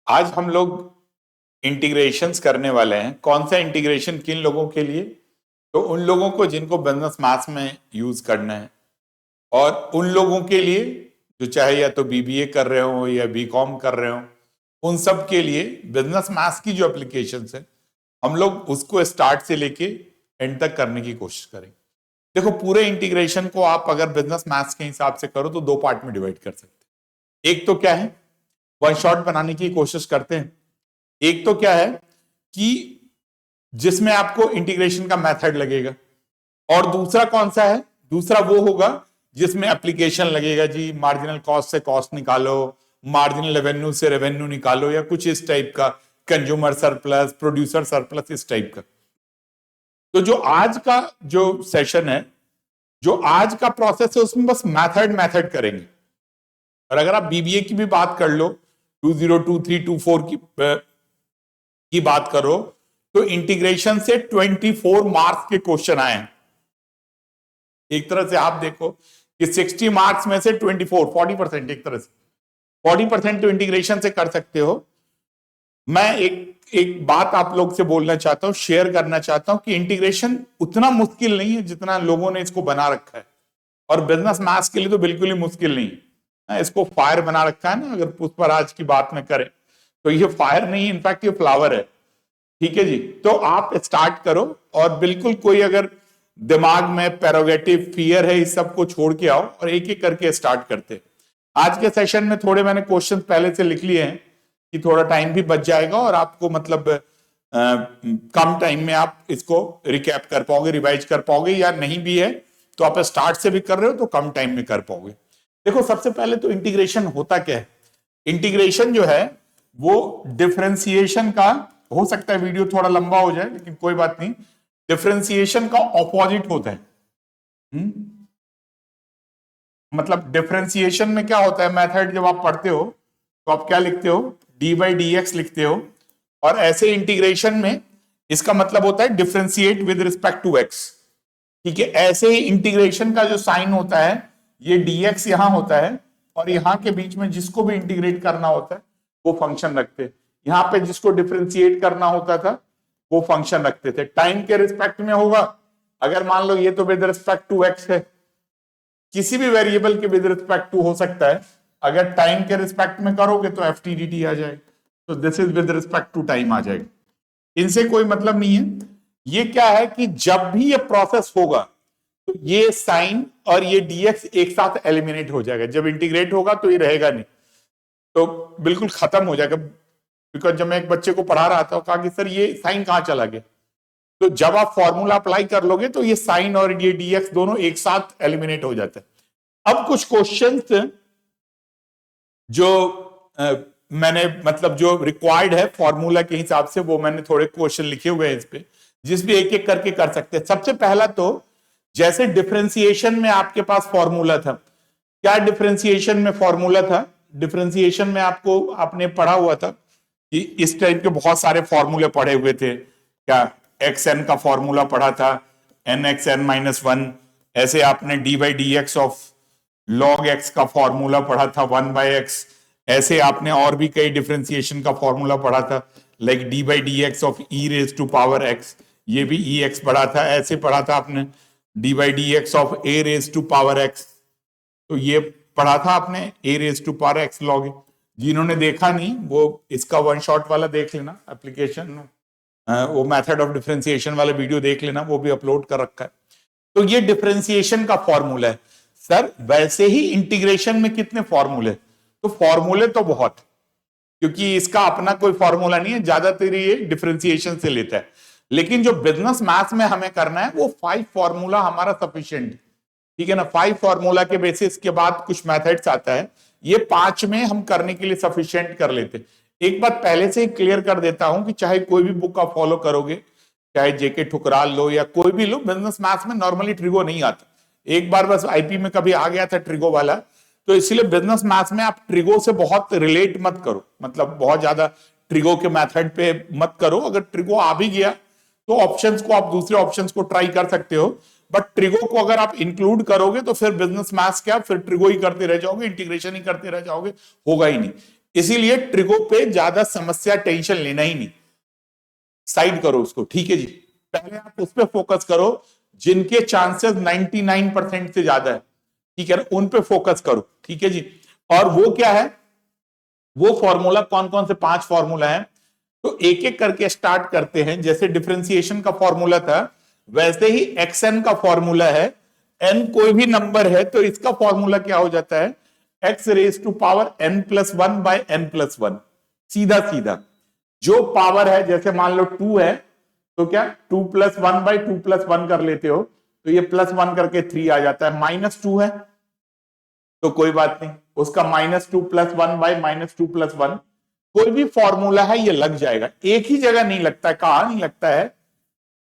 आज हम लोग इंटीग्रेशंस करने वाले हैं। कौन सा इंटीग्रेशन किन लोगों के लिए? तो उन लोगों को जिनको बिजनेस मैथ्स में यूज करना है, और उन लोगों के लिए जो चाहे या तो बीबीए कर रहे हो या बीकॉम कर रहे हो, उन सब के लिए बिजनेस मैथ्स की जो एप्लीकेशंस है हम लोग उसको स्टार्ट से लेके एंड तक करने की कोशिश करेंगे। देखो, पूरे इंटीग्रेशन को आप अगर बिजनेस मैथ्स के हिसाब से करो तो दो पार्ट में डिवाइड कर सकते हैं। एक तो क्या है, वन शॉट बनाने की कोशिश करते हैं। एक तो क्या है कि जिसमें आपको इंटीग्रेशन का मेथड लगेगा, और दूसरा कौन सा है? दूसरा वो होगा जिसमें एप्लीकेशन लगेगा जी, मार्जिनल कॉस्ट से कॉस्ट निकालो, मार्जिनल रेवेन्यू से रेवेन्यू निकालो, या कुछ इस टाइप का, कंज्यूमर सरप्लस, प्रोड्यूसर सरप्लस, इस टाइप का। तो जो आज का जो सेशन है, जो आज का प्रोसेस है, उसमें बस मेथड करेंगे। और अगर आप बीबीए की भी बात कर लो, 2023 24 की बात करो, तो इंटीग्रेशन से 24 मार्क्स के क्वेश्चन आए हैं। एक तरह से आप देखो कि 60 मार्क्स में से 24, 40%, एक तरह से 40% तो इंटीग्रेशन से कर सकते हो। मैं एक बात आप लोग से बोलना चाहता हूं, शेयर करना चाहता हूं कि इंटीग्रेशन उतना मुश्किल नहीं है जितना लोगों ने इसको बना रखा है, और बिजनेस मैथ्स के लिए तो बिल्कुल ही मुश्किल नहीं है। इसको फायर बना रखा है ना, अगर पुष्पराज की बात में करें तो ये फायर नहीं, इनफैक्ट ये फ्लावर है। ठीक है जी, तो आप स्टार्ट करो, और बिल्कुल कोई अगर दिमाग में पैरोगेटिव फियर है, इस सब को छोड़ के आओ और एक एक करके स्टार्ट करते। आज के सेशन में थोड़े मैंने क्वेश्चन पहले से लिख लिए हैं कि थोड़ा टाइम भी बच जाएगा, और आपको मतलब कम टाइम में आप इसको रिकैप कर पाओगे, रिवाइज कर पाओगे, या नहीं भी है तो आप स्टार्ट से भी कर रहे हो तो कम टाइम में कर पाओगे। देखो, सबसे पहले तो इंटीग्रेशन होता क्या है? इंटीग्रेशन जो है वो डिफरेंशिएशन का, हो सकता है वीडियो थोड़ा लंबा हो जाए लेकिन कोई बात नहीं, डिफरेंशिएशन का ऑपोजिट होता है। मतलब डिफरेंशिएशन में क्या होता है, मेथड जब आप पढ़ते हो तो आप क्या लिखते हो, डी बाई डी एक्स लिखते हो, और ऐसे इंटीग्रेशन में इसका मतलब होता है differentiate with respect to x. ठीक है, ऐसे ही इंटीग्रेशन का जो साइन होता है, ये dx यहां होता है, और यहां के बीच में जिसको भी इंटीग्रेट करना होता है वो फंक्शन रखते हैं। यहां पे जिसको डिफरेंशिएट करना होता था वो फंक्शन रखते थे। टाइम के रिस्पेक्ट में होगा, अगर मान लो ये तो विद रिस्पेक्ट टू एक्स है, किसी भी वेरिएबल के विद रिस्पेक्ट टू हो सकता है, अगर टाइम के रिस्पेक्ट में करोगे तो एफ टी डी टी आ जाएगा, तो this is with respect to time आ जाएगा। इनसे कोई मतलब नहीं है। ये क्या है कि जब भी ये प्रोसेस होगा तो ये साइन और ये dx एक साथ एलिमिनेट हो जाएगा। जब इंटीग्रेट होगा तो ये रहेगा नहीं, तो बिल्कुल खत्म हो जाएगा। बिकॉज जब मैं एक बच्चे को पढ़ा रहा था, कहा कि सर ये साइन कहां चला गया, तो जब आप फॉर्मूला अप्लाई कर लोगे तो ये साइन और ये dx दोनों एक साथ एलिमिनेट हो जाते हैं। अब कुछ क्वेश्चंस जो मैंने मतलब जो रिक्वायर्ड है फॉर्मूला के हिसाब से, वो मैंने थोड़े क्वेश्चन लिखे हुए हैं इस पे, जिस भी एक एक करके कर सकते हैं। सबसे पहला तो जैसे डिफरेंशिएशन में आपके पास फॉर्मूला था, क्या डिफरेंशिएशन में फॉर्मूला था? डिफरेंशिएशन में आपको आपने पढ़ा हुआ था कि इस टाइप के बहुत सारे फॉर्मूले पढ़े हुए थे। क्या एक्स एन का फॉर्मूला पढ़ा था, n x n minus one, ऐसे आपने D by D x of log x का फॉर्मूला पढ़ा था, वन बाई एक्स। ऐसे आपने और भी कई डिफरेंशिएशन का फॉर्मूला पढ़ा था, like d by D x of e raise to power x, ये भी ई एक्स पढ़ा था। ऐसे पढ़ा था आपने D by D x of A raise to power X, तो ये पढ़ा था आपने A raise to power X log. जिन्होंने देखा नहीं वो इसका वन शॉट वाला देख लेना, एप्लीकेशन वो मेथड ऑफ डिफरेंशिएशन वाला वीडियो देख लेना, वो भी अपलोड कर रखा है। तो ये डिफरेंशिएशन का फॉर्मूला है। सर वैसे ही इंटीग्रेशन में कितने फॉर्मूले? तो फॉर्मूले तो बहुत, क्योंकि इसका अपना कोई फॉर्मूला नहीं है, ज्यादातर ये डिफरेंशिएशन से लेता है। लेकिन जो बिजनेस मैथ्स में हमें करना है वो 5 फॉर्मूला हमारा सफिशिएंट, ठीक है ना। 5 फॉर्मूला के बेसिस के बाद कुछ मेथड्स आता है, ये 5 में हम करने के लिए सफिशिएंट कर लेते। एक बात पहले से ही क्लियर कर देता हूं कि चाहे कोई भी बुक आप फॉलो करोगे, चाहे जेके ठुकराल लो या कोई भी लो, बिजनेस मैथ्स में नॉर्मली ट्रिगो नहीं आता। एक बार बस आईपी में कभी आ गया था ट्रिगो वाला, तो इसलिए बिजनेस मैथ्स में आप ट्रिगो से बहुत रिलेट मत करो, मतलब बहुत ज्यादा ट्रिगो के मेथड पे मत करो। अगर ट्रिगो आ भी गया तो ऑप्शंस को आप दूसरे ऑप्शंस को ट्राई कर सकते हो, बट ट्रिगो को अगर आप इंक्लूड करोगे तो फिर बिजनेस मैथ्स क्या, फिर ट्रिगो ही करते रह जाओगे, इंटीग्रेशन ही करते रह जाओगे, होगा ही नहीं। इसीलिए ट्रिको पे ज्यादा समस्या टेंशन लेना ही नहीं, साइड करो उसको, ठीक है जी। पहले आप उस पर फोकस करो जिनके चांसेस 99% से ज्यादा है, ठीक है, उन पे फोकस करो, ठीक है जी। और वो क्या है, वो फॉर्मूला कौन कौन से 5 फॉर्मूला है, तो एक एक करके स्टार्ट करते हैं। जैसे डिफरेंशिएशन का फॉर्मूला था, वैसे ही एक्सएन का फॉर्मूला है। एन कोई भी नंबर है तो इसका फॉर्मूला क्या हो जाता है, x raise to power n plus one by n plus one, सीधा सीधा। जो पावर है, जैसे मान लो 2 है तो क्या 2 plus one by 2 plus one कर लेते हो, तो ये प्लस वन करके 3 आ जाता है। -2 है तो कोई बात नहीं, उसका -2 plus one by -2 plus one, कोई भी फॉर्मूला है ये लग जाएगा। एक ही जगह नहीं लगता है, कहां नहीं लगता है,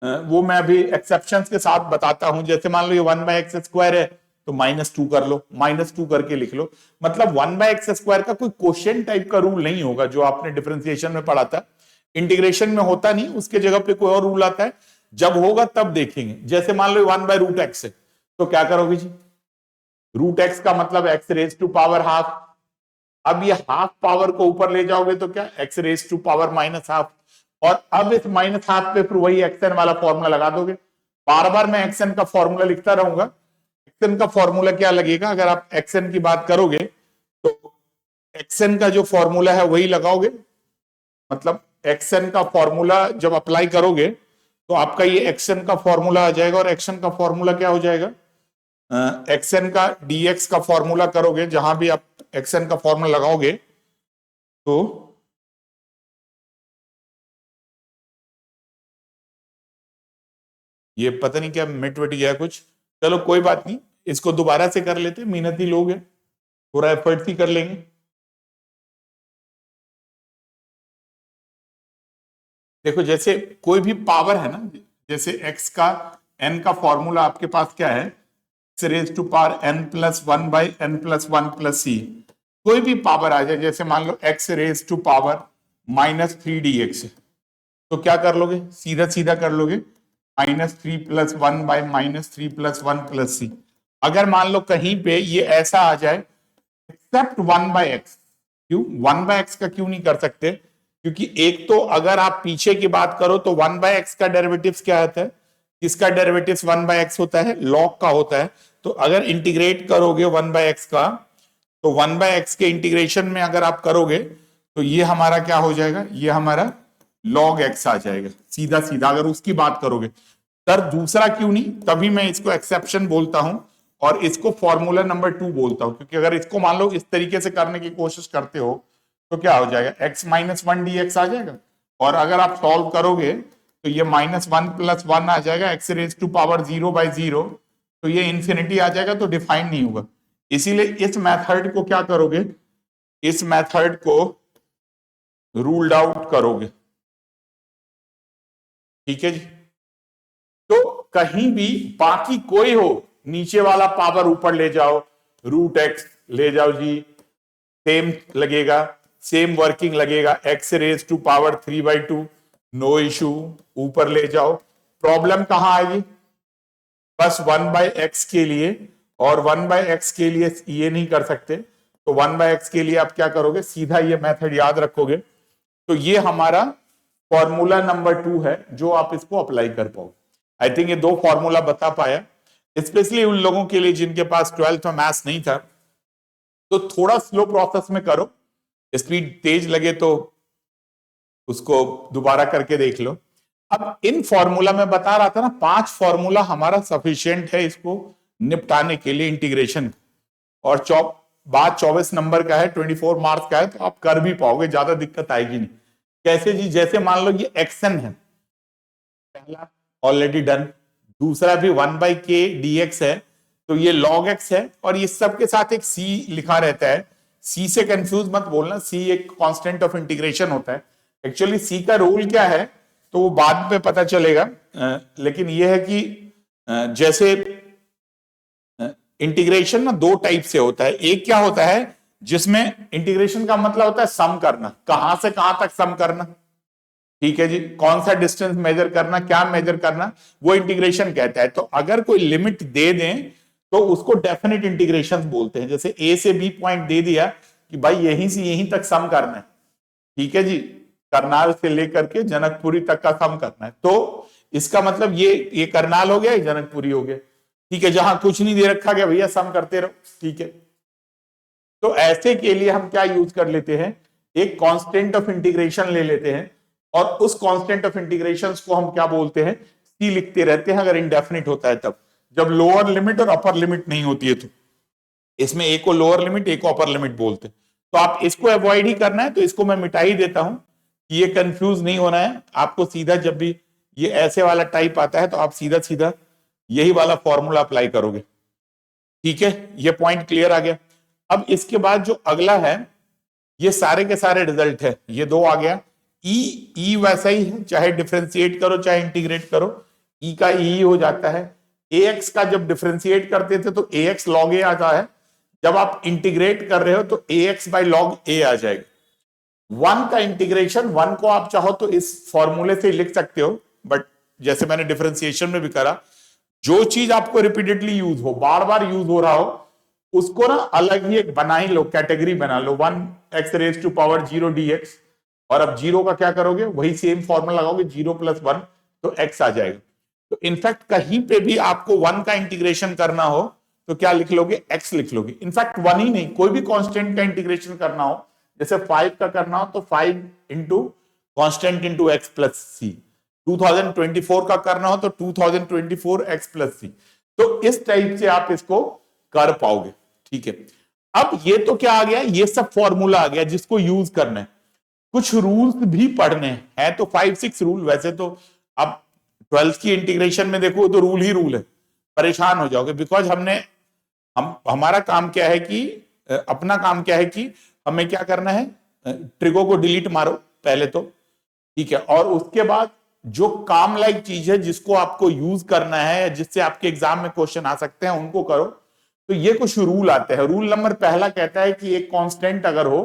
वो मैं अभी एक्सेप्शंस के साथ बताता हूं। जैसे मान लो ये 1/x² है तो -2 कर लो, -2 करके लिख लो। मतलब 1/x² का कोई क्वेश्चन टाइप का रूल नहीं होगा जो आपने डिफरेंशिएशन में पढ़ा था, इंटीग्रेशन में होता नहीं, उसके जगह पे कोई और रूल आता है, जब होगा तब देखेंगे। जैसे मान लो 1/√x है तो क्या करोगे जी, √x का मतलब x raise to power half. अब ये हाफ पावर को ऊपर ले जाओगे तो क्या x raise to power -half, और अब इस -हाफ पे फिर वही xn वाला फॉर्मूला लगा दोगे। बार बार मैं xn का फॉर्मूला लिखता रहूंगा। xn का फॉर्मूला क्या लगेगा, अगर आप xn की बात करोगे तो xn का जो फॉर्मूला है वही लगाओगे। मतलब xn का फॉर्मूला जब अप्लाई करोगे तो आपका ये xn का फॉर्मूला आ जाएगा, और xn का फॉर्मूला क्या हो जाएगा, xn का dx का फॉर्मूला करोगे, जहां भी आप xn का फॉर्मूला लगाओगे तो ये पता नहीं क्या मिट विट गया कुछ, चलो कोई बात नहीं, इसको दोबारा से कर लेते, मेहनती लोग हैं, थोड़ा एफर्ट ही कर लेंगे। देखो जैसे कोई भी पावर है ना, जैसे x का n का फॉर्मूला आपके पास क्या है, x raise to power n plus one by N plus one plus C. कोई भी पावर आ जाए, जैसे मान लो x raise to power -3 dx, तो क्या कर लोगे, सीधा सीधा कर लोगे, -3 plus one by -3 plus one plus C. अगर मान लो कहीं पे ये ऐसा आ जाए एक्सेप्ट 1/x, क्यों 1/x का क्यों नहीं कर सकते, क्योंकि एक तो अगर आप पीछे की बात करो तो 1/x का डेरिवेटिव्स क्या होता है, इसका डेरिवेटिव्स 1/x होता है, लॉग का होता है। तो अगर इंटीग्रेट करोगे 1/x का, तो 1/x के इंटीग्रेशन में अगर आप करोगे तो ये हमारा क्या हो जाएगा, ये हमारा log x आ जाएगा, सीधा सीधा अगर उसकी बात करोगे। सर दूसरा क्यों नहीं, तभी मैं इसको एक्सेप्शन बोलता हूं और इसको फॉर्मूला नंबर 2 बोलता हूं, क्योंकि अगर इसको मान लो इस तरीके से करने की कोशिश करते हो तो क्या हो जाएगा, x -1 dx आ जाएगा, और अगर आप सॉल्व करोगे तो ये -1 प्लस 1 आ जाएगा, x रेज टू पावर 0/0, तो ये इंफिनिटी आ जाएगा, तो डिफाइन नहीं होगा। इसीलिए इस मेथड को क्या करोगे, इस मेथड को रूल्ड आउट करोगे, ठीक है जी। तो कहीं भी बाकी कोई हो, नीचे वाला पावर ऊपर ले जाओ, √x ले जाओ जी, सेम लगेगा, सेम वर्किंग लगेगा, x raise to power 3/2, no issue, ऊपर ले जाओ। प्रॉब्लम कहां आएगी, बस 1/x के लिए, और 1/x के लिए ये नहीं कर सकते, तो 1/x के लिए आप क्या करोगे, सीधा ये मेथड याद रखोगे। तो ये हमारा फॉर्मूला नंबर 2 है जो आप इसको अप्लाई कर पाओ। आई थिंक ये 2 फॉर्मूला बता पाया, स्पेशली उन लोगों के लिए जिनके पास 12th में मैथ्स नहीं था, तो थोड़ा स्लो प्रोसेस में करो, स्पीड तेज लगे तो उसको दोबारा करके देख लो। अब इन फॉर्मूला में बता रहा था ना, 5 फॉर्मूला हमारा सफिशिएंट है इसको निपटाने के लिए इंटीग्रेशन, और बात 24 नंबर का है, 24 मार्क्स का है, तो आप कर भी पाओगे, ज्यादा दिक्कत आएगी नहीं। कैसे जी, जैसे मान लो ये एक्सन है, पहला ऑलरेडी डन, दूसरा भी 1/k dx है, तो ये log x है, और ये सब के साथ एक c लिखा रहता है। c से कंफ्यूज मत बोलना, c एक कांस्टेंट ऑफ इंटीग्रेशन होता है। एक्चुअली c का रोल क्या है तो वो बाद में पता चलेगा, लेकिन ये है कि जैसे इंटीग्रेशन ना 2 टाइप से होता है। एक क्या होता है जिसमें इंटीग्रेशन का मतलब होता है सम करना, कहां से कहां तक सम करना, ठीक है जी, कौन सा डिस्टेंस मेजर करना, क्या मेजर करना, वो इंटीग्रेशन कहता है। तो अगर कोई लिमिट दे दें तो उसको डेफिनेट इंटीग्रेशन बोलते हैं। जैसे ए से बी पॉइंट दे दिया कि भाई यहीं से यहीं तक सम करना है, ठीक है जी, करनाल से लेकर के जनकपुरी तक का सम करना है। तो इसका मतलब ये करनाल हो गया, ये जनकपुरी हो गया, ठीक है। जहां कुछ नहीं दे रखा गया भैया सम करते रहो, ठीक है। तो ऐसे के लिए हम क्या यूज कर लेते हैं, एक कांस्टेंट ऑफ इंटीग्रेशन ले लेते हैं, और उस कांस्टेंट ऑफ इंटीग्रेशन को हम क्या बोलते हैं, सी लिखते रहते हैं अगर इंडेफिनिट होता है तब, जब लोअर लिमिट और अपर लिमिट नहीं होती है तो। इसमें एक को लोअर लिमिट, एक को अपर लिमिट बोलते हैं। तो आप इसको अवॉइड ही करना है, तो इसको मैं मिटा ही देता हूं, ये कंफ्यूज नहीं होना है आपको। सीधा जब भी ये ऐसे वाला टाइप आता है तो आप सीधा सीधा यही वाला फॉर्मूला अप्लाई करोगे, ठीक है। ये पॉइंट क्लियर आ गया। अब इसके बाद जो अगला है, ये सारे के सारे रिजल्ट है, ये दो आ गया। ई वैसा ही है, चाहे डिफरेंशिएट करो चाहे इंटीग्रेट करो, ई का ई हो जाता है। ax का जब डिफरेंशिएट करते थे तो ax log a आता है, जब आप इंटीग्रेट कर रहे हो तो ax by log a आ जाएगा। वन का इंटीग्रेशन, वन को आप चाहो तो इस फॉर्मूले से लिख सकते हो, बट जैसे मैंने डिफरेंशिएशन में भी करा, जो चीज आपको रिपीटेडली यूज हो, बार बार यूज हो रहा हो, उसको ना अलग ही एक बना ही लो, कैटेगरी बना लो, 1x⁻0 dx। और अब जीरो का क्या करोगे, वही सेम फॉर्मूला लगाओगे, 0 + 1 तो x आ जाएगा। तो इनफैक्ट कहीं पे भी आपको वन का इंटीग्रेशन करना हो तो क्या लिख लोगे, x लिख लोगे। इनफैक्ट वन ही नहीं, कोई भी कांस्टेंट का इंटीग्रेशन करना हो, जैसे 5 का करना हो तो 5 into constant into X plus C, 2024 का करना हो तो 2024 x प्लस सी। तो इस टाइप से आप इसको कर पाओगे, ठीक है। अब ये तो क्या आ गया, ये सब फॉर्मूला आ गया जिसको यूज करना है। कुछ रूल्स भी पढ़ने हैं, तो 5-6 रूल। वैसे तो अब 12th की इंटीग्रेशन में देखो तो रूल ही रूल है, परेशान हो जाओगे, बिकॉज हमारा काम क्या है कि अपना काम क्या है कि हमें क्या करना है, ट्रिगो को डिलीट मारो पहले तो, ठीक है। और उसके बाद जो काम लाइक चीज है जिसको आपको यूज करना है, जिससे आपके एग्जाम में क्वेश्चन आ सकते हैं, उनको करो। तो ये कुछ रूल आते हैं। रूल नंबर पहला कहता है कि एक कांस्टेंट अगर हो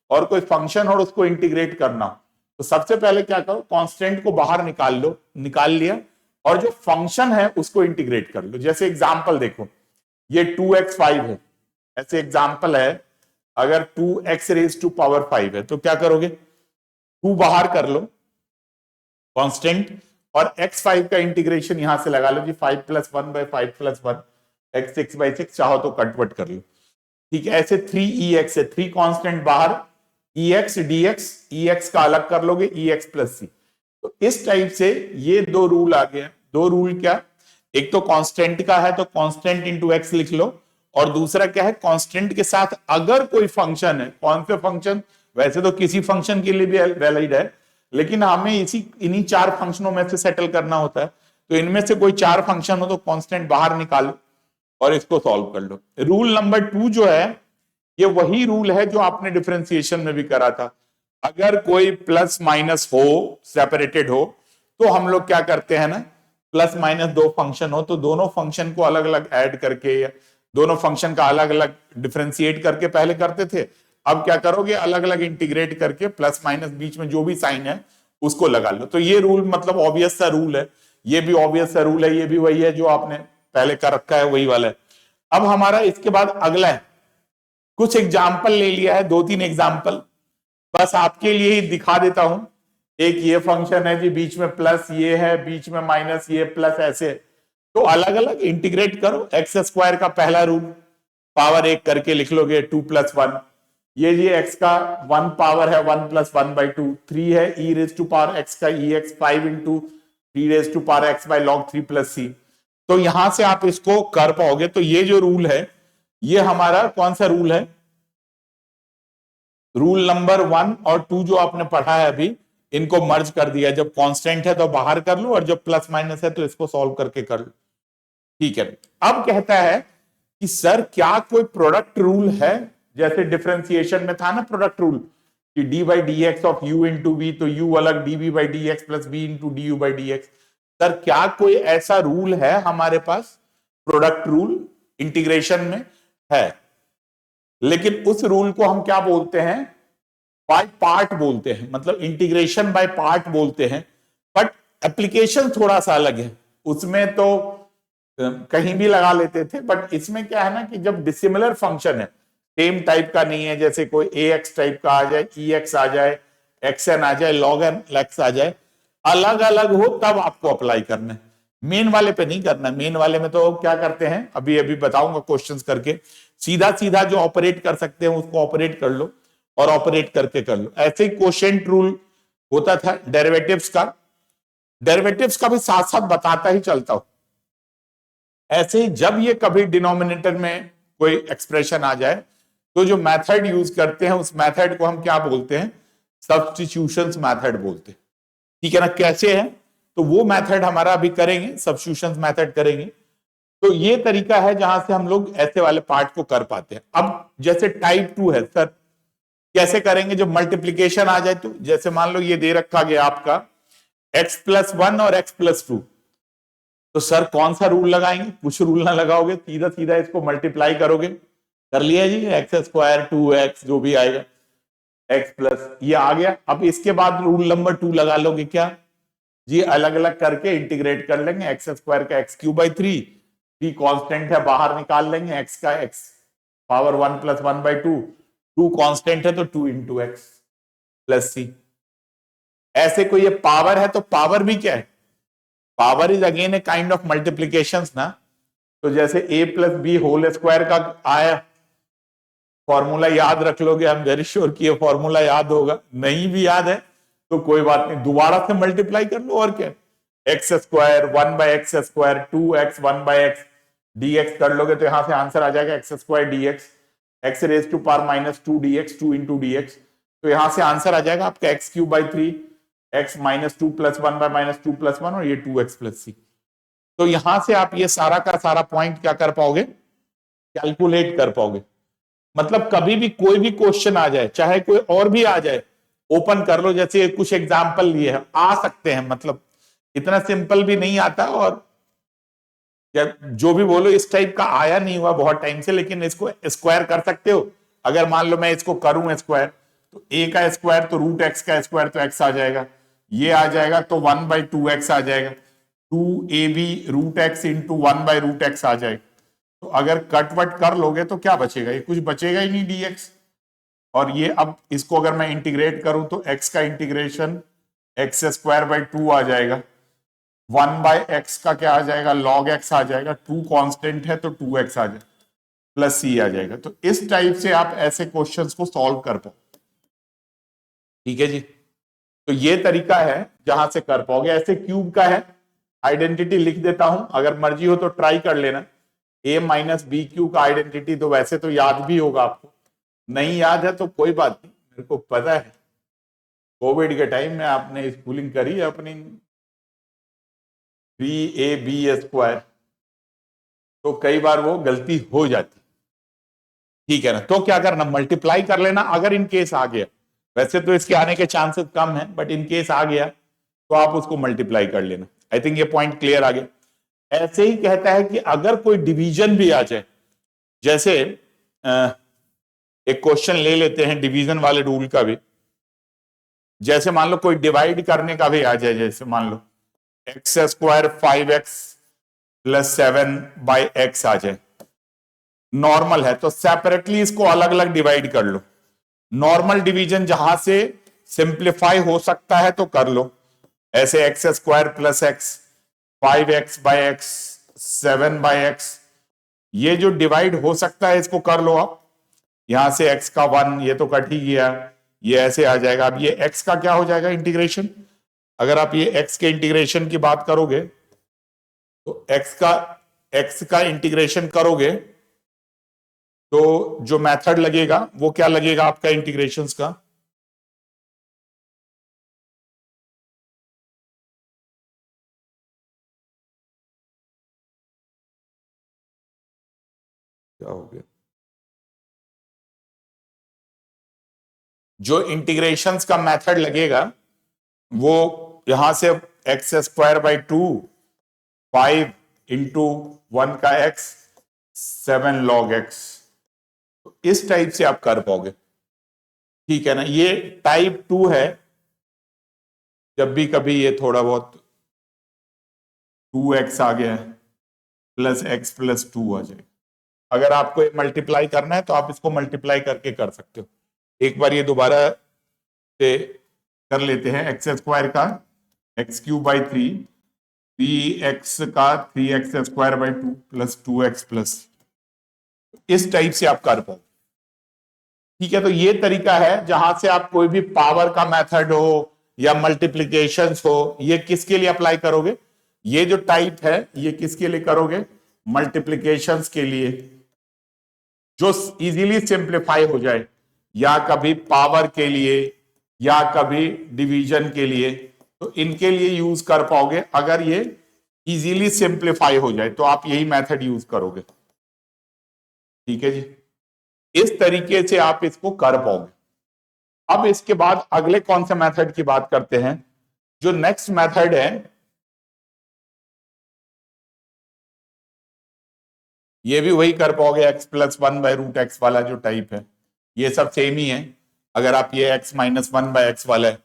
और कोई फंक्शन और उसको इंटीग्रेट करना हो, तो सबसे पहले क्या करो, कांस्टेंट को बाहर निकाल लो, निकाल लिया, और जो फंक्शन है उसको इंटीग्रेट कर लो। जैसे एग्जांपल देखो, ये 2x5 है, ऐसे एग्जांपल है। अगर 2x⁻5 है तो क्या करोगे, 2 बाहर कर लो कांस्टेंट, और x5 का इंटीग्रेशन यहां से लगा लो जी, 5 + 1 / 5 + 1 x 6/6, चाहो तो कन्वर्ट कर लो, ठीक है। ऐसे 3ex है, 3 कांस्टेंट बाहर, ex dx, ex का अलग कर लोगे, ex + c। तो इस टाइप से ये दो रूल आ गए। दो रूल क्या, एक तो कांस्टेंट का है तो कांस्टेंट इंटू एक्स लिख लो, और दूसरा क्या है, कांस्टेंट के साथ अगर कोई फंक्शन है, कौन से फंक्शन, वैसे तो किसी फंक्शन के लिए भी वैलिड है, लेकिन हमें इन्हीं 4 फंक्शनों में से सेटल करना होता है। तो इनमें से कोई 4 फंक्शन हो तो कांस्टेंट बाहर निकालो और इसको सॉल्व कर लो। रूल नंबर 2 जो है, ये वही रूल है जो आपने डिफरेंशिएशन में भी करा था। अगर कोई प्लस माइनस हो, सेपरेटेड हो, तो हम लोग क्या करते हैं ना, प्लस माइनस 2 फंक्शन हो तो दोनों फंक्शन को अलग अलग ऐड करके, या दोनों फंक्शन का अलग अलग डिफरेंशिएट करके पहले करते थे। अब क्या करोगे, अलग अलग इंटीग्रेट करके प्लस माइनस बीच में जो भी साइन है उसको लगा लो। तो ये रूल मतलब ऑब्वियस सा रूल है, ये भी ऑब्वियस सा रूल है, ये भी वही है जो आपने पहले कर रखा है, वही वाला है। अब हमारा इसके बाद अगला है, कुछ एग्जाम्पल ले लिया है, 2-3 एग्जाम्पल बस आपके लिए ही दिखा देता हूं। एक ये फंक्शन है जी, बीच में प्लस ये है, बीच में माइनस ये, प्लस ऐसे, तो अलग अलग इंटीग्रेट करो। x² का पहला रूल पावर 1 करके लिख लोगे, 2 + 1। ये x का 1 पावर है, 1 + 1/2, 3 है e⁻x का ex, 5 × 3⁻x by log 3 + c। तो यहां से आप इसको कर पाओगे। तो ये जो रूल है, ये हमारा कौन सा रूल है, रूल नंबर 1 और 2 जो आपने पढ़ा है अभी, इनको मर्ज कर दिया। जब कांस्टेंट है तो बाहर कर लो, और जब प्लस माइनस है तो इसको सॉल्व करके कर लो, ठीक है। अब कहता है कि सर क्या कोई प्रोडक्ट रूल है, जैसे डिफरेंशिएशन में था ना प्रोडक्ट रूल कि d/dx ऑफ u × v, तो u अलग dv/dx + v × du/dx। सर क्या कोई ऐसा रूल है हमारे पास, प्रोडक्ट रूल इंटीग्रेशन में है, लेकिन उस रूल को हम क्या बोलते हैं, बाय पार्ट बोलते हैं, मतलब इंटीग्रेशन बाय पार्ट बोलते हैं। बट एप्लीकेशन थोड़ा सा अलग है, उसमें तो कहीं भी लगा लेते थे, बट इसमें क्या है ना कि जब डिसिमिलर फंक्शन है, सेम टाइप का नहीं है, जैसे कोई ए एक्स टाइप का आ जाए, ई एक्स आ जाए, एक्स एन आ जाए, लॉग एन एक्स आ जाए, अलग अलग हो तब आपको अप्लाई करना है, मेन वाले पे नहीं करना। मेन वाले में तो क्या करते हैं, अभी अभी बताऊंगा क्वेश्चंस करके, सीधा सीधा जो ऑपरेट कर सकते हैं उसको ऑपरेट कर लो और ऑपरेट करके कर लो। ऐसे ही क्वोशिएंट रूल होता था डेरिवेटिव्स का, डेरिवेटिव्स का भी साथ साथ बताता ही चलता हूं। ऐसे ही जब ये कभी डिनोमिनेटर में कोई एक्सप्रेशन आ जाए तो जो मेथड यूज करते हैं उस मेथड को हम क्या बोलते हैं, सब्स्टिट्यूशंस मेथड बोलते हैं। ठीक है ना, कैसे है तो वो मेथड हमारा अभी करेंगे, सब्स्टिट्यूशंस मेथड करेंगे। तो ये तरीका है जहां से हम लोग ऐसे वाले पार्ट को कर पाते हैं। अब जैसे टाइप 2 है सर, कैसे करेंगे, जब मल्टीप्लीकेशन आ जाए तो जैसे मान लो ये दे रखा गया आपका x+1 और x+2, तो सर कौन सा रूल लगाएंगे, कुछ रूल ना लगाओगे, सीधा सीधा इसको मल्टीप्लाई करोगे, कर लिया जी, x² 2x जो भी आएगा, x प्लस ये आ गया। अब इसके बाद रूल नंबर 2 लगा लोगे क्या जी, अलग अलग करके इंटीग्रेट कर लेंगे, x² का x³/3, t कांस्टेंट है बाहर निकाल लेंगे, x का x पावर 1+1/2, 2 कांस्टेंट है तो 2 × x प्लस c। ऐसे कोई ये पावर है तो पावर भी क्या है, power is again a kind of multiplication ना। तो जैसे a+b² का आया, फॉर्मूला याद रख लोगे, आई एम वेरी श्योर कि ये फॉर्मूला याद होगा, नहीं भी याद है तो कोई बात नहीं, दोबारा से मल्टीप्लाई कर लो और क्या, x² 1/x², 2x 1/x dx कर लोगे तो यहां से आंसर आ जाएगा x² dx, x⁻² dx, 2 × dx, तो यहां से आंसर आ जाएगा आपका x³/3, x-2 + 1/-2 + 1 और ये 2x + c। तो यहां से आप ये सारा का सारा पॉइंट क्या कर पाओगे, कैलकुलेट कर पाओगे। मतलब कभी भी कोई भी क्वेश्चन आ जाए, चाहे कोई और भी आ जाए, ओपन कर लो, जैसे कुछ एग्जाम्पल लिए हैं, आ सकते हैं, मतलब इतना सिंपल भी नहीं आता, और जो भी बोलो इस टाइप का आया नहीं हुआ बहुत टाइम से, लेकिन इसको स्क्वायर कर सकते हो। अगर मान लो मैं इसको करूं स्क्वायर, तो a का स्क्वायर तो √x का स्क्वायर तो x आ जाएगा, ये आ जाएगा तो 1/2x आ जाएगा, 2ab √x × 1/√x आ जाएगा। तो अगर कट वट कर लोगे तो क्या बचेगा, ये कुछ बचेगा ही नहीं dx। और ये अब इसको अगर मैं इंटीग्रेट करूं तो x का इंटीग्रेशन x² 2 आ जाएगा, 1/x का क्या आ जाएगा, log x आ जाएगा, 2 कांस्टेंट है तो 2x आ जाएगा, प्लस c आ जाएगा। तो इस टाइप से आप ऐसे क्वेश्चंस को सॉल्व कर पाओ। ठीक है जी, तो ये तरीका है जहां से कर पाओगे। ऐसे क्यूब का है, आइडेंटिटी लिख देता हूं, अगर मर्जी हो तो ट्राई कर लेना। a-b³ का आइडेंटिटी तो वैसे तो याद भी होगा आपको, नहीं याद है तो कोई बात नहीं, मेरे को पता है कोविड के टाइम में आपने स्कूलिंग करी है अपनी, 3ab², तो कई बार वो गलती हो जाती। ठीक है ना, तो क्या करना, मल्टीप्लाई कर लेना अगर इन केस आ गया, वैसे तो इसके आने के चांसेस कम है, बट इन केस आ गया तो आप उसको मल्टीप्लाई कर लेना। आई थिंक ये पॉइंट क्लियर आ गया। ऐसे ही कहता है कि अगर कोई डिवीजन भी आ जाए, जैसे एक क्वेश्चन ले लेते हैं डिवीजन वाले रूल का भी, जैसे मान लो कोई डिवाइड करने का भी आ जाए, जैसे मान लो x² 5x + 7/x आ जाए, नॉर्मल है तो सेपरेटली इसको अलग अलग डिवाइड कर लो। नॉर्मल डिवीजन जहां से सिंप्लीफाई हो सकता है तो कर लो, ऐसे x² + x 5x/x 7/x, ये जो डिवाइड हो सकता है इसको कर लो आप। यहां से x का 1 ये तो कट ही गया, ये ऐसे आ जाएगा। अब ये x का क्या हो जाएगा इंटीग्रेशन, अगर आप ये x के इंटीग्रेशन की बात करोगे तो x का इंटीग्रेशन करोगे तो जो मेथड लगेगा वो क्या लगेगा आपका इंटीग्रेशंस का, क्या हो गया, जो इंटीग्रेशंस का मेथड लगेगा वो यहां से x² 2 5 × 1 का x 7 log x, तो इस टाइप से आप कर पाओगे। ठीक है ना, ये टाइप 2 है, जब भी कभी ये थोड़ा बहुत 2x आ गया है प्लस x + 2 आ जाएगा, अगर आपको मल्टीप्लाई करना है तो आप इसको मल्टीप्लाई करके कर सकते हो। एक बार ये दोबारा से कर लेते हैं। एक्स स्क्वायर का एक्स क्यूब बाई 3x का 3x square by 2 plus 2x plus, इस टाइप से आप कर पाओ। ठीक है, तो ये तरीका है जहां से आप कोई भी पावर का मेथड हो या मल्टीप्लीकेशन हो, ये किसके लिए अप्लाई करोगे? ये जो टाइप है ये किसके लिए करोगे? मल्टीप्लीकेशंस के लिए, जो इजीली सिंप्लीफाई हो जाए, या कभी पावर के लिए या कभी डिवीजन के लिए, तो इनके लिए यूज कर पाओगे। अगर ये इजीली सिंप्लीफाई हो जाए तो आप यही मेथड यूज करोगे। ठीक है जी, इस तरीके से आप इसको कर पाओगे। अब इसके बाद अगले कौन से मेथड की बात करते हैं? जो नेक्स्ट मेथड है ये भी वही कर पाओगे, एक्स प्लस 1/√x वाला जो टाइप है, ये सब सेम ही है। अगर आप ये x माइनस 1/x वाला है,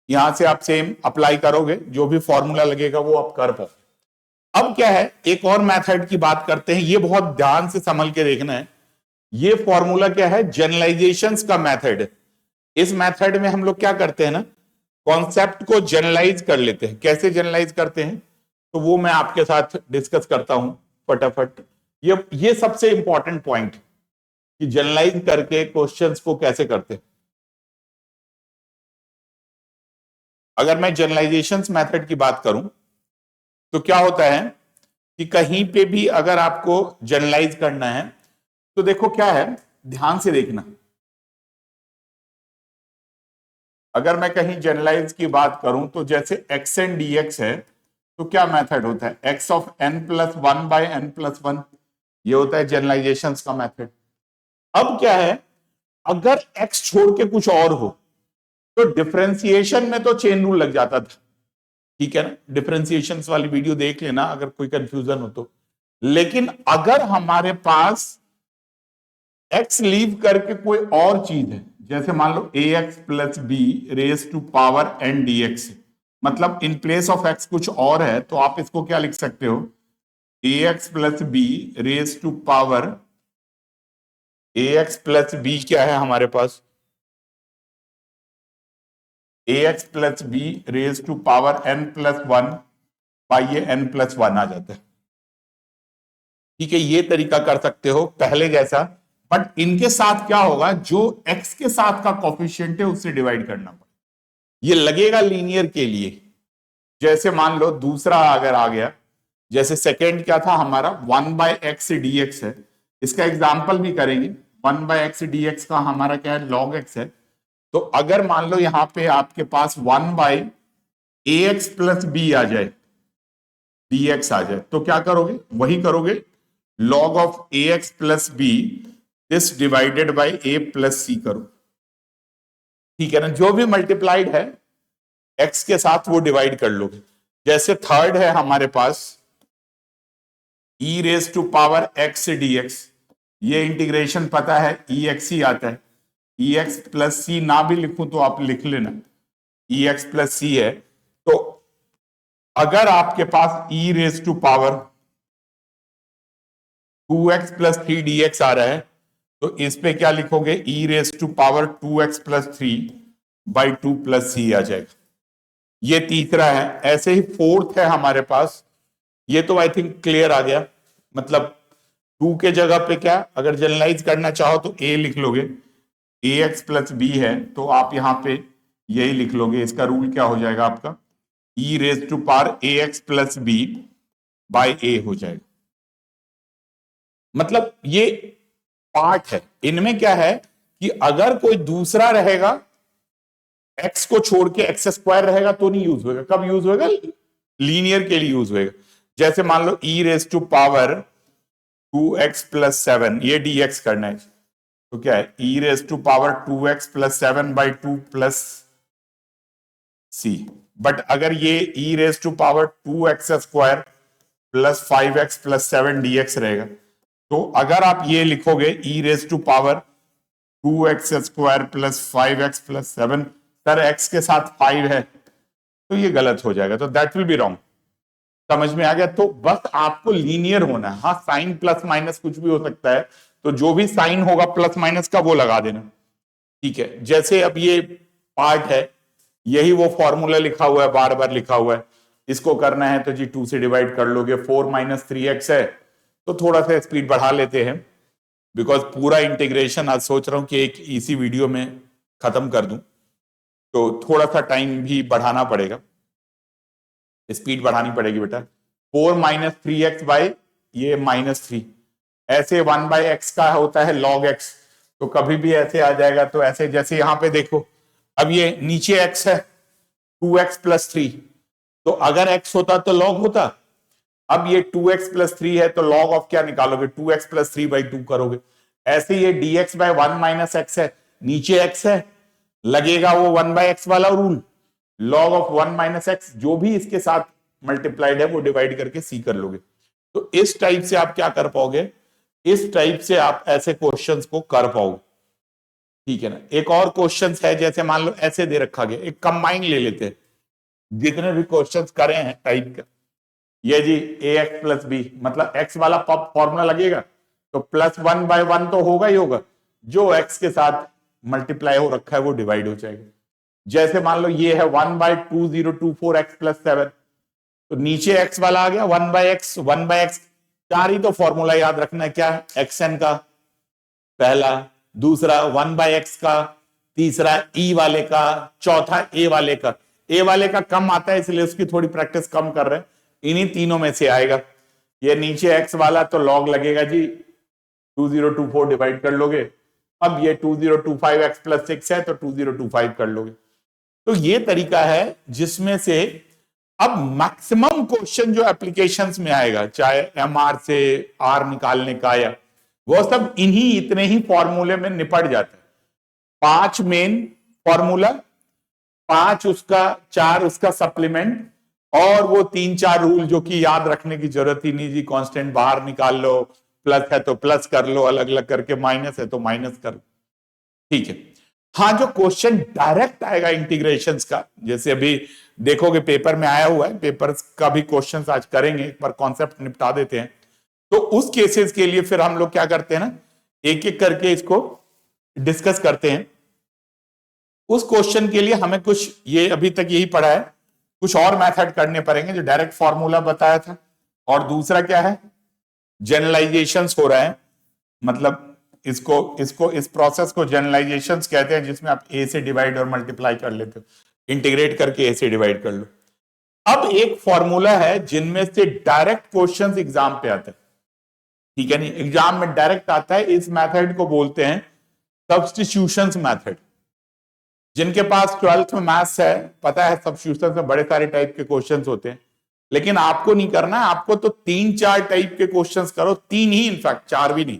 यहां से आप सेम अप्लाई करोगे, जो भी फॉर्मूला लगेगा वो आप कर पाओगे। अब क्या है, एक और मेथड की बात करते हैं, ये बहुत ध्यान से संभल के देखना है। ये फॉर्मूला क्या है? जनरलाइजेशंस का मेथड। इस मेथड में हम लोग क्या करते हैं ना, कॉन्सेप्ट को जनरलाइज कर लेते हैं। कैसे जनरलाइज करते हैं तो वो मैं आपके साथ डिस्कस करता हूं फटाफट। ये सबसे इंपॉर्टेंट पॉइंट कि जनरलाइज करके क्वेश्चंस को कैसे करते हैं। अगर मैं जनरलाइजेशंस मेथड की बात करूं तो क्या होता है कि कहीं पे भी अगर आपको जनरलाइज करना है तो देखो क्या है, ध्यान से देखना। अगर मैं कहीं जनरलाइज की बात करूं तो जैसे x एंड dx है, तो क्या मेथड होता है? x of n plus 1/n+1, ये होता है जनरलाइजेशंस का मेथड। अब क्या है, अगर x छोड़ के कुछ और हो तो डिफरेंशिएशन में तो चेन रूल लग जाता था। ठीक है ना, डिफरेंशिएशंस वाली वीडियो देख लेना अगर कोई कंफ्यूजन हो तो। लेकिन अगर हमारे पास x लीव करके कोई और चीज है, जैसे मान लो ax plus b raise to power n dx, मतलब इन प्लेस ऑफ x कुछ और है, तो आप इसको क्या लिख सकते हो? ax plus b raise to power, ax plus b क्या है हमारे पास? ax plus b raise to power n+1 by ये n+1 आ जाता है। ठीक है, ये तरीका कर सकते हो पहले जैसा, बट इनके साथ क्या होगा, जो x के साथ का कॉफिशिएंट है उससे डिवाइड करना पड़ेगा। ये लगेगा लीनियर के लिए। जैसे मान लो दूसरा अगर आ गया, जैसे सेकेंड क्या था हमारा 1/x dx है, इसका एग्जाम्पल भी करेंगे। 1/x dx का हमारा क्या है? log x है। तो अगर मान लो यहां पे आपके पास 1/ax प्लस बी आ जाए, dx आ जाए, तो क्या करोगे? वही करोगे, log of ax plus B this divided by a plus C करो। ठीक है ना, जो भी मल्टीप्लाइड है x के साथ वो डिवाइड कर लोगे। जैसे थर्ड है हमारे पास e raise to power x dx, ये इंटीग्रेशन पता है ex ही आता है। ex प्लस सी ना भी लिखूं तो आप लिख लेना, ex प्लस सी है। तो अगर आपके पास e raise to power 2x plus 3 dx आ रहा है, तो इस पे क्या लिखोगे? e raise to power 2x plus 3/2 plus C आ जाएगा। ये तीसरा है। ऐसे ही फोर्थ है हमारे पास, ये तो आई थिंक क्लियर आ गया। मतलब 2 के जगह पे क्या, अगर जनरलाइज करना चाहो तो a लिख लोगे, ax प्लस बी है तो आप यहां पे यही लिख लोगे। इसका रूल क्या हो जाएगा आपका? e raise to power ax plus b by a हो जाएगा। मतलब ये पार्ट है। इनमें क्या है कि अगर कोई दूसरा रहेगा, x को छोड़ के x स्क्वायर रहेगा तो नहीं यूज होगा। कब यूज होगा? लीनियर के लिए यूज होगा। जैसे मान लो e raise to power 2x plus 7, ये dx करना है, तो क्या है? e raise to power 2x plus 7/2 plus C. But अगर ये e raise to power 2x square plus 5x plus 7 dx रहेगा, तो अगर आप ये लिखोगे e raise to power 2x square plus 5x plus 7, sir x के साथ 5 है, तो ये गलत हो जाएगा, तो दैट विल बी रॉन्ग। समझ में आ गया? तो बस आपको लीनियर होना है। हाँ, साइन प्लस माइनस कुछ भी हो सकता है, तो जो भी साइन होगा प्लस माइनस का वो लगा देना, ठीक है। जैसे अब ये पार्ट है, यही वो फॉर्मूला लिखा हुआ है, बार बार लिखा हुआ है, इसको करना है तो जी 2 से डिवाइड कर लोगे। 4 माइनस 3x है, तो थोड़ा सा स्पीड बढ़ा लेते हैं, बिकॉज पूरा इंटीग्रेशन आज सोच रहा हूं कि एक इसी वीडियो में खत्म कर दूं, तो थोड़ा सा टाइम भी बढ़ाना पड़ेगा, स्पीड बढ़ानी पड़ेगी बेटा। 4 माइनस 3x बाई ये -3, ऐसे 1 बाई एक्स का होता है log x, तो कभी भी ऐसे आ जाएगा। तो ऐसे जैसे यहां पे देखो, अब ये नीचे x है 2x प्लस 3, तो अगर x होता तो log होता। अब ये 2x प्लस 3 है, तो log ऑफ क्या निकालोगे? 2x प्लस 3 बाई 2 करोगे। ऐसे ये dx बाय 1 माइनस एक्स है, नीचे x है, लगेगा वो 1 बाय एक्स वाला rule, log of 1 minus x, जो भी इसके साथ मल्टीप्लाइड है वो डिवाइड करके c कर लोगे। तो इस टाइप से आप क्या कर पाओगे? इस टाइप से आप ऐसे क्वेश्चंस को कर पाओगे, ठीक है ना। एक और क्वेश्चन है, जैसे मान लो ऐसे दे रखा गया, एक कंबाइन ले लेते हैं जितने भी क्वेश्चंस करे हैं टाइप का। ये जी ax प्लस बी, मतलब x वाला फॉर्मूला लगेगा तो प्लस 1 बाय 1 तो होगा ही होगा, जो x के साथ मल्टीप्लाई हो रखा है वो डिवाइड हो जाएगा। जैसे मान लो ये है 1 बाय 2024x प्लस 7, तो नीचे x वाला आ गया 1 बाय एक्स, 1 बाय एक्स, चार ही तो फॉर्मूला याद रखना है, क्या? xn का पहला, दूसरा 1 बाय एक्स का, तीसरा e वाले का, चौथा a वाले का। a वाले का कम आता है इसलिए उसकी थोड़ी प्रैक्टिस कम कर रहे हैं, इन्हीं तीनों में से आएगा। ये नीचे x वाला तो log लगेगा जी 2024 डिवाइड कर लोगे। अब ये 2025x प्लस 6 है तो 2025 कर लोगे। तो ये तरीका है जिसमें से अब मैक्सिमम क्वेश्चन जो एप्लीकेशंस में आएगा, चाहे MR से R निकालने का या वो सब इन्हीं इतने ही फॉर्मूले में निपट जाता है। 5 मेन फॉर्मूला, 5 उसका, 4 उसका सप्लीमेंट, और वो 3-4 रूल जो कि याद रखने की जरूरत ही नहीं जी। कांस्टेंट बाहर निकाल लो, प्लस है तो प्लस कर लो अलग अलग करके, माइनस है तो माइनस कर लो, ठीक है। हाँ, जो क्वेश्चन डायरेक्ट आएगा इंटीग्रेशंस का, जैसे अभी देखोगे पेपर में आया हुआ है, पेपर का भी क्वेश्चंस आज करेंगे, एक बार कॉन्सेप्ट निपटा देते हैं। तो उस केसेस के लिए फिर हम लोग क्या करते हैं ना, एक एक करके इसको डिस्कस करते हैं। उस क्वेश्चन के लिए हमें कुछ, ये अभी तक यही पढ़ा है, कुछ और मेथड करने पड़ेंगे, जो डायरेक्ट फॉर्मूला बताया था, और दूसरा क्या है, जनरलाइजेशंस हो रहा है, मतलब इस प्रोसेस को जनरलाइजेशंस कहते हैं, जिसमें आप a से डिवाइड और मल्टीप्लाई कर लेते हो, इंटीग्रेट करके a से डिवाइड कर लो। अब एक फॉर्मूला है जिनमें से डायरेक्ट क्वेश्चंस एग्जाम पे आते हैं, ठीक है नहीं, एग्जाम में डायरेक्ट आता है। इस मेथड को बोलते हैं सब्स्टिट्यूशंस मेथड। जिनके पास 12th में मैथ्स है, पता है सब्स्टिट्यूशंस में बड़े सारे टाइप के क्वेश्चंस होते हैं, लेकिन आपको नहीं करना है, आपको तो 3-4 टाइप के क्वेश्चंस करो, 3 ही, इनफैक्ट 4 भी नहीं,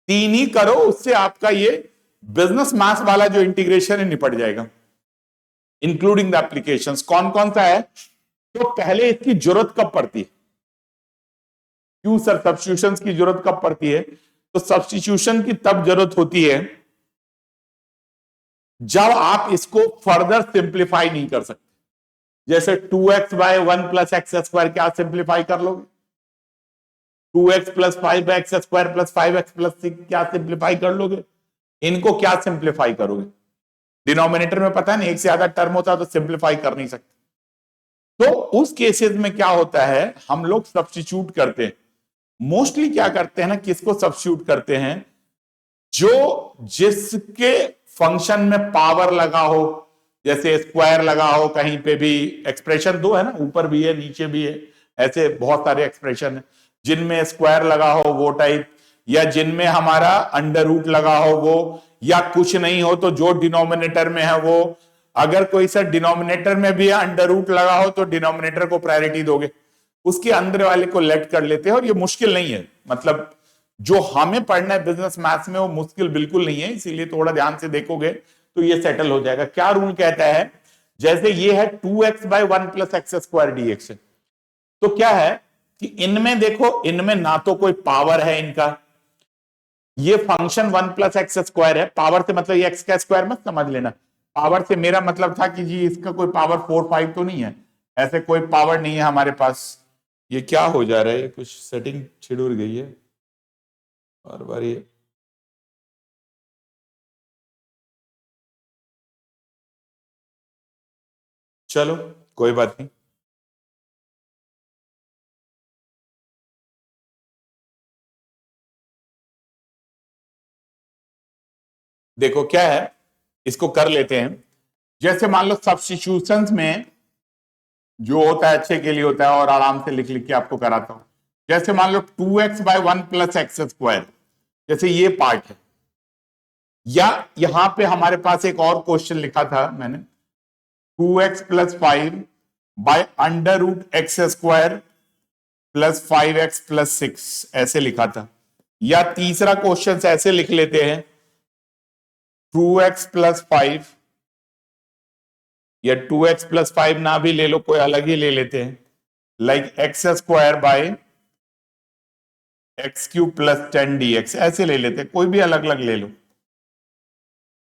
3 ही करो, उससे आपका ये बिजनेस मैथ्स वाला जो इंटीग्रेशन है निपट जाएगा, इंक्लूडिंग द एप्लीकेशंस। कौन कौन सा है? तो पहले इसकी जरूरत कब पड़ती है? क्यों सर सब्स्टिट्यूशंस की जरूरत कब पड़ती है? तो सब्स्टिट्यूशन की तब जरूरत होती है जब आप इसको फर्दर सिंप्लीफाई नहीं कर सकते। जैसे 2x by 1 plus X square, क्या सिंप्लीफाई कर लोगे? 2x plus 5x square plus 5x plus 6, क्या सिंप्लीफाई कर लोगे? इनको क्या सिंप्लीफाई करोगे? डिनोमिनेटर में पता है ना, एक से ज्यादा टर्म होता है तो सिंप्लीफाई कर नहीं सकते। तो उस केसेस में क्या होता है, हम लोग सब्स्टिट्यूट करते हैं। मोस्टली क्या करते हैं ना, किसको सब्स्टिट्यूट करते हैं? जो जिसके फंक्शन में पावर लगा हो, जैसे स्क्वायर लगा हो, कहीं पे भी एक्सप्रेशन दो है ना, ऊपर भी है नीचे भी है, ऐसे बहुत सारे एक्सप्रेशन है जिनमें स्क्वायर लगा हो वो टाइप, या जिनमें हमारा अंडर रूट लगा हो वो, या कुछ नहीं हो तो जो डिनोमिनेटर में है वो। अगर कोई सा डिनोमिनेटर में भी अंडर रूट लगा हो तो डिनोमिनेटर को प्रायोरिटी दोगे, उसके अंदर वाले को लेट कर लेते हैं। और ये मुश्किल नहीं है, मतलब जो हमें पढ़ना है बिजनेस मैथ्स में वो मुश्किल बिल्कुल नहीं है, इसीलिए थोड़ा ध्यान से देखोगे तो ये सेटल हो जाएगा। क्या रूल कहता है? जैसे ये है 2x by 1 plus X square dx, तो क्या है कि इनमें देखो, इनमें ना तो कोई पावर है इनका, ये फंक्शन 1 प्लस एक्स स्क्वायर है, पावर से मतलब ये एक्स का स्क्वायर मत समझ लेना, पावर से मेरा मतलब था कि जी इसका कोई पावर 4-5 तो नहीं है, ऐसे कोई पावर नहीं है हमारे पास, ये क्या हो जा रहा है, कुछ सेटिंग छिड़ गई है बार बार ये। चलो कोई बात नहीं। देखो क्या है, इसको कर लेते हैं। जैसे मान लो सब्स्टिट्यूशंस में जो होता है अच्छे के लिए होता है, और आराम से लिख लिख के आपको कराता हूं। जैसे मान लो 2x/1 + x², जैसे ये पार्ट है, या यहां पे हमारे पास एक और क्वेश्चन लिखा था मैंने, 2x + 5/√x² + 5x + 6, ऐसे लिखा था। या तीसरा क्वेश्चन ऐसे लिख लेते हैं, 2x + 5, या 2x + 5 ना भी ले लो, कोई अलग ही ले लेते हैं, लाइक x² + x³ + 10dx, ऐसे ले लेते हैं, कोई भी अलग अलग ले लो।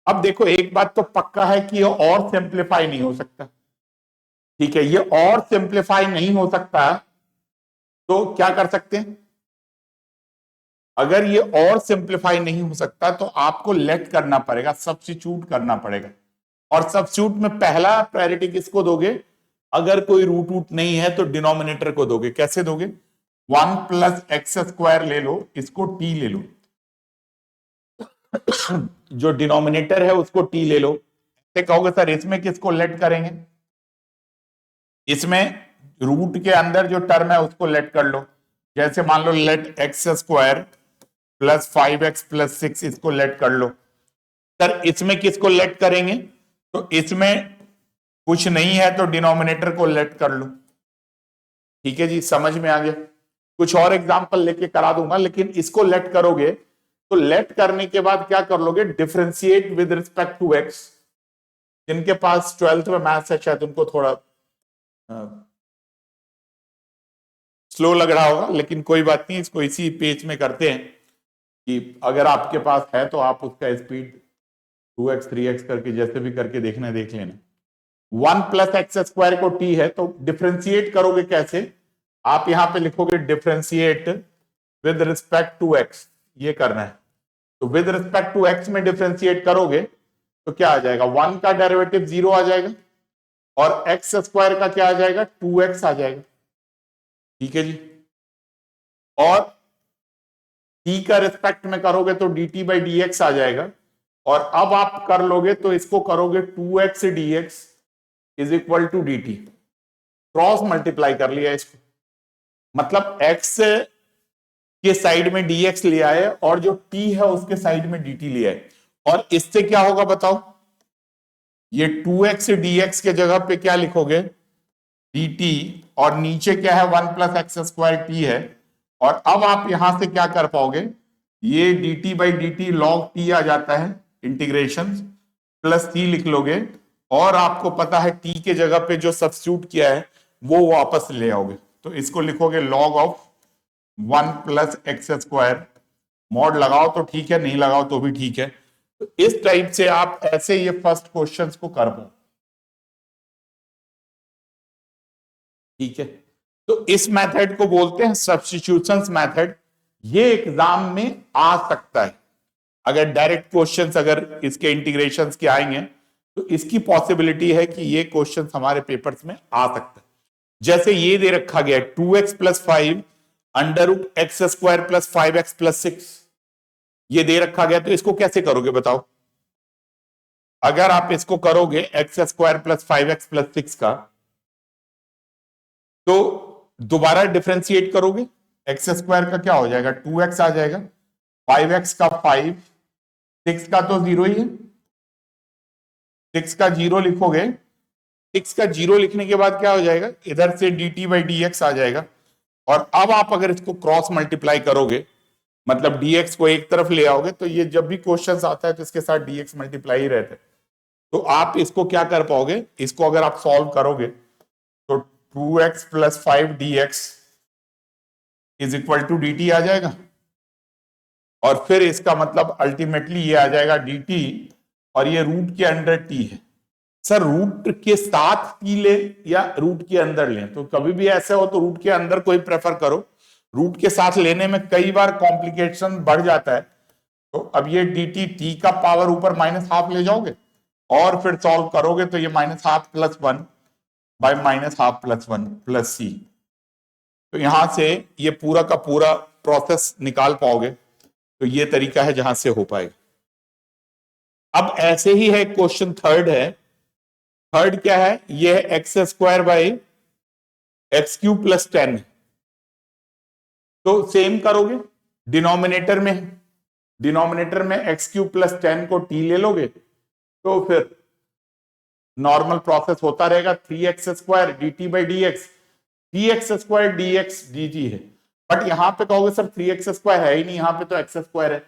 अब देखो एक बात तो पक्का है कि ये और सिंप्लीफाई नहीं हो सकता, ठीक है, ये और सिंप्लीफाई नहीं हो सकता, तो क्या कर सकते हैं, अगर ये और सिंप्लीफाई नहीं हो सकता तो आपको लेट करना पड़ेगा, सब्स्टिट्यूट करना पड़ेगा। और सब्स्टिट्यूट में पहला प्रायोरिटी किसको दोगे, अगर कोई रूट वूट नहीं है तो डिनोमिनेटर को दोगे। कैसे दोगे, 1 + x² ले लो, इसको t ले लो, जो डिनोमिनेटर है उसको t ले लो। ऐसे कहोगे सर इसमें किसको लेट करेंगे, इसमें रूट के अंदर जो टर्म है उसको लेट कर लो। जैसे मान लो लेट x² + 5x + 6, इसको लेट कर लो। सर इसमें किसको लेट करेंगे, तो इसमें कुछ नहीं है तो डिनोमिनेटर को लेट कर लो। ठीक है जी, समझ में आ गया। कुछ और एग्जांपल लेके करा दूंगा, लेकिन इसको लेट करोगे तो लेट करने के बाद क्या कर लोगे, differentiate with respect to X. जिनके पास 12th में मैथ्स है शायद उनको थोड़ा स्लो लग रहा होगा, लेकिन कोई बात नहीं, इसको इसी पेज में करते हैं कि अगर आपके पास है तो आप उसका स्पीड 2x 3x करके जैसे भी करके देखना, देख लेना। 1 + x² को t है तो डिफरेंशिएट करोगे कैसे, आप यहां पे लिखोगे differentiate with respect to x, ये करना है। तो विद रिस्पेक्ट टू x में डिफरेंशिएट करोगे तो क्या आ जाएगा, 1 का डेरिवेटिव 0 आ जाएगा, और x² का क्या आ जाएगा, 2x आ जाएगा। ठीक है जी, और t का रिस्पेक्ट में करोगे तो dt/dx आ जाएगा। और अब आप कर लोगे तो इसको करोगे 2x dx = dt, cross multiply कर लिया इसको, मतलब x के साइड में dx लिया है और जो t है उसके साइड में dt लिया है। और इससे क्या होगा बताओ, ये 2x dx के जगह पे क्या लिखोगे, dt, और नीचे क्या है 1 + x² t है। और अब आप यहां से क्या कर पाओगे, ये dt/dt log t आ जाता है, इंटीग्रेशन प्लस t लिख लोगे, और आपको पता है t के जगह पे जो सब्स्टिट्यूट किया है वो वापस ले आओगे, तो इसको लिखोगे log ऑफ 1 + x²। मॉड लगाओ तो ठीक है, नहीं लगाओ तो भी ठीक है। तो इस टाइप से आप ऐसे ये फर्स्ट क्वेश्चंस को कर पाओ। ठीक है, तो इस मेथड को बोलते हैं सब्स्टिट्यूशंस मेथड। ये एग्जाम में आ सकता है, अगर डायरेक्ट क्वेश्चंस अगर इसके इंटीग्रेशंस के आएंगे तो इसकी पॉसिबिलिटी है कि ये क्वेश्चंस हमारे पेपर्स में आ सकता है। जैसे ये दे रखा गया 2x + 5 √x² + 5x + 6, ये दे रखा गया, तो इसको कैसे करोगे बताओ। अगर आप इसको करोगे x² + 5x + 6 का, तो दोबारा डिफरेंशिएट करोगे, x² का क्या हो जाएगा, 2x आ जाएगा, 5x का 5, 6 का तो 0 ही है, 6 का 0 लिखोगे, 6 का 0 लिखने के बाद क्या हो जाएगा, इधर से dt/dx आ जाएगा। और अब आप अगर इसको क्रॉस मल्टीप्लाई करोगे, मतलब dx को एक तरफ ले आओगे, तो ये जब भी क्वेश्चंस आता है तो इसके साथ dx मल्टीप्लाई ही रहते हैं। तो आप इसको क्या कर पाओगे, इसको अगर आप सॉल्व करोगे तो 2x + 5 dx = dt आ जाएगा, और फिर इसका मतलब अल्टीमेटली ये आ जाएगा dt, और ये रूट के अंडर t है, सर रूट के साथ टी ले या रूट के अंदर लें? तो कभी भी ऐसे हो तो रूट के अंदर कोई प्रेफर करो, रूट के साथ लेने में कई बार कॉम्प्लिकेशन बढ़ जाता है। तो अब ये डी टी टी का पावर ऊपर -½ ले जाओगे और फिर सॉल्व करोगे तो ये -½ + 1 बाय -½ + 1 + c। तो यहां से ये पूरा का पूरा प्रोसेस निकाल पाओगे। तो ये तरीका है जहां से हो पाएगा। अब ऐसे ही है क्वेश्चन थर्ड है। थर्ड क्या है? ये है x² बाई x³ + 10। तो सेम करोगे, डिनोमिनेटर में x³ + 10 को t ले लोगे तो फिर नॉर्मल प्रोसेस होता रहेगा। 3x² dt/dx, 3x² dx dt है। बट यहां पे कहोगे सर 3x² है ही नहीं, यहां पे तो x² है।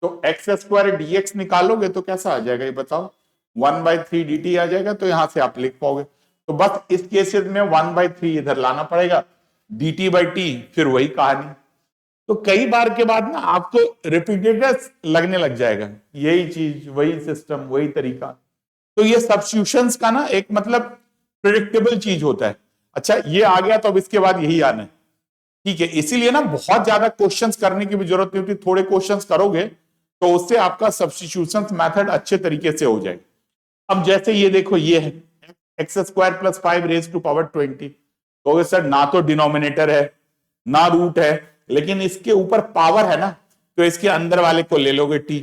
तो x² dx निकालोगे तो कैसा आ जाएगा ये बताओ? 1/3 dt आ जाएगा। तो यहां से आप लिख पाओगे। तो बस इस केसेस में 1/3 इधर लाना पड़ेगा, dt/t फिर वही कहानी। तो कई बार के बाद ना आपको रिपीटेड लगने लग जाएगा, यही चीज, वही सिस्टम, वही तरीका। तो ये सब्स्टिट्यूशंस का ना एक मतलब प्रिडिक्टेबल चीज होता है। अच्छा ये आ गया तो अब इसके बाद यही आना है, ठीक है। इसीलिए ना बहुत ज्यादा क्वेश्चंस करने की भी जरूरत नहीं होती, थोड़े क्वेश्चंस करोगे तो उससे आपका सब्स्टिट्यूशंस मेथड अच्छे तरीके से हो जाएगा। अब जैसे ये देखो, ये है x² + 5⁻20। तो सर ना तो डिनोमिनेटर है ना रूट है, लेकिन इसके ऊपर पावर है ना, तो इसके अंदर वाले को ले लोगे t,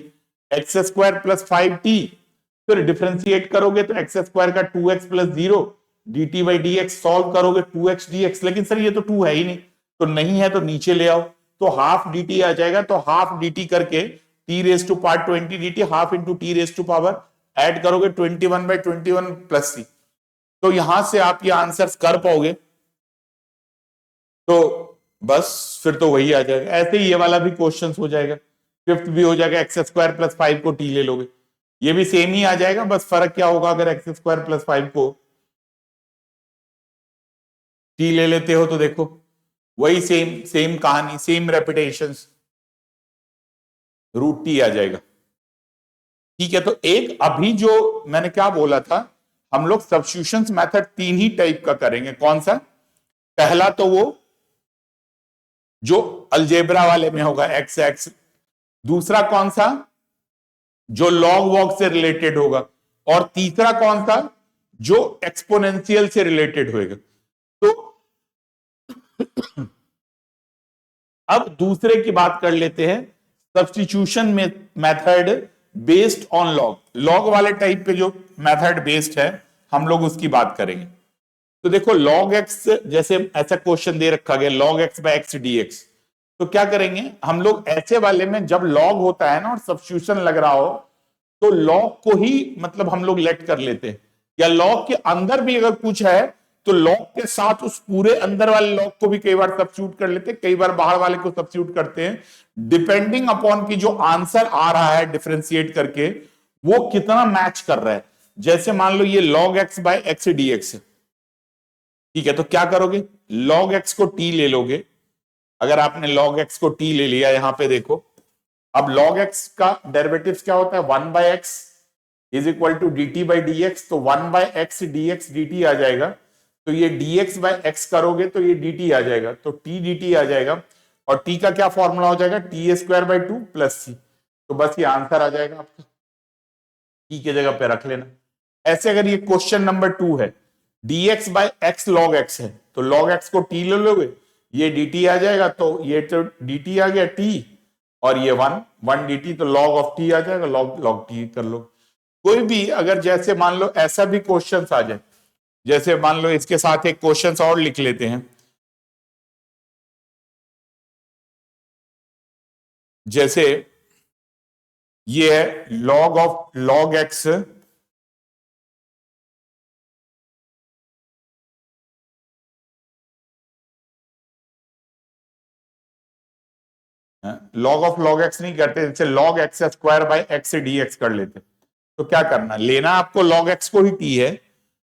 x² + 5t। फिर डिफरेंशिएट करोगे तो x² का 2x + 0 dt/dx, सॉल्व करोगे 2x dx। लेकिन सर ये तो 2 है ही नहीं, तो नहीं है तो नीचे ले आओ, तो ½ dt आ जाएगा। तो ½ dt करके t⁻20 dt, ½ × t⁻, ऐड करोगे 21/21 + c। तो यहां से आप ये आंसर्स कर पाओगे। तो बस फिर तो वही आ जाएगा। ऐसे ही ये वाला भी क्वेश्चन हो जाएगा, फिफ्थ भी हो जाएगा। x² + 5 को t ले लोगे, ये भी सेम ही आ जाएगा। बस फर्क क्या होगा, अगर x² + 5 को t ले लेते हो तो देखो वही सेम कहानी, सेम रेपिटेशंस, √t आ जाएगा। ठीक है। तो एक अभी जो मैंने क्या बोला था, हम लोग सब्स्टिट्यूशंस मेथड 3 ही टाइप का करेंगे। कौन सा? पहला तो वो जो अलजेब्रा वाले में होगा x। दूसरा कौन सा? जो लॉग वॉग से रिलेटेड होगा। और तीसरा कौन सा? जो एक्सपोनेंशियल से रिलेटेड होगा। तो अब दूसरे की बात कर लेते हैं, सब्स्टिट्यूशन में method based on log. Log वाले टाइप पे जो मेथड बेस्ड है हम लोग उसकी बात करेंगे। तो देखो log x, जैसे ऐसा क्वेश्चन दे रखा गया log x/x dx। तो क्या करेंगे हम लोग ऐसे वाले में, जब log होता है ना और सब्स्टिट्यूशन लग रहा हो, तो log को ही मतलब हम लोग लेट कर लेते हैं। या log के अंदर भी अगर कुछ है तो log के साथ उस पूरे अंदर वाले log को भी कई बार सब्स्टिट्यूट कर लेते हैं, कई बार बाहर वाले को सब्स्टिट्यूट करते हैं, डिपेंडिंग अपॉन की जो आंसर आ रहा है डिफरेंशिएट करके वो कितना मैच कर रहा है। जैसे मान लो ये log x/x dx, ठीक है। तो क्या करोगे, log x को t ले लोगे। अगर आपने log x को t ले लिया, यहां पे देखो, अब log x का डेरिवेटिव्स क्या होता है? 1/x = dt/dx। तो 1/x dx dt आ जाएगा। तो ये dx/x करोगे तो ये dt आ जाएगा, तो t dt आ जाएगा। और t का क्या फॉर्मूला हो जाएगा? t² + 2 + c। तो बस ये आंसर आ जाएगा आपका, t की जगह पे रख लेना। ऐसे अगर ये क्वेश्चन नंबर 2 है, dx/x log x है, तो log x को t ले लोगे, ये dt आ जाएगा। तो ये तो dt आ गया t, और ये 1 dt, तो log of t आ जाएगा, log t कर लो। कोई भी अगर जैसे मान लो ऐसा भी क्वेश्चन आ जाए, जैसे मान लो इसके साथ एक क्वेश्चन और लिख लेते हैं, जैसे ये है log x log x नहीं करते, जैसे log x² dx कर लेते। तो क्या करना, लेना आपको log x को ही t है,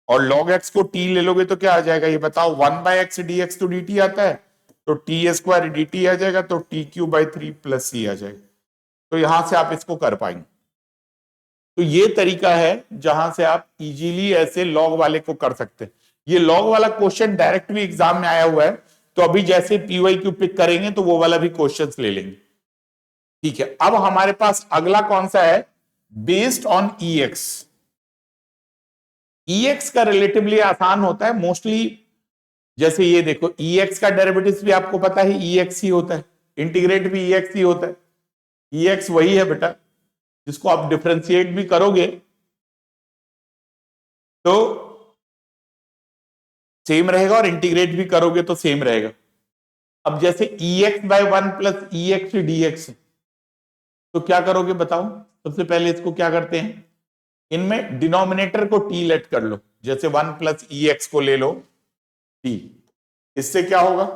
और log x को t ले लोगे तो क्या आ जाएगा ये बताओ? 1/x dx तो dt आता है, तो t² dt आ जाएगा, तो t³ / 3 + c आ जाएगा। तो यहां से आप इसको कर पाएंगे। तो ये तरीका है जहां से आप इजीली ऐसे लॉग वाले को कर सकते हैं। ये लॉग वाला क्वेश्चन डायरेक्ट भी एग्जाम में आया हुआ है, तो अभी जैसे पीवाईक्यू पिक करेंगे तो वो वाला भी क्वेश्चंस ले लेंगे। ठीक है, अब हमारे पास अगला कौन सा है, बेस्ड ऑन ईएक्स। ईएक्स का रिलेटिवली आसान होता है मोस्टली, जैसे ये देखो ईएक्स का डेरिवेटिव्स भी आपको पता है ईएक्स ही होता है, इंटीग्रेट भी ईएक्स ही होता है। ईएक्स वही है बेटा जिसको आप डिफरेंशिएट भी करोगे तो सेम रहेगा और इंटीग्रेट भी करोगे तो सेम रहेगा। अब जैसे EX by 1 plus EX DX, तो क्या करोगे बताओ। सबसे पहले इसको क्या करते हैं, इनमें डिनोमिनेटर को टी लेट कर लो, जैसे 1 प्लस ईएक्स को ले लो टी, इससे क्या होगा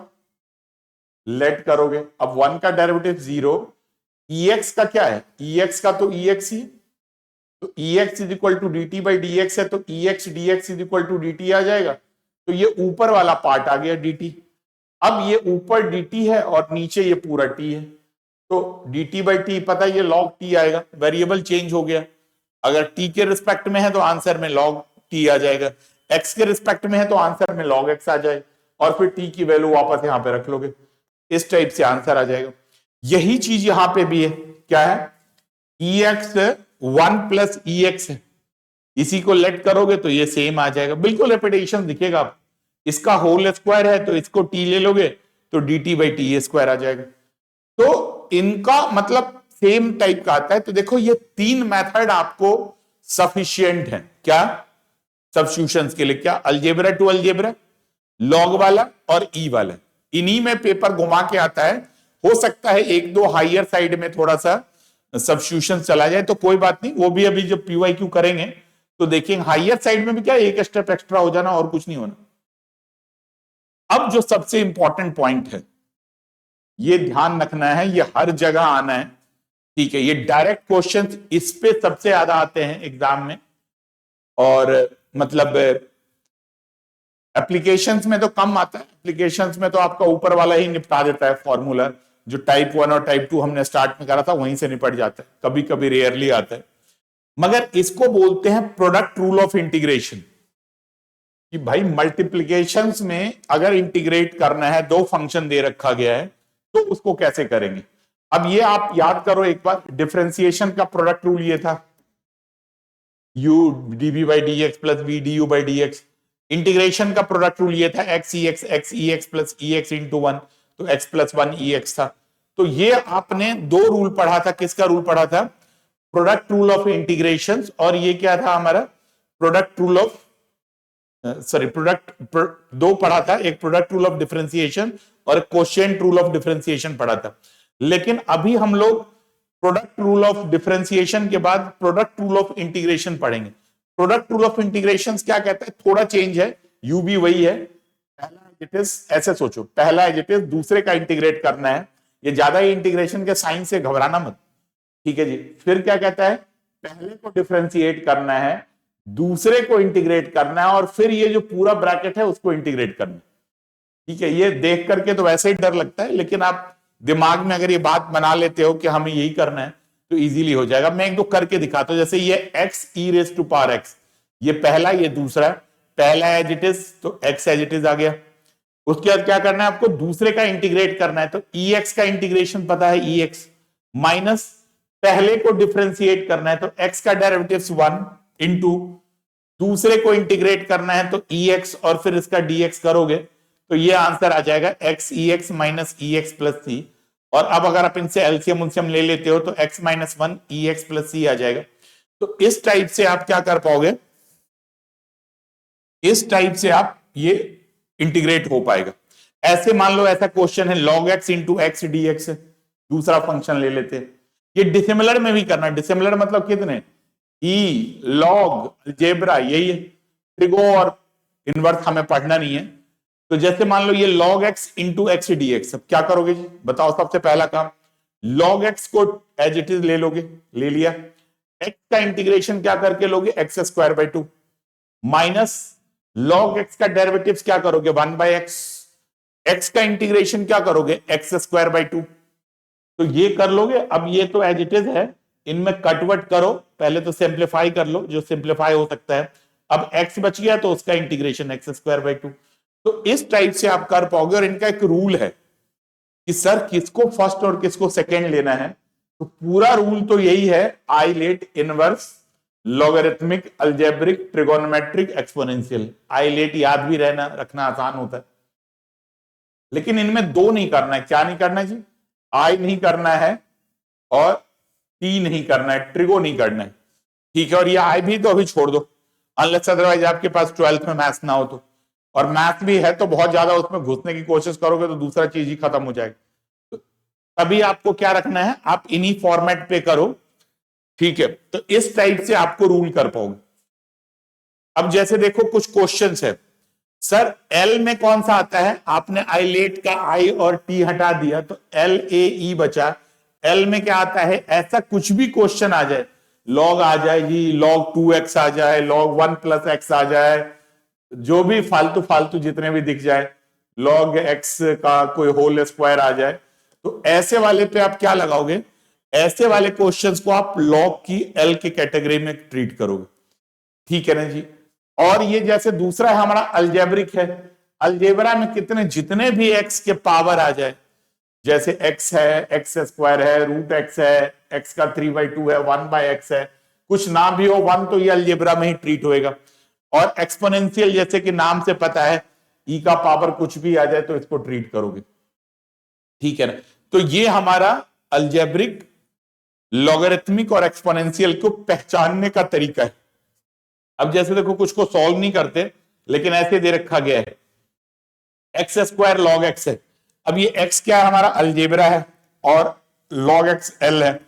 लेट करोगे। अब 1 का डेरिवेटिव 0, ईएक्स का क्या है, ईएक्स का तो ईएक्स ही, तो E X is equal to D T by D X है, तो E X D X is equal to D T आ जाएगा। तो ये ऊपर वाला पार्ट आ गया dt। अब ये ऊपर dt है और नीचे ये पूरा t है, तो dt बाई टी पता है ये log t आएगा, वेरिएबल चेंज हो गया। अगर t के रिस्पेक्ट में है तो आंसर में log t आ जाएगा, x के रिस्पेक्ट में है तो आंसर में log x आ जाए, और फिर t की वैल्यू वापस यहां पे रख लोगे, इस टाइप से आंसर आ जाएगा। यही चीज यहां पे भी है, क्या है, ex 1 प्लस ex है, इसी को लेट करोगे तो ये सेम आ जाएगा, बिल्कुल रेपिटेशन दिखेगा आपको। इसका होल स्क्वायर है तो इसको t ले लोगे तो dt बाई टी स्क्वायर आ जाएगा। तो इनका मतलब सेम टाइप का आता है। तो देखो ये 3 मेथड आपको सफिशिएंट है, क्या सब्स्टिट्यूशंस के लिए, क्या अलजेब्रा टू अलजेब्रा, लॉग वाला और ई वाला, इन्हीं में पेपर घुमा के आता है। हो सकता है एक दो हायर साइड में थोड़ा सा सब्स्टिट्यूशन चला जाए तो कोई बात नहीं, वो भी अभी जब पीवाईक्यू करेंगे तो देखेंगे हायर साइड में भी क्या एक स्टेप एक्स्ट्रा हो जाना और कुछ नहीं होना। अब जो सबसे इंपॉर्टेंट पॉइंट है, ये ध्यान रखना है, ये हर जगह आना है, ठीक है, ये डायरेक्ट क्वेश्चन इस पे सबसे ज्यादा आते हैं एग्जाम में, और मतलब एप्लीकेशंस में तो कम आता है। एप्लीकेशंस में तो आपका ऊपर वाला ही निपटा देता है फॉर्मूला, जो टाइप 1 और टाइप 2 हमने स्टार्ट में करा था वहीं से निपट जाता है, कभी कभी रेयरली आता है। मगर इसको बोलते हैं प्रोडक्ट रूल ऑफ इंटीग्रेशन, कि भाई मल्टीप्लीकेशंस में अगर इंटीग्रेट करना है, 2 फंक्शन दे रखा गया है तो उसको कैसे करेंगे। अब ये आप याद करो एक बार, डिफरेंशिएशन का प्रोडक्ट रूल ये था u dv by D x plus v du by D x. Integration का प्रोडक्ट रूल ये था x e x plus e x into 1, तो x प्लस 1 e x था। तो ये आपने 2 रूल पढ़ा था, किसका रूल पढ़ा था, प्रोडक्ट रूल ऑफ इंटीग्रेशन, और ये क्या था हमारा प्रोडक्ट रूल ऑफ प्रोडक्ट 2 पढ़ा था, एक प्रोडक्ट रूल ऑफ डिफरेंशिएशन और एक कोशिएंट रूल ऑफ डिफरेंशिएशन पढ़ा था। लेकिन अभी हम लोग प्रोडक्ट रूल ऑफ डिफरेंशिएशन के बाद प्रोडक्ट रूल ऑफ इंटीग्रेशन पढ़ेंगे। प्रोडक्ट रूल ऑफ इंटीग्रेशन क्या कहता है, थोड़ा चेंज है, यू भी वही है, पहला एज इट इज, ऐसे सोचो, पहला एज इट इज, दूसरे का इंटीग्रेट करना है। ये ज्यादा ही इंटीग्रेशन के साइन से घबराना मत, ठीक है जी। फिर क्या कहता है, पहले को डिफरेंशिएट करना है, दूसरे को इंटीग्रेट करना है, और फिर ये जो पूरा ब्रैकेट है उसको इंटीग्रेट करना है, ठीक है। ये देख करके तो वैसे ही डर लगता है, लेकिन आप दिमाग में अगर ये बात बना लेते हो कि हमें यही करना है तो इजीली हो जाएगा। मैं एक दो करके दिखाता हूं, जैसे ये x e raise to power x, ये पहला, ये दूसरा, पहला एज इट इज तो x एज इट इज आ गया। उसके बाद क्या करना है आपको, दूसरे का इंटीग्रेट करना है, तो ex का इंटीग्रेशन पता है ex, माइनस पहले को डिफरेंशिएट करना है तो x का डेरिवेटिव 1 इंटू दूसरे को इंटीग्रेट करना है तो ex, और फिर इसका dx करोगे तो ये आंसर आ जाएगा x ex minus ex plus c। और अब अगर आप इनसे एलसीएम उलसीएम ले लेते हो तो x minus 1 ex plus c आ जाएगा। तो इस टाइप से आप क्या कर पाओगे, इस टाइप से आप ये इंटीग्रेट हो पाएगा। ऐसे मान लो ऐसा क्वेश्चन है log x into x D x, दूसरा फंक्शन ले लेते हैं। ये डिसिमिलर में भी करना, डिसिमिलर मतलब कितने, ई लॉग अलजेब्रा, यही है, ट्रिगो और इनवर्स हमें पढ़ना नहीं है। तो जैसे मान लो ये log x into x D x, अब क्या करोगे जी बताओ। सबसे पहला काम, log x को एज इट इज ले लोगे, ले लिया, x का इंटीग्रेशन क्या करके लोगे, x square by 2, minus log x का डेरिवेटिव क्या करोगे, 1 बाई एक्स, x का इंटीग्रेशन क्या करोगे, एक्स स्क्वायर बाई 2, तो ये कर लोगे। अब ये तो एज इट इज है, इनमें कटवट करो, पहले तो सिंप्लीफाई कर लो जो सिंप्लीफाई हो सकता है। अब x बच गया तो उसका इंटीग्रेशन x²/2। तो इस टाइप से आप कर पाओगे। और इनका एक रूल है कि सर किसको फर्स्ट और किसको सेकेंड लेना है। तो पूरा रूल तो यही है, ILATE, inverse, logarithmic, algebraic, trigonometric, exponential. ILATE याद भी रहना रखना आसान होता है, लेकिन इनमें दो नहीं करना है। क्या नहीं करना है जी? आई नहीं करना है और टी नहीं करना है, ट्रिगो नहीं करना है। ठीक है, और ये आई भी तो अभी छोड़ दो, अनलेस अदरवाइज आपके पास 12th में मैथ्स ना हो तो। और मैथ भी है तो बहुत ज्यादा उसमें घुसने की कोशिश करोगे तो दूसरा चीज ही खत्म हो जाएगा। तभी आपको क्या रखना है, आप इन्हीं फॉर्मेट पे करो। ठीक है, तो इस टाइप से आपको रूल कर पाओगे। अब जैसे देखो कुछ क्वेश्चंस है, सर एल में कौन सा आता है? आपने आइलेट का आई और टी हटा दिया तो एल ए ई बचा। एल में क्या आता है? ऐसा कुछ भी क्वेश्चन आ जाए, लॉग आ जाए जी, log 2x आ जाए, log 1 + x आ जाए, जो भी फालतू फालतू जितने भी दिख जाए, log x का कोई होल स्क्वायर आ जाए, तो ऐसे वाले पे आप क्या लगाओगे? ऐसे वाले क्वेश्चंस को आप log की एल की कैटेगरी में ट्रीट करोगे। ठीक है ना जी। और ये जैसे दूसरा है हमारा अलजेब्रिक है। अलजेब्रा में कितने जितने भी x के पावर आ जाए, जैसे x है, x² है, √x है, x का 3/2 है, 1/x है, कुछ ना भी हो 1 तो ये अलजेब्रा में ही ट्रीट होएगा। और एक्सपोनेंशियल जैसे कि नाम से पता है, e का पावर कुछ भी आ जाए तो इसको ट्रीट करोगे। ठीक है ना। तो ये हमारा अलजेब्रिक, लॉगरिथमिक और एक्सपोनेंशियल को पहचानने का तरीका है। अब जैसे देखो कुछ को सॉल्व नहीं करते, लेकिन ऐसे दे रखा गया है x² log x है। अब ये x क्या है? हमारा अलजेब्रा है और log x l है,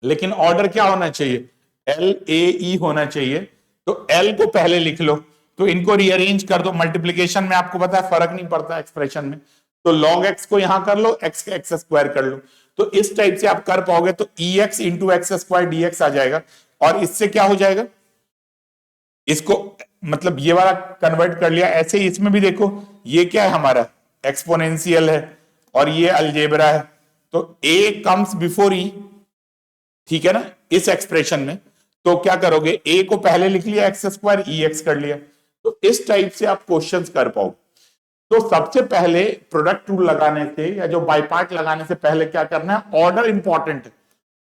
लेकिन ऑर्डर क्या होना चाहिए? l a e होना चाहिए। तो l को पहले लिख लो, तो इनको रीअरेंज कर दो। मल्टीप्लीकेशन में आपको पता है फर्क नहीं पड़ता एक्सप्रेशन में, तो log x को यहां कर लो, x का x² कर लो। तो इस टाइप से आप कर पाओगे। तो ex × x² dx आ जाएगा। और इससे क्या हो जाएगा? इसको मतलब ये वाला कन्वर्ट कर लिया। ऐसे ही इसमें भी देखो, ये क्या है? हमारा एक्सपोनेंशियल है और ये अलजेब्रा है। तो a कम्स बिफोर e, ठीक है ना, इस एक्सप्रेशन में। तो क्या करोगे? a को पहले लिख लिया, x² ex कर लिया। तो इस टाइप से आप क्वेश्चंस कर पाओ। तो सबसे पहले प्रोडक्ट रूल लगाने से या जो बाय पार्ट लगाने से पहले क्या करना है? ऑर्डर इंपॉर्टेंट है।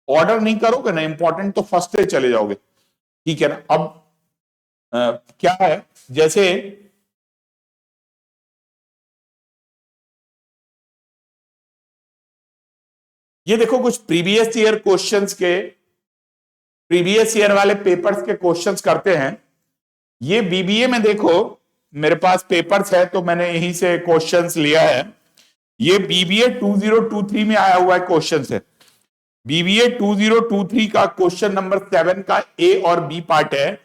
ऑर्डर नहीं करोगे ना इंपॉर्टेंट, तो फर्स्ट से चले जाओगे। ठीक है ना। अब क्या है, जैसे ये देखो कुछ प्रीवियस ईयर क्वेश्चंस के, प्रीवियस ईयर वाले पेपर्स के क्वेश्चंस करते हैं। ये बीबीए में देखो मेरे पास पेपर्स है तो मैंने यहीं से क्वेश्चंस लिया है। ये बीबीए 2023 में आया हुआ है क्वेश्चन है। बीबीए 2023 का क्वेश्चन नंबर 7 का ए और बी पार्ट है।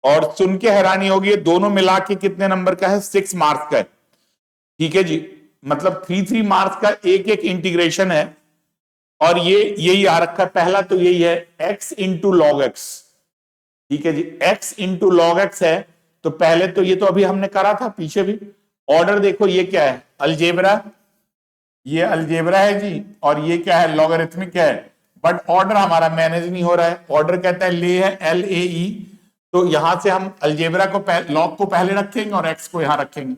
और सुन के हैरानी होगी, दोनों मिला के कितने नंबर का है? 6 मार्क्स का है। ठीक है जी, मतलब 3 मार्क्स का एक एक इंटीग्रेशन है। और ये यही आ रखा है, पहला तो यही है x × log x। ठीक है जी, x × log x है। तो पहले तो ये तो अभी हमने करा था पीछे भी। ऑर्डर देखो ये क्या है? अलजेब्रा, ये अलजेब्रा है जी, और ये क्या है? लॉगरिथमिक है। बट ऑर्डर हमारा मैनेज नहीं हो रहा है। ऑर्डर कहता है ले है LAE, तो यहां से हम अलजेब्रा को लॉग को पहले रखेंगे और x को यहां रखेंगे।